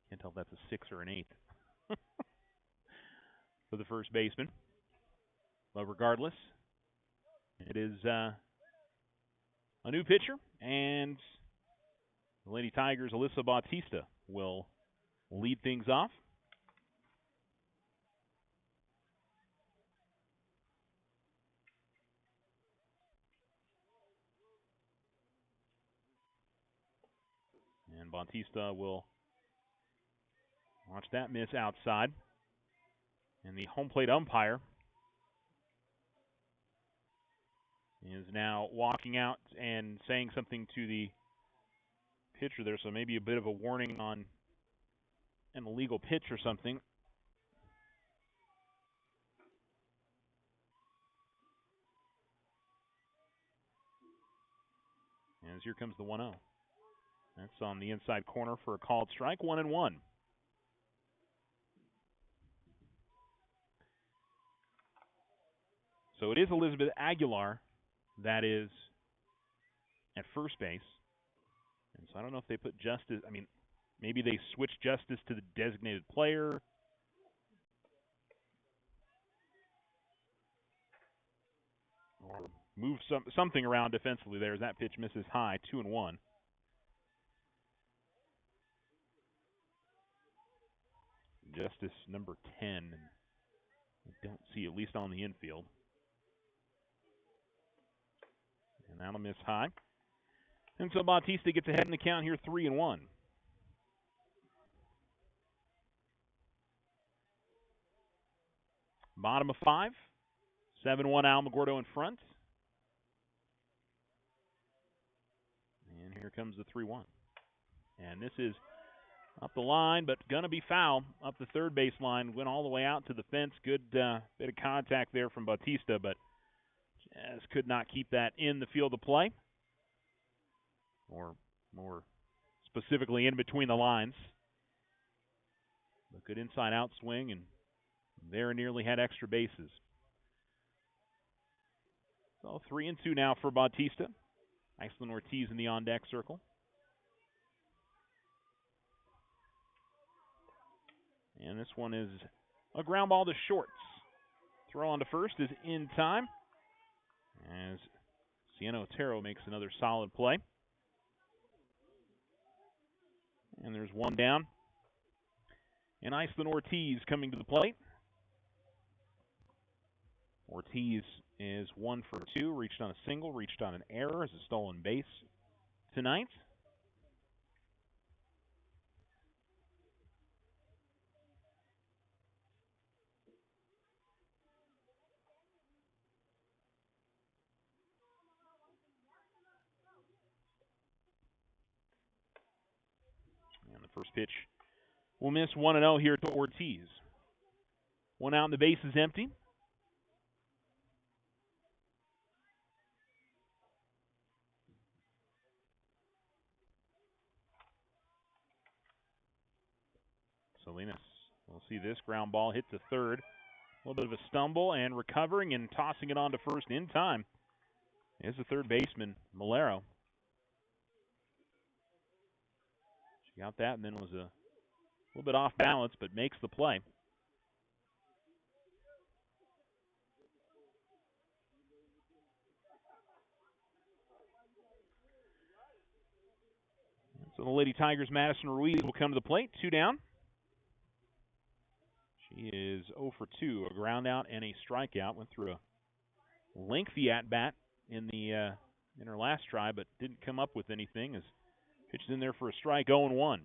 Speaker 1: Can't tell if that's a 6 or an 8 for the first baseman. But regardless, it is a new pitcher, and the Lady Tigers' Alyssa Bautista will lead things off. And Bautista will watch that miss outside. And the home plate umpire is now walking out and saying something to the pitcher there, so maybe a bit of a warning on an illegal pitch or something. As here comes the 1-0. That's on the inside corner for a called strike, 1-1. So it is Elizabeth Aguilar that is at first base. And so I don't know if they put Justice, maybe they switched Justice to the designated player. Or move something around defensively there as that pitch misses high, 2-1. Justice number 10. I don't see, at least on the infield. And that'll miss high. And so Bautista gets ahead in the count here, 3-1. Bottom of 5. 7-1 Alamogordo in front. And here comes the 3-1. And this is up the line, but going to be foul up the third base line. Went all the way out to the fence. Good bit of contact there from Bautista, but just could not keep that in the field of play. Or more specifically in between the lines. A good inside-out swing, and there nearly had extra bases. So 3-2 now for Bautista. Iceland Ortiz in the on-deck circle. And this one is a ground ball to shorts. Throw on to first is in time as Siena Otero makes another solid play. And there's one down. And Iceland Ortiz coming to the plate. Ortiz is 1 for 2, reached on a single, reached on an error as a stolen base tonight. And the first pitch will miss 1-0 here to Ortiz. One out and the base is empty. Salinas will see this ground ball hit to third. A little bit of a stumble and recovering and tossing it on to first in time is the third baseman, Malero. She got that and then was a little bit off balance, but makes the play. So the Lady Tigers' Madison Ruiz will come to the plate, 2 down. She is 0 for 2, a ground out and a strikeout. Went through a lengthy at-bat in her last try, but didn't come up with anything as pitched in there for a strike, 0-1.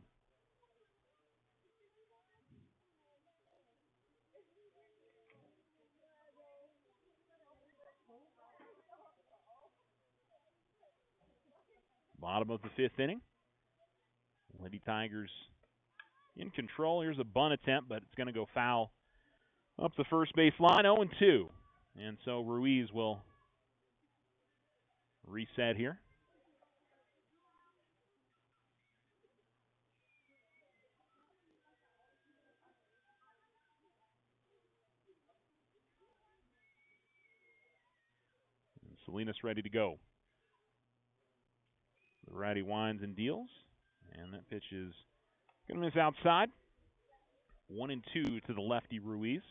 Speaker 1: Bottom of the 5th inning. Lady Tigers in control. Here's a bunt attempt, but it's going to go foul up the first base line, 0-2. And so Ruiz will reset here. And Salinas ready to go. The righty winds and deals, and that pitch is going to miss outside. 1-2 to the lefty Ruiz.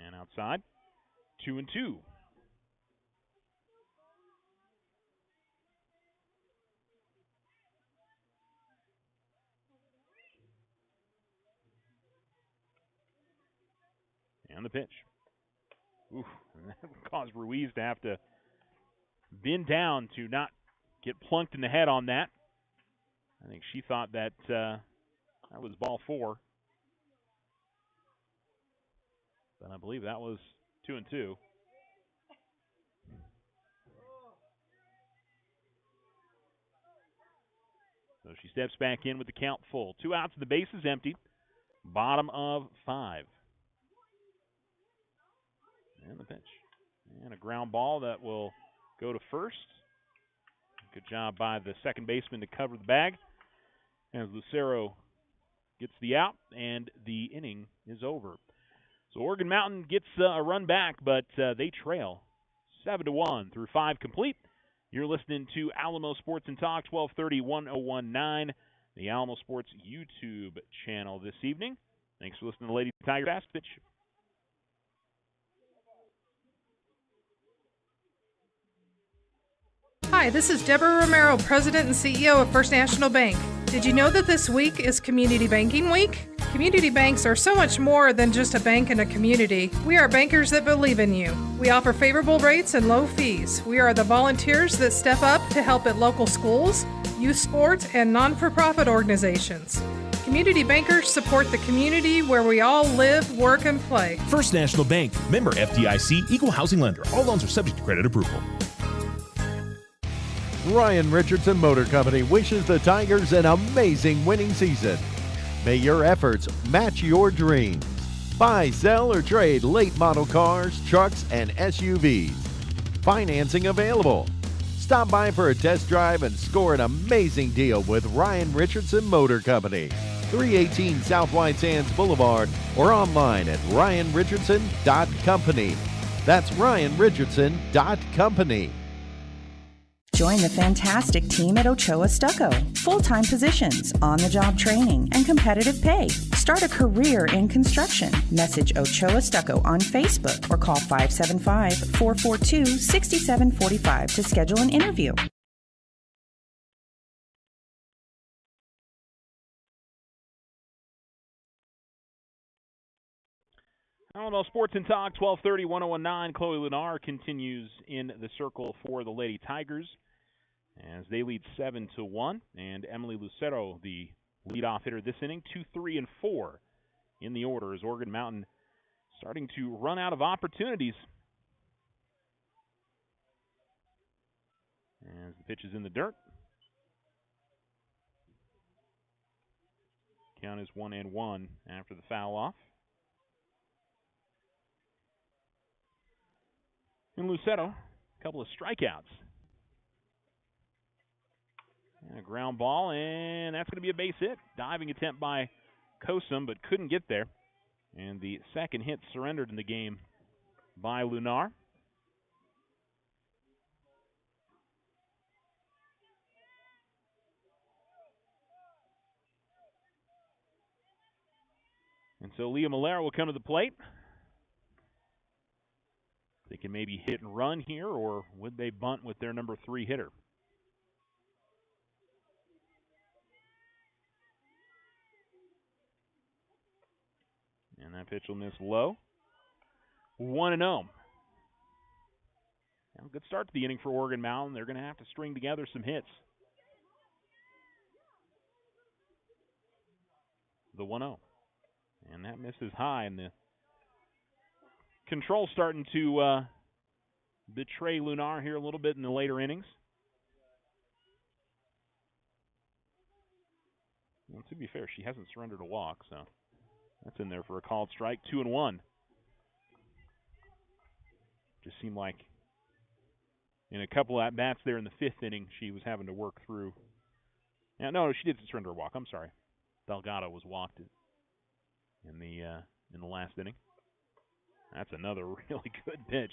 Speaker 1: And outside, 2-2. And the pitch. Oof, and that caused Ruiz to have to bend down to not get plunked in the head on that. I think she thought that that was ball 4. But I believe that was 2-2. So she steps back in with the count full. 2 outs, the base is empty. Bottom of 5. And the pitch. And a ground ball that will go to first. Good job by the second baseman to cover the bag as Lucero gets the out, and the inning is over. So Oregon Mountain gets a run back, but they trail 7-1 through 5 complete. You're listening to Alamo Sports and Talk, 1230, 1019, the Alamo Sports YouTube channel this evening. Thanks for listening to Lady Tiger Fast Pitch.
Speaker 2: Hi, this is Deborah Romero, President and CEO of First National Bank. Did you know that this week is Community Banking Week? Community banks are so much more than just a bank in a community. We are bankers that believe in you. We offer favorable rates and low fees. We are the volunteers that step up to help at local schools, youth sports, and non-for-profit organizations. Community bankers support the community where we all live, work, and play.
Speaker 4: First National Bank, member FDIC, equal housing lender. All loans are subject to credit approval.
Speaker 7: Ryan Richardson Motor Company wishes the Tigers an amazing winning season. May your efforts match your dreams. Buy, sell, or trade late model cars, trucks, and SUVs. Financing available. Stop by for a test drive and score an amazing deal with Ryan Richardson Motor Company, 318 South White Sands Boulevard, or online at ryanrichardson.company. That's ryanrichardson.company.
Speaker 8: Join the fantastic team at Ochoa Stucco. Full-time positions, on-the-job training, and competitive pay. Start a career in construction. Message Ochoa Stucco on Facebook or call 575-442-6745 to schedule an interview.
Speaker 1: Alamo Sports and Talk, 1230, 1019. Chloe Lunar continues in the circle for the Lady Tigers as they lead 7-1. And Emily Lucero, the leadoff hitter this inning, 2, 3, and 4 in the order as Oregon Mountain starting to run out of opportunities. As the pitch is in the dirt. Count is 1-1 after the foul off. And Lucero, a couple of strikeouts. And a ground ball, and that's going to be a base hit. Diving attempt by Kosum, but couldn't get there. And the second hit surrendered in the game by Lunar. And so Leah Malera will come to the plate. They can maybe hit and run here, or would they bunt with their number 3 hitter? And that pitch will miss low. 1-0. Good start to the inning for Oregon Mountain. They're going to have to string together some hits. The 1-0. And that misses high, and the control starting to betray Lunar here a little bit in the later innings. Well, to be fair, she hasn't surrendered a walk, so that's in there for a called strike. 2-1. Just seemed like in a couple at-bats there in the 5th inning, she was having to work through. Yeah, no, she did surrender a walk. I'm sorry. Delgado was walked in the last inning. That's another really good pitch.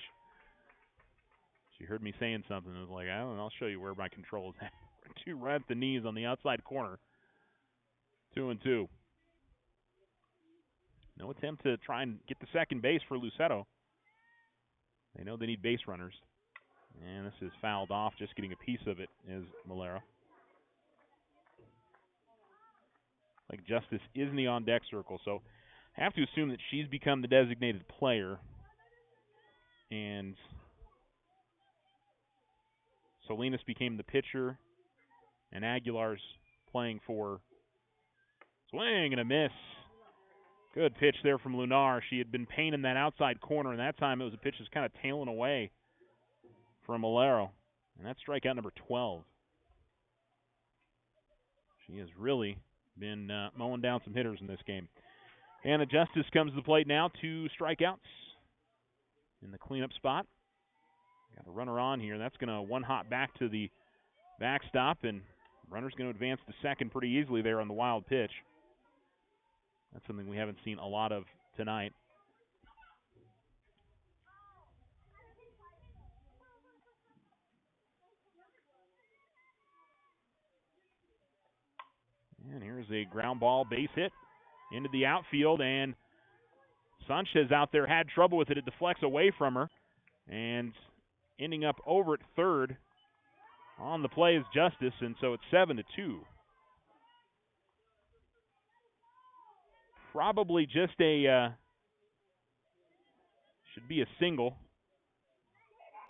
Speaker 1: She heard me saying something and was like, I'll show you where my control is at. 2 right at the knees on the outside corner. 2-2. No attempt to try and get the second base for Lucero. They know they need base runners. And this is fouled off, just getting a piece of it is Malera. Like Justice is in the on-deck circle, so I have to assume that she's become the designated player. And Salinas became the pitcher, and Aguilar's playing for swing and a miss. Good pitch there from Lunar. She had been painting that outside corner, and that time it was a pitch that's kind of tailing away from Malero. And that's strikeout number 12. She has really been mowing down some hitters in this game. Anna Justice comes to the plate now. 2 strikeouts in the cleanup spot. Got a runner on here. That's going to one-hop back to the backstop, and runner's going to advance to second pretty easily there on the wild pitch. That's something we haven't seen a lot of tonight. And here's a ground ball base hit into the outfield, and Sanchez out there had trouble with it. It deflects away from her, and ending up over at third on the play is Justice, and so it's 7-2. Probably just a should be a single,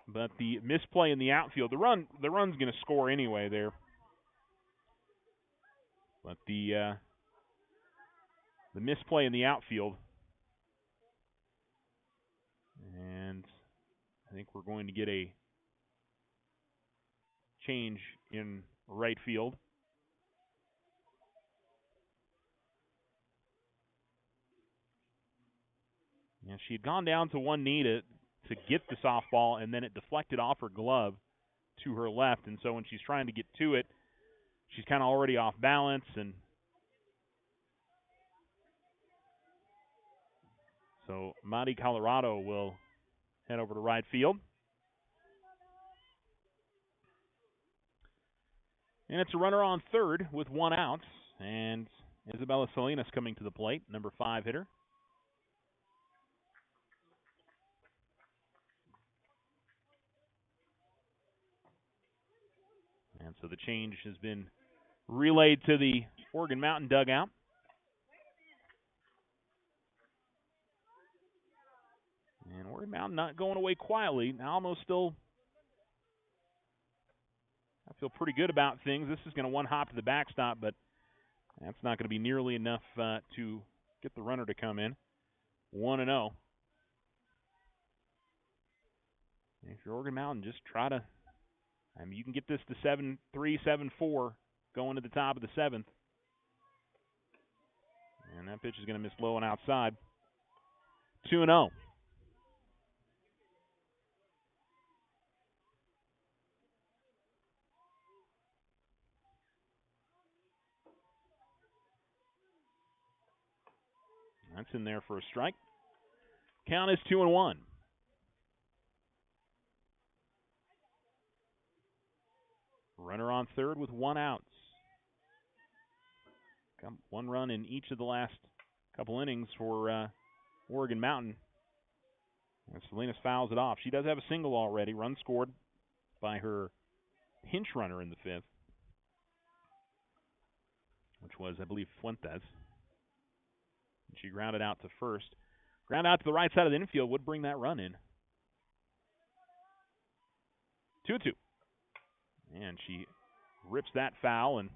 Speaker 1: but the misplay in the outfield. The run's going to score anyway there, but the misplay in the outfield, and I think we're going to get a change in right field. And she had gone down to one knee to get the softball, and then it deflected off her glove to her left. And so when she's trying to get to it, she's kind of already off balance. And so Madi Colorado will head over to right field. And it's a runner on third with one out. And Isabella Salinas coming to the plate, number 5 hitter. And so the change has been relayed to the Oregon Mountain dugout. And Oregon Mountain not going away quietly. Alamo still, I feel pretty good about things. This is going to one hop to the backstop, but that's not going to be nearly enough to get the runner to come in. 1-0. If you're Oregon Mountain, just try to, I mean, you can get this to 7-3, 7-4 going to the top of the 7th. And that pitch is going to miss low and outside. 2-0. That's in there for a strike. Count is 2-1. Runner on third with one out. Got one run in each of the last couple innings for Oregon Mountain. And Salinas fouls it off. She does have a single already. Run scored by her pinch runner in the 5th, which was, I believe, Fuentes. She grounded out to first. Ground out to the right side of the infield would bring that run in. 2-2. And she rips that foul, and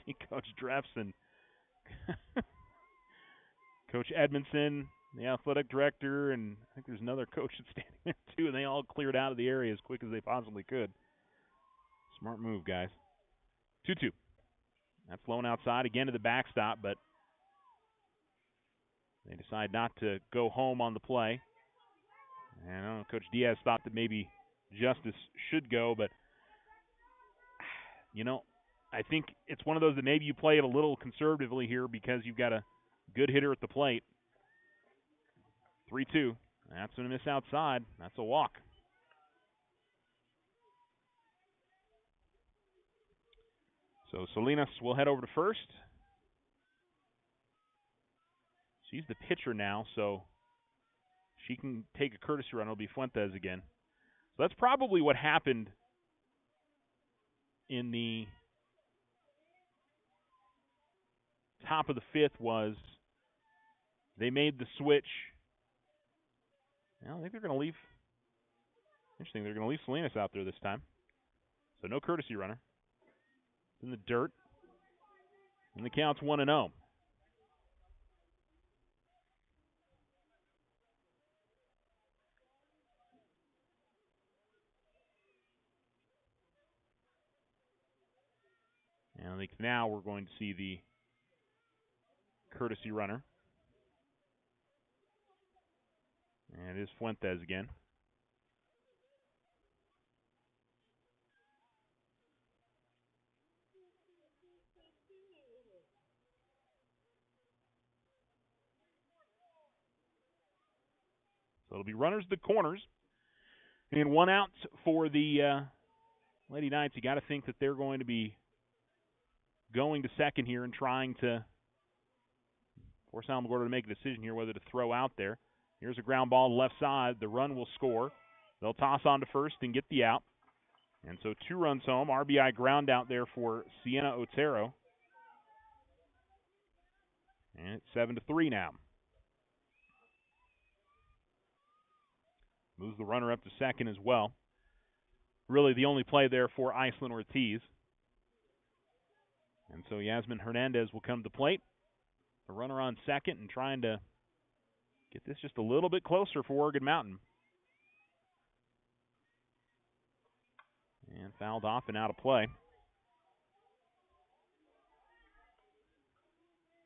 Speaker 1: see Coach Dreffs and Coach Edmondson, the athletic director, and I think there's another coach that's standing there too, and they all cleared out of the area as quick as they possibly could. Smart move, guys. 2-2. That's blown outside again to the backstop, but they decide not to go home on the play. And I don't know, Coach Diaz thought that maybe Justice should go, but, you know, I think it's one of those that maybe you play it a little conservatively here because you've got a good hitter at the plate. 3-2. That's going to miss outside. That's a walk. So Salinas will head over to first. She's the pitcher now, so she can take a courtesy run. It'll be Fuentes again. So that's probably what happened in the top of the 5th was they made the switch. Well, I think they're going to leave. Interesting, they're going to leave Salinas out there this time. So no courtesy runner. In the dirt. And the count's 1-0. And I think now we're going to see the courtesy runner. And it is Fuentes again. So it'll be runners to the corners. And one out for the Lady Knights. You got to think that they're going to be going to second here and trying to force Alamogordo to make a decision here whether to throw out there. Here's a ground ball left side. The run will score. They'll toss on to first and get the out. And so 2 runs home. RBI ground out there for Sienna Otero. And it's 7-3 now. Moves the runner up to second as well. Really the only play there for Iceland Ortiz. And so Yasmin Hernandez will come to the plate. The runner on second and trying to get this just a little bit closer for Oregon Mountain. And fouled off and out of play.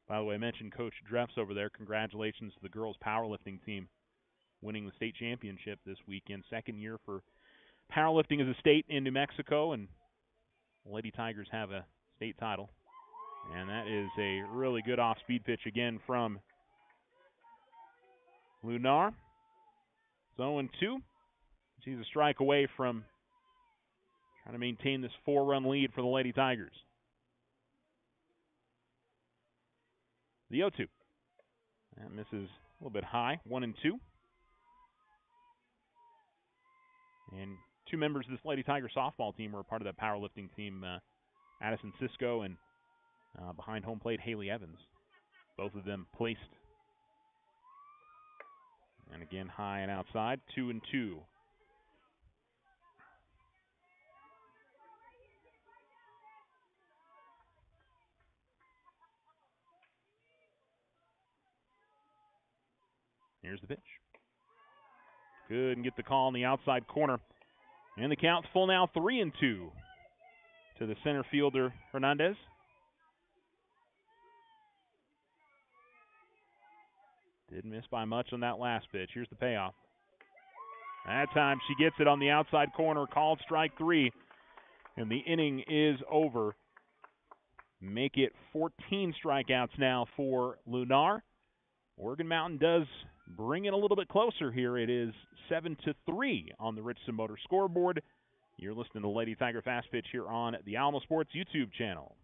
Speaker 1: By the way, I mentioned Coach Dreffs over there. Congratulations to the girls powerlifting team winning the state championship this weekend. Second year for powerlifting as a state in New Mexico, and the Lady Tigers have a state title. And that is a really good off-speed pitch again from Lunar. It's 0-2. She's a strike away from trying to maintain this 4-run lead for the Lady Tigers. The 0-2. That misses a little bit high, 1-2. And two members of this Lady Tiger softball team were a part of that powerlifting team, Addison Cisco and behind home plate, Haley Evans. Both of them placed. And again, high and outside, 2-2. Here's the pitch. Good, and get the call in the outside corner. And the count's full now, 3-2 to the center fielder, Hernandez. Didn't miss by much on that last pitch. Here's the payoff. That time she gets it on the outside corner, called strike 3, and the inning is over. Make it 14 strikeouts now for Lunar. Oregon Mountain does bring it a little bit closer here. It is 7-3 on the Richardson Motor scoreboard. You're listening to Lady Tiger Fast Pitch here on the Alamo Sports YouTube channel.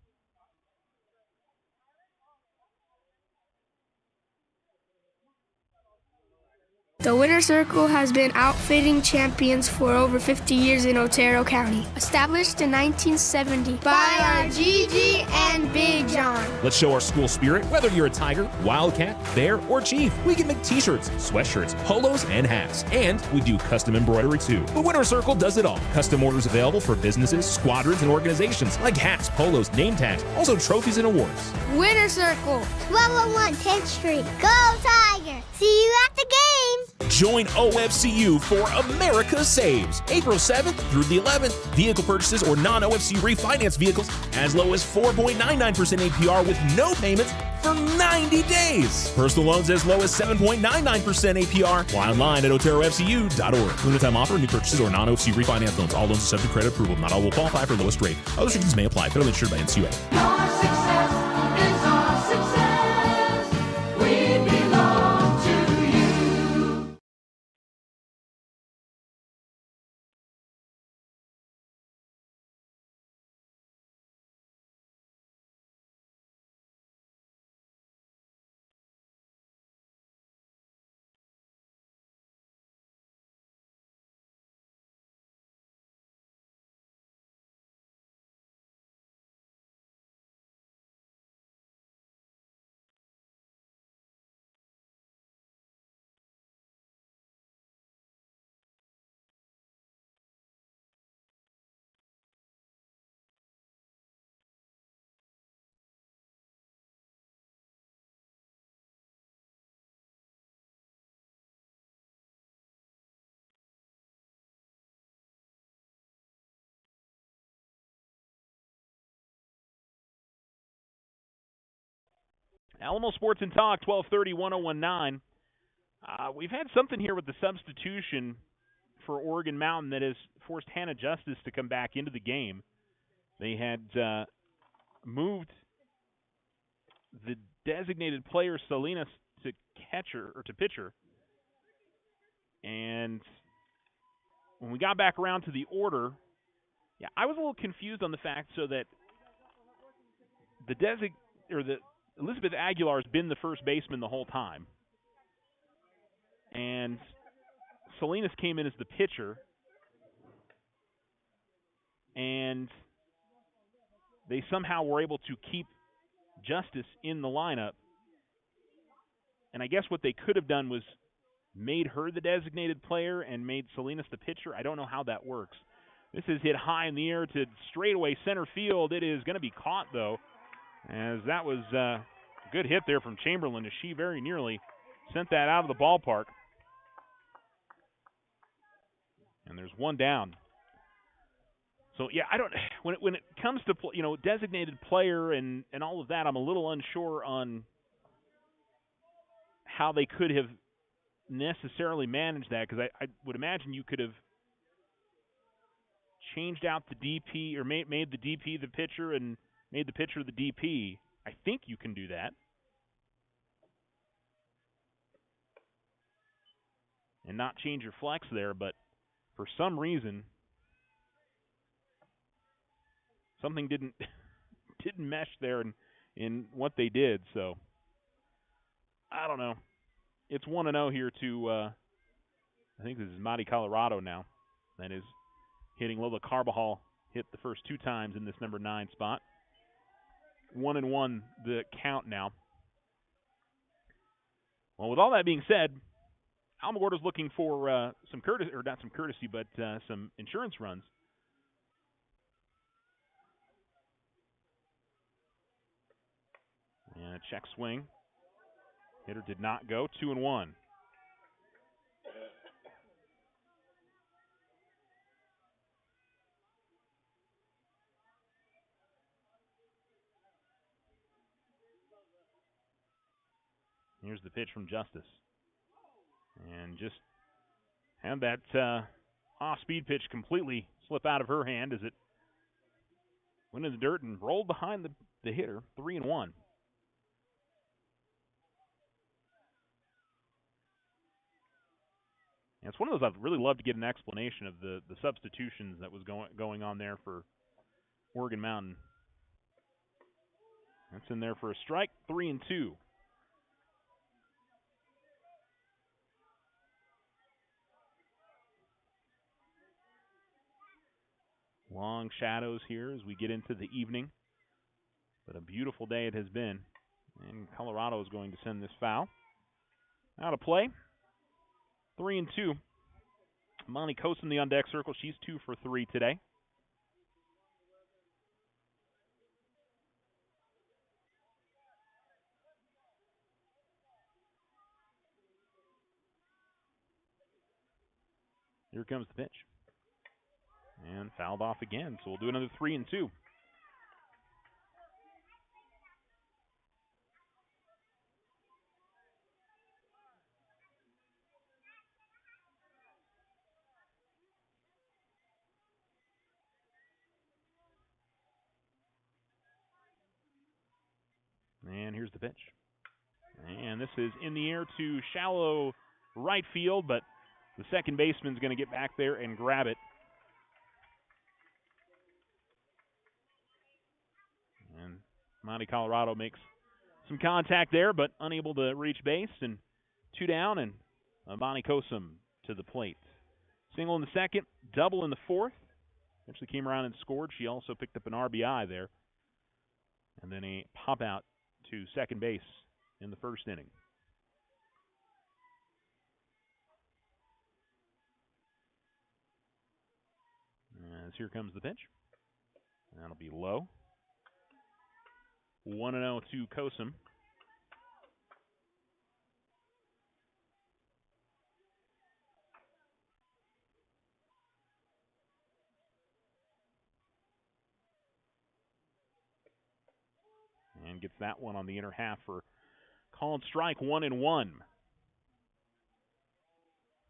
Speaker 3: The Winner's Circle has been outfitting champions for over 50 years in Otero County. Established in 1970 by our Gigi and Big John.
Speaker 4: Let's show our school spirit. Whether you're a Tiger, Wildcat, Bear, or Chief, we can make t-shirts, sweatshirts, polos, and hats. And we do custom embroidery too. The Winner's Circle does it all. Custom orders available for businesses, squadrons, and organizations like hats, polos, name tags, also trophies and awards.
Speaker 5: Winner's Circle, 1201 10th Street. Go Tiger! See you at the game!
Speaker 4: Join OFCU for America Saves. April 7th through the 11th. Vehicle purchases or non-OFC refinance vehicles as low as 4.99% APR with no payments for 90 days. Personal loans as low as 7.99% APR. While online at oterofcu.org. Limited time offer, new purchases or non-OFC refinance loans. All loans are subject to credit approval. Not all will qualify for lowest rate. Other restrictions may apply. Federally insured by NCUA.
Speaker 6: Your success is our success. We belong to you.
Speaker 1: Alamo Sports and Talk, 1230, 1019. We've had something here with the substitution for Oregon Mountain that has forced Hannah Justice to come back into the game. They had moved the designated player Salinas to catcher or to pitcher. And when we got back around to the order, I was a little confused on the fact so that the Elizabeth Aguilar has been the first baseman the whole time. And Salinas came in as the pitcher. And they somehow were able to keep Justice in the lineup. And I guess what they could have done was made her the designated player and made Salinas the pitcher. I don't know how that works. This is hit high in the air to straightaway center field. It is going to be caught, though, as that was a good hit there from Chamberlain as she very nearly sent that out of the ballpark. And there's one down. So, I don't – when it comes to, designated player and all of that, I'm a little unsure on how they could have necessarily managed that, because I would imagine you could have changed out the DP or made the DP the pitcher and made the pitcher the DP. I think you can do that. And not change your flex there, but for some reason, something didn't mesh there in what they did. So I don't know. It's 1-0 here to I think this is Monte Colorado now. That is hitting Lola Carbajal, hit the first 2 times in this number 9 spot. 1-1 the count now. Well, with all that being said, Alamogordo's looking for some courtesy, or not some courtesy, but some insurance runs. And a check swing. Hitter did not go. 2-1. Here's the pitch from Justice. And just had that off-speed pitch completely slip out of her hand as it went in the dirt and rolled behind the hitter. 3-1. And it's one of those I'd really love to get an explanation of the substitutions that was going on there for Oregon Mountain. That's in there for a strike. 3-2. Long shadows here as we get into the evening. But a beautiful day it has been. And Colorado is going to send this foul out of play. 3-2. Monty Kosen, the on-deck circle. She's 2 for 3 today. Here comes the pitch. And fouled off again, so we'll do another 3-2. And here's the pitch. And this is in the air to shallow right field, but the second baseman's going to get back there and grab it. And Monte Colorado makes some contact there, but unable to reach base. And 2 down, and Monte Kosen to the plate. Single in the second, double in the fourth. Actually came around and scored. She also picked up an RBI there. And then a pop out to second base in the first inning. As here comes the pitch. That'll be low. 1-0 to Kosen. And gets that one on the inner half for called strike. 1-1.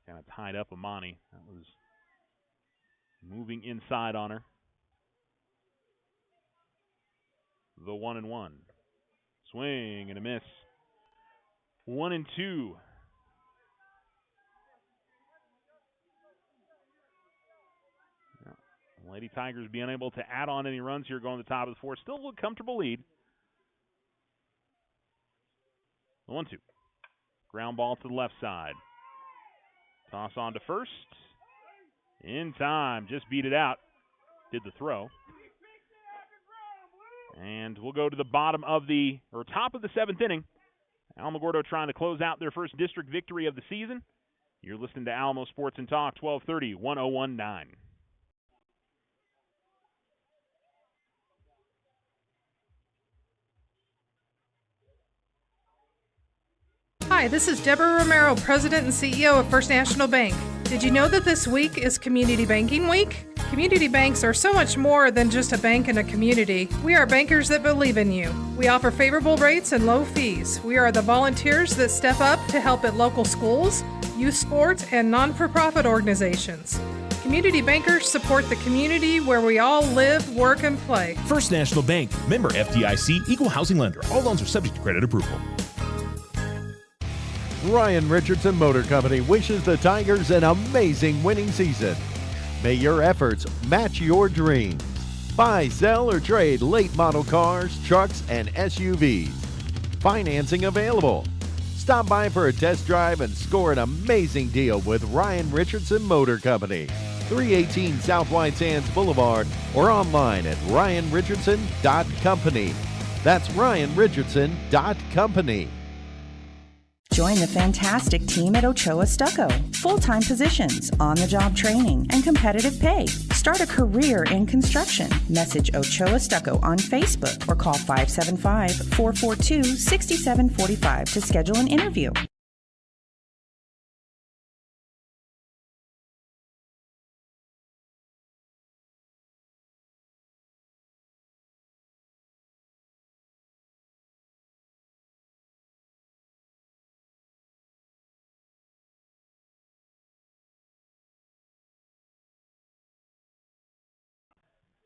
Speaker 1: Kind of tied up Amani. That was moving inside on her. The 1-1. Swing and a miss. 1-2. Lady Tigers being able to add on any runs here going to the top of the fourth. Still a comfortable lead. 1-2. Ground ball to the left side. Toss on to first. In time. Just beat it out. Did the throw. And we'll go to the top of the 7th inning. Alamogordo trying to close out their first district victory of the season. You're listening to Alamo Sports and Talk, 1230, 1019.
Speaker 2: Hi, this is Deborah Romero, President and CEO of First National Bank. Did you know that this week is Community Banking Week? Community banks are so much more than just a bank in a community. We are bankers that believe in you. We offer favorable rates and low fees. We are the volunteers that step up to help at local schools, youth sports, and non-for-profit organizations. Community bankers support the community where we all live, work, and play.
Speaker 4: First National Bank, member FDIC, equal housing lender. All loans are subject to credit approval.
Speaker 7: Ryan Richardson Motor Company wishes the Tigers an amazing winning season. May your efforts match your dreams. Buy, sell, or trade late model cars, trucks, and SUVs. Financing available. Stop by for a test drive and score an amazing deal with Ryan Richardson Motor Company. 318 South White Sands Boulevard or online at ryanrichardson.company. That's ryanrichardson.company.
Speaker 8: Join the fantastic team at Ochoa Stucco. Full-time positions, on-the-job training, and competitive pay. Start a career in construction. Message Ochoa Stucco on Facebook or call 575-442-6745 to schedule an interview.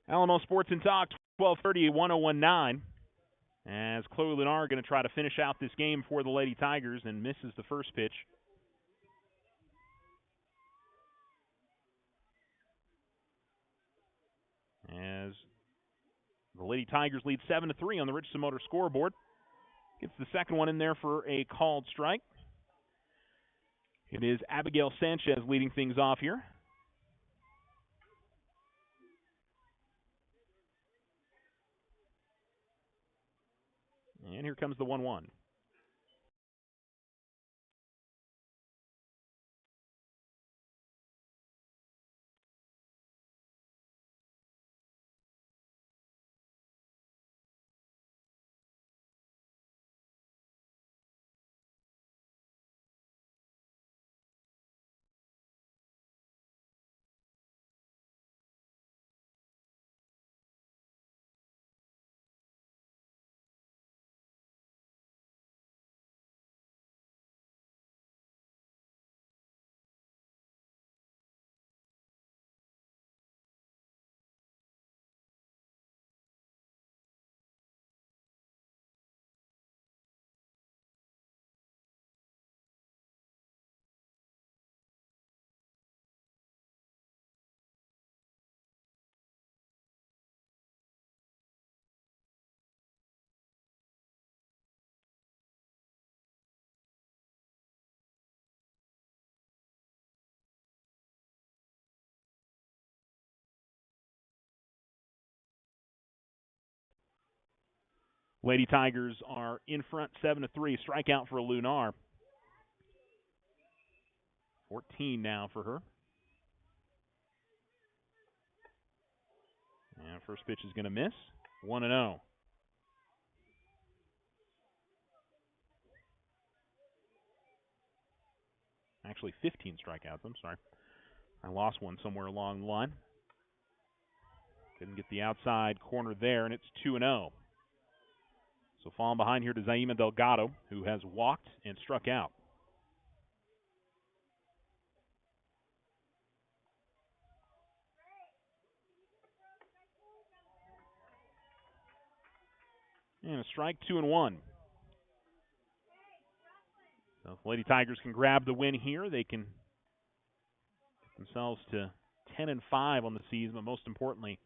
Speaker 1: Alamo Sports and Talk, 1230, 1019. As Chloe Lennar going to try to finish out this game for the Lady Tigers and misses the first pitch. As the Lady Tigers lead 7-3 on the Richardson Motor scoreboard. Gets the second one in there for a called strike. It is Abigail Sanchez leading things off here. And here comes the 1-1. Lady Tigers are in front 7-3. Strikeout for Lunar. 14 now for her. And first pitch is going to miss. 1-0. Actually, 15 strikeouts. I'm sorry. I lost one somewhere along the line. Couldn't get the outside corner there, and it's 2-0. So falling behind here to Zaima Delgado, who has walked and struck out. And a strike, 2-1. So if Lady Tigers can grab the win here, they can get themselves to 10-5 on the season, but most importantly,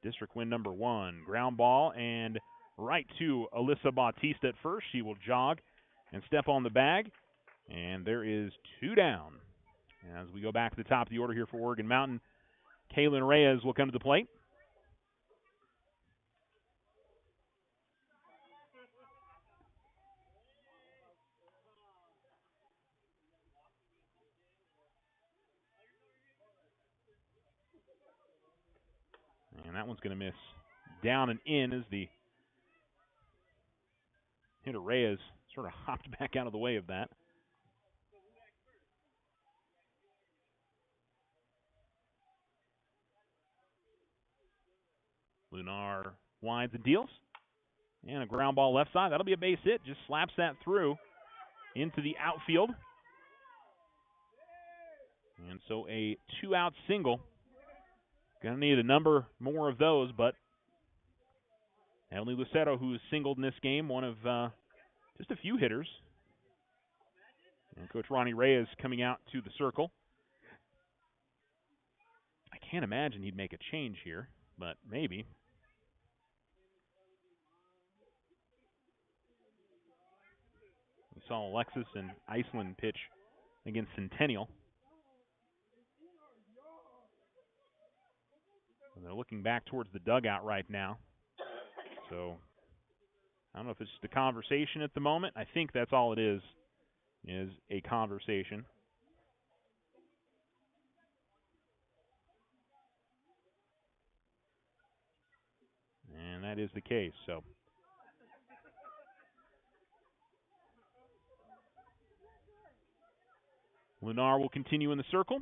Speaker 1: district win number 1. Ground ball and right to Alyssa Bautista at first. She will jog and step on the bag, and there is 2 down. As we go back to the top of the order here for Oregon Mountain, Kaylin Reyes will come to the plate. And that one's going to miss down and in as the hitter Reyes sort of hopped back out of the way of that. Lunar winds and deals. And a ground ball left side. That'll be a base hit. Just slaps that through into the outfield. And so a 2-out single. Going to need a number more of those, but Emily Lucero, who's singled in this game, one of just a few hitters. And Coach Ronnie Reyes coming out to the circle. I can't imagine he'd make a change here, but maybe. We saw Alexis and Iceland pitch against Centennial. And they're looking back towards the dugout right now. So I don't know if it's just a conversation at the moment. I think that's all it is a conversation. And that is the case. So Lunar will continue in the circle.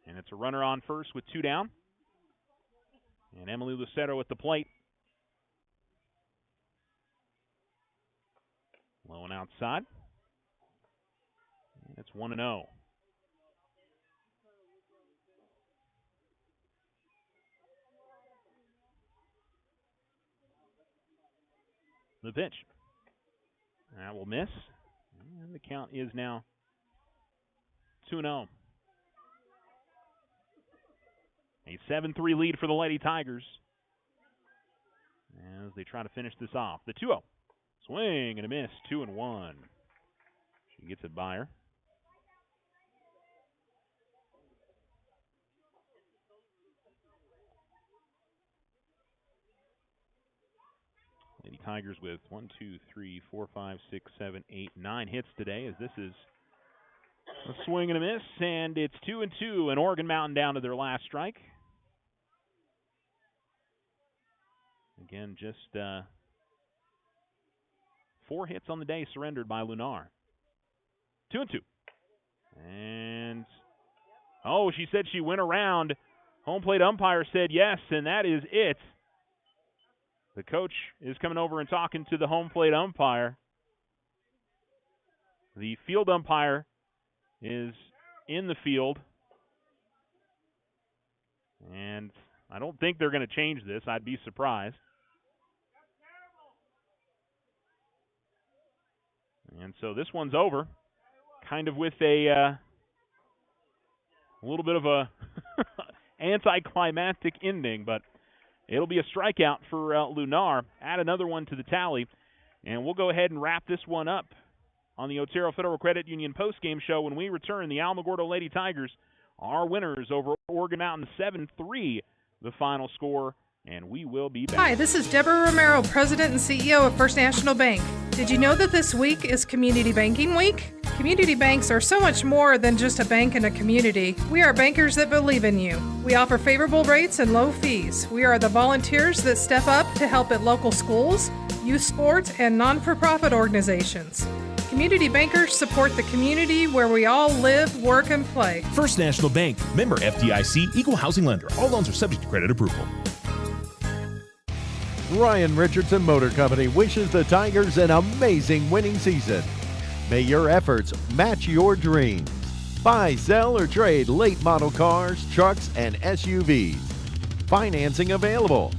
Speaker 1: And it's a runner on first with 2 down. And Emily Lucero at the plate. Low and outside. And it's 1-0. The pitch. That will miss. And the count is now 2-0. A 7-3 lead for the Lady Tigers as they try to finish this off. The 2-0. Swing and a miss. 2-1. She gets it by her. Lady Tigers with 1, 2, 3, 4, 5, 6, 7, 8, 9 hits today, as this is a swing and a miss, and it's 2-2, and Oregon Mountain down to their last strike. Again, just 4 hits on the day surrendered by Lunar. 2-2. And, oh, she said she went around. Home plate umpire said yes, and that is it. The coach is coming over and talking to the home plate umpire. The field umpire is in the field. And I don't think they're going to change this. I'd be surprised. And so this one's over, kind of with a little bit of a anticlimactic ending, but it'll be a strikeout for Lunar. Add another one to the tally, and we'll go ahead and wrap this one up on the Otero Federal Credit Union postgame show when we return. The Alamogordo Lady Tigers are winners over Oregon Mountain 7-3, the final score, and we will be back.
Speaker 2: Hi, this is Deborah Romero, President and CEO of First National Bank. Did you know that this week is Community Banking Week? Community banks are so much more than just a bank in a community. We are bankers that believe in you. We offer favorable rates and low fees. We are the volunteers that step up to help at local schools, youth sports, and non-for-profit organizations. Community bankers support the community where we all live, work, and play.
Speaker 4: First National Bank, member FDIC, equal housing lender. All loans are subject to credit approval.
Speaker 7: Ryan Richardson Motor Company wishes the Tigers an amazing winning season. May your efforts match your dreams. Buy, sell, or trade late model cars, trucks, and SUVs. Financing available.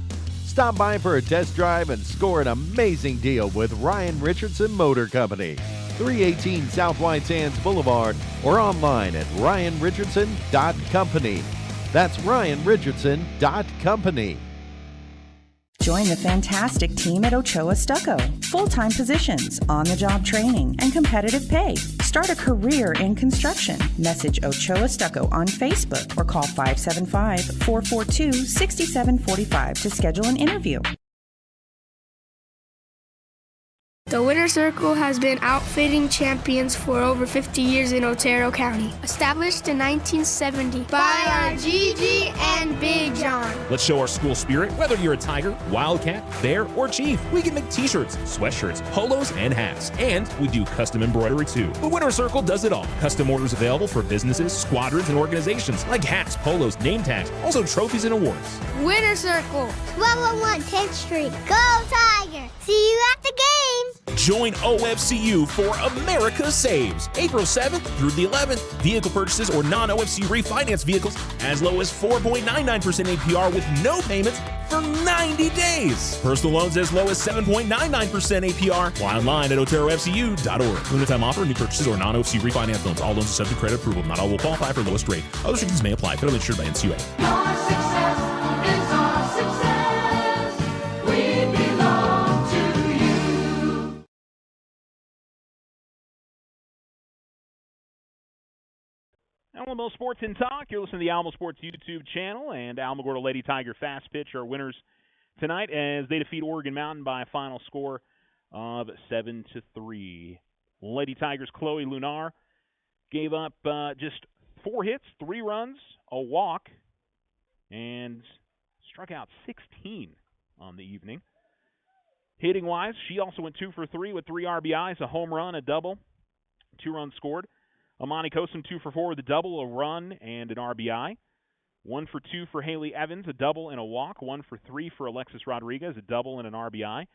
Speaker 7: Stop by for a test drive and score an amazing deal with Ryan Richardson Motor Company. 318 South White Sands Boulevard or online at ryanrichardson.company. That's ryanrichardson.company.
Speaker 8: Join the fantastic team at Ochoa Stucco. Full-time positions, on-the-job training, and competitive pay. Start a career in construction. Message Ochoa Stucco on Facebook or call 575-442-6745 to schedule an interview.
Speaker 3: The Winter Circle has been outfitting champions for over 50 years in Otero County. Established in 1970 by our Gigi and Big John.
Speaker 4: Let's show our school spirit. Whether you're a Tiger, Wildcat, Bear, or Chief, we can make t-shirts, sweatshirts, polos, and hats. And we do custom embroidery too. The Winter Circle does it all. Custom orders available for businesses, squadrons, and organizations like hats, polos, name tags, also trophies and awards.
Speaker 5: Winter Circle, 1201 10th Street. Go Tiger! See you at the games!
Speaker 4: Join OFCU for America Saves. April 7th through the 11th. Vehicle purchases or non-OFC refinance vehicles as low as 4.99% APR with no payments for 90 days. Personal loans as low as 7.99% APR. While online at oterofcu.org. Limited time offer, new purchases or non-OFC refinance loans. All loans are subject to credit approval. Not all will qualify for lowest rate. Other restrictions may apply. Federally insured by NCUA.
Speaker 6: Your success is our success. We belong to you.
Speaker 1: Alamo Sports and Talk. You're listening to the Alamo Sports YouTube channel, and Alamogordo Lady Tiger Fast Pitch are winners tonight as they defeat Oregon Mountain by a final score of 7-3. Lady Tigers' Chloe Lunar gave up just 4 hits, 3 runs, a walk, and struck out 16 on the evening. Hitting-wise, she also went 2 for 3 with 3 RBIs, a home run, a double, 2 runs scored. Amani Kosum 2 for 4 with a double, a run, and an RBI. 1 for 2 for Haley Evans, a double and a walk. 1 for 3 for Alexis Rodriguez, a double and an RBI.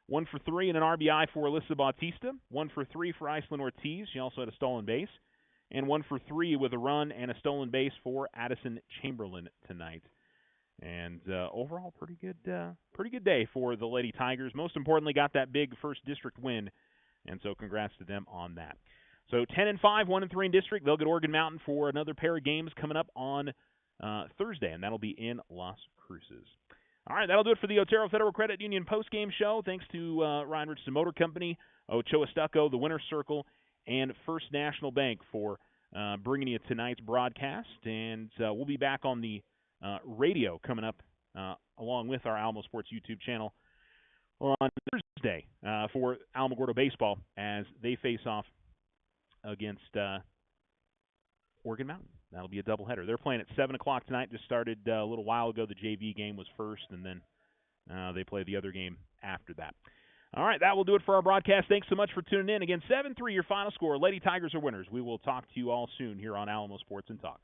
Speaker 1: 1 for 3 and an RBI for Alyssa Bautista. 1 for 3 for Iceland Ortiz. She also had a stolen base. And 1 for 3 with a run and a stolen base for Addison Chamberlain tonight. And overall, pretty good day for the Lady Tigers. Most importantly, got that big first district win, and so congrats to them on that. So 10-5, 1-3 in district. They'll get Oregon Mountain for another pair of games coming up on Thursday, and that'll be in Las Cruces. All right, that'll do it for the Otero Federal Credit Union postgame show. Thanks to Ryan Richardson Motor Company, Ochoa Stucco, the Winter Circle, and First National Bank for bringing you tonight's broadcast. And we'll be back on the radio coming up along with our Alamo Sports YouTube channel on Thursday for Alamogordo baseball as they face off against Oregon Mountain. That'll be a doubleheader. They're playing at 7 o'clock tonight. Just started a little while ago. The JV game was first, and then they play the other game after that. All right, that will do it for our broadcast. Thanks so much for tuning in. Again, 7-3 your final score. Lady Tigers are winners. We will talk to you all soon here on Alamo Sports and Talk.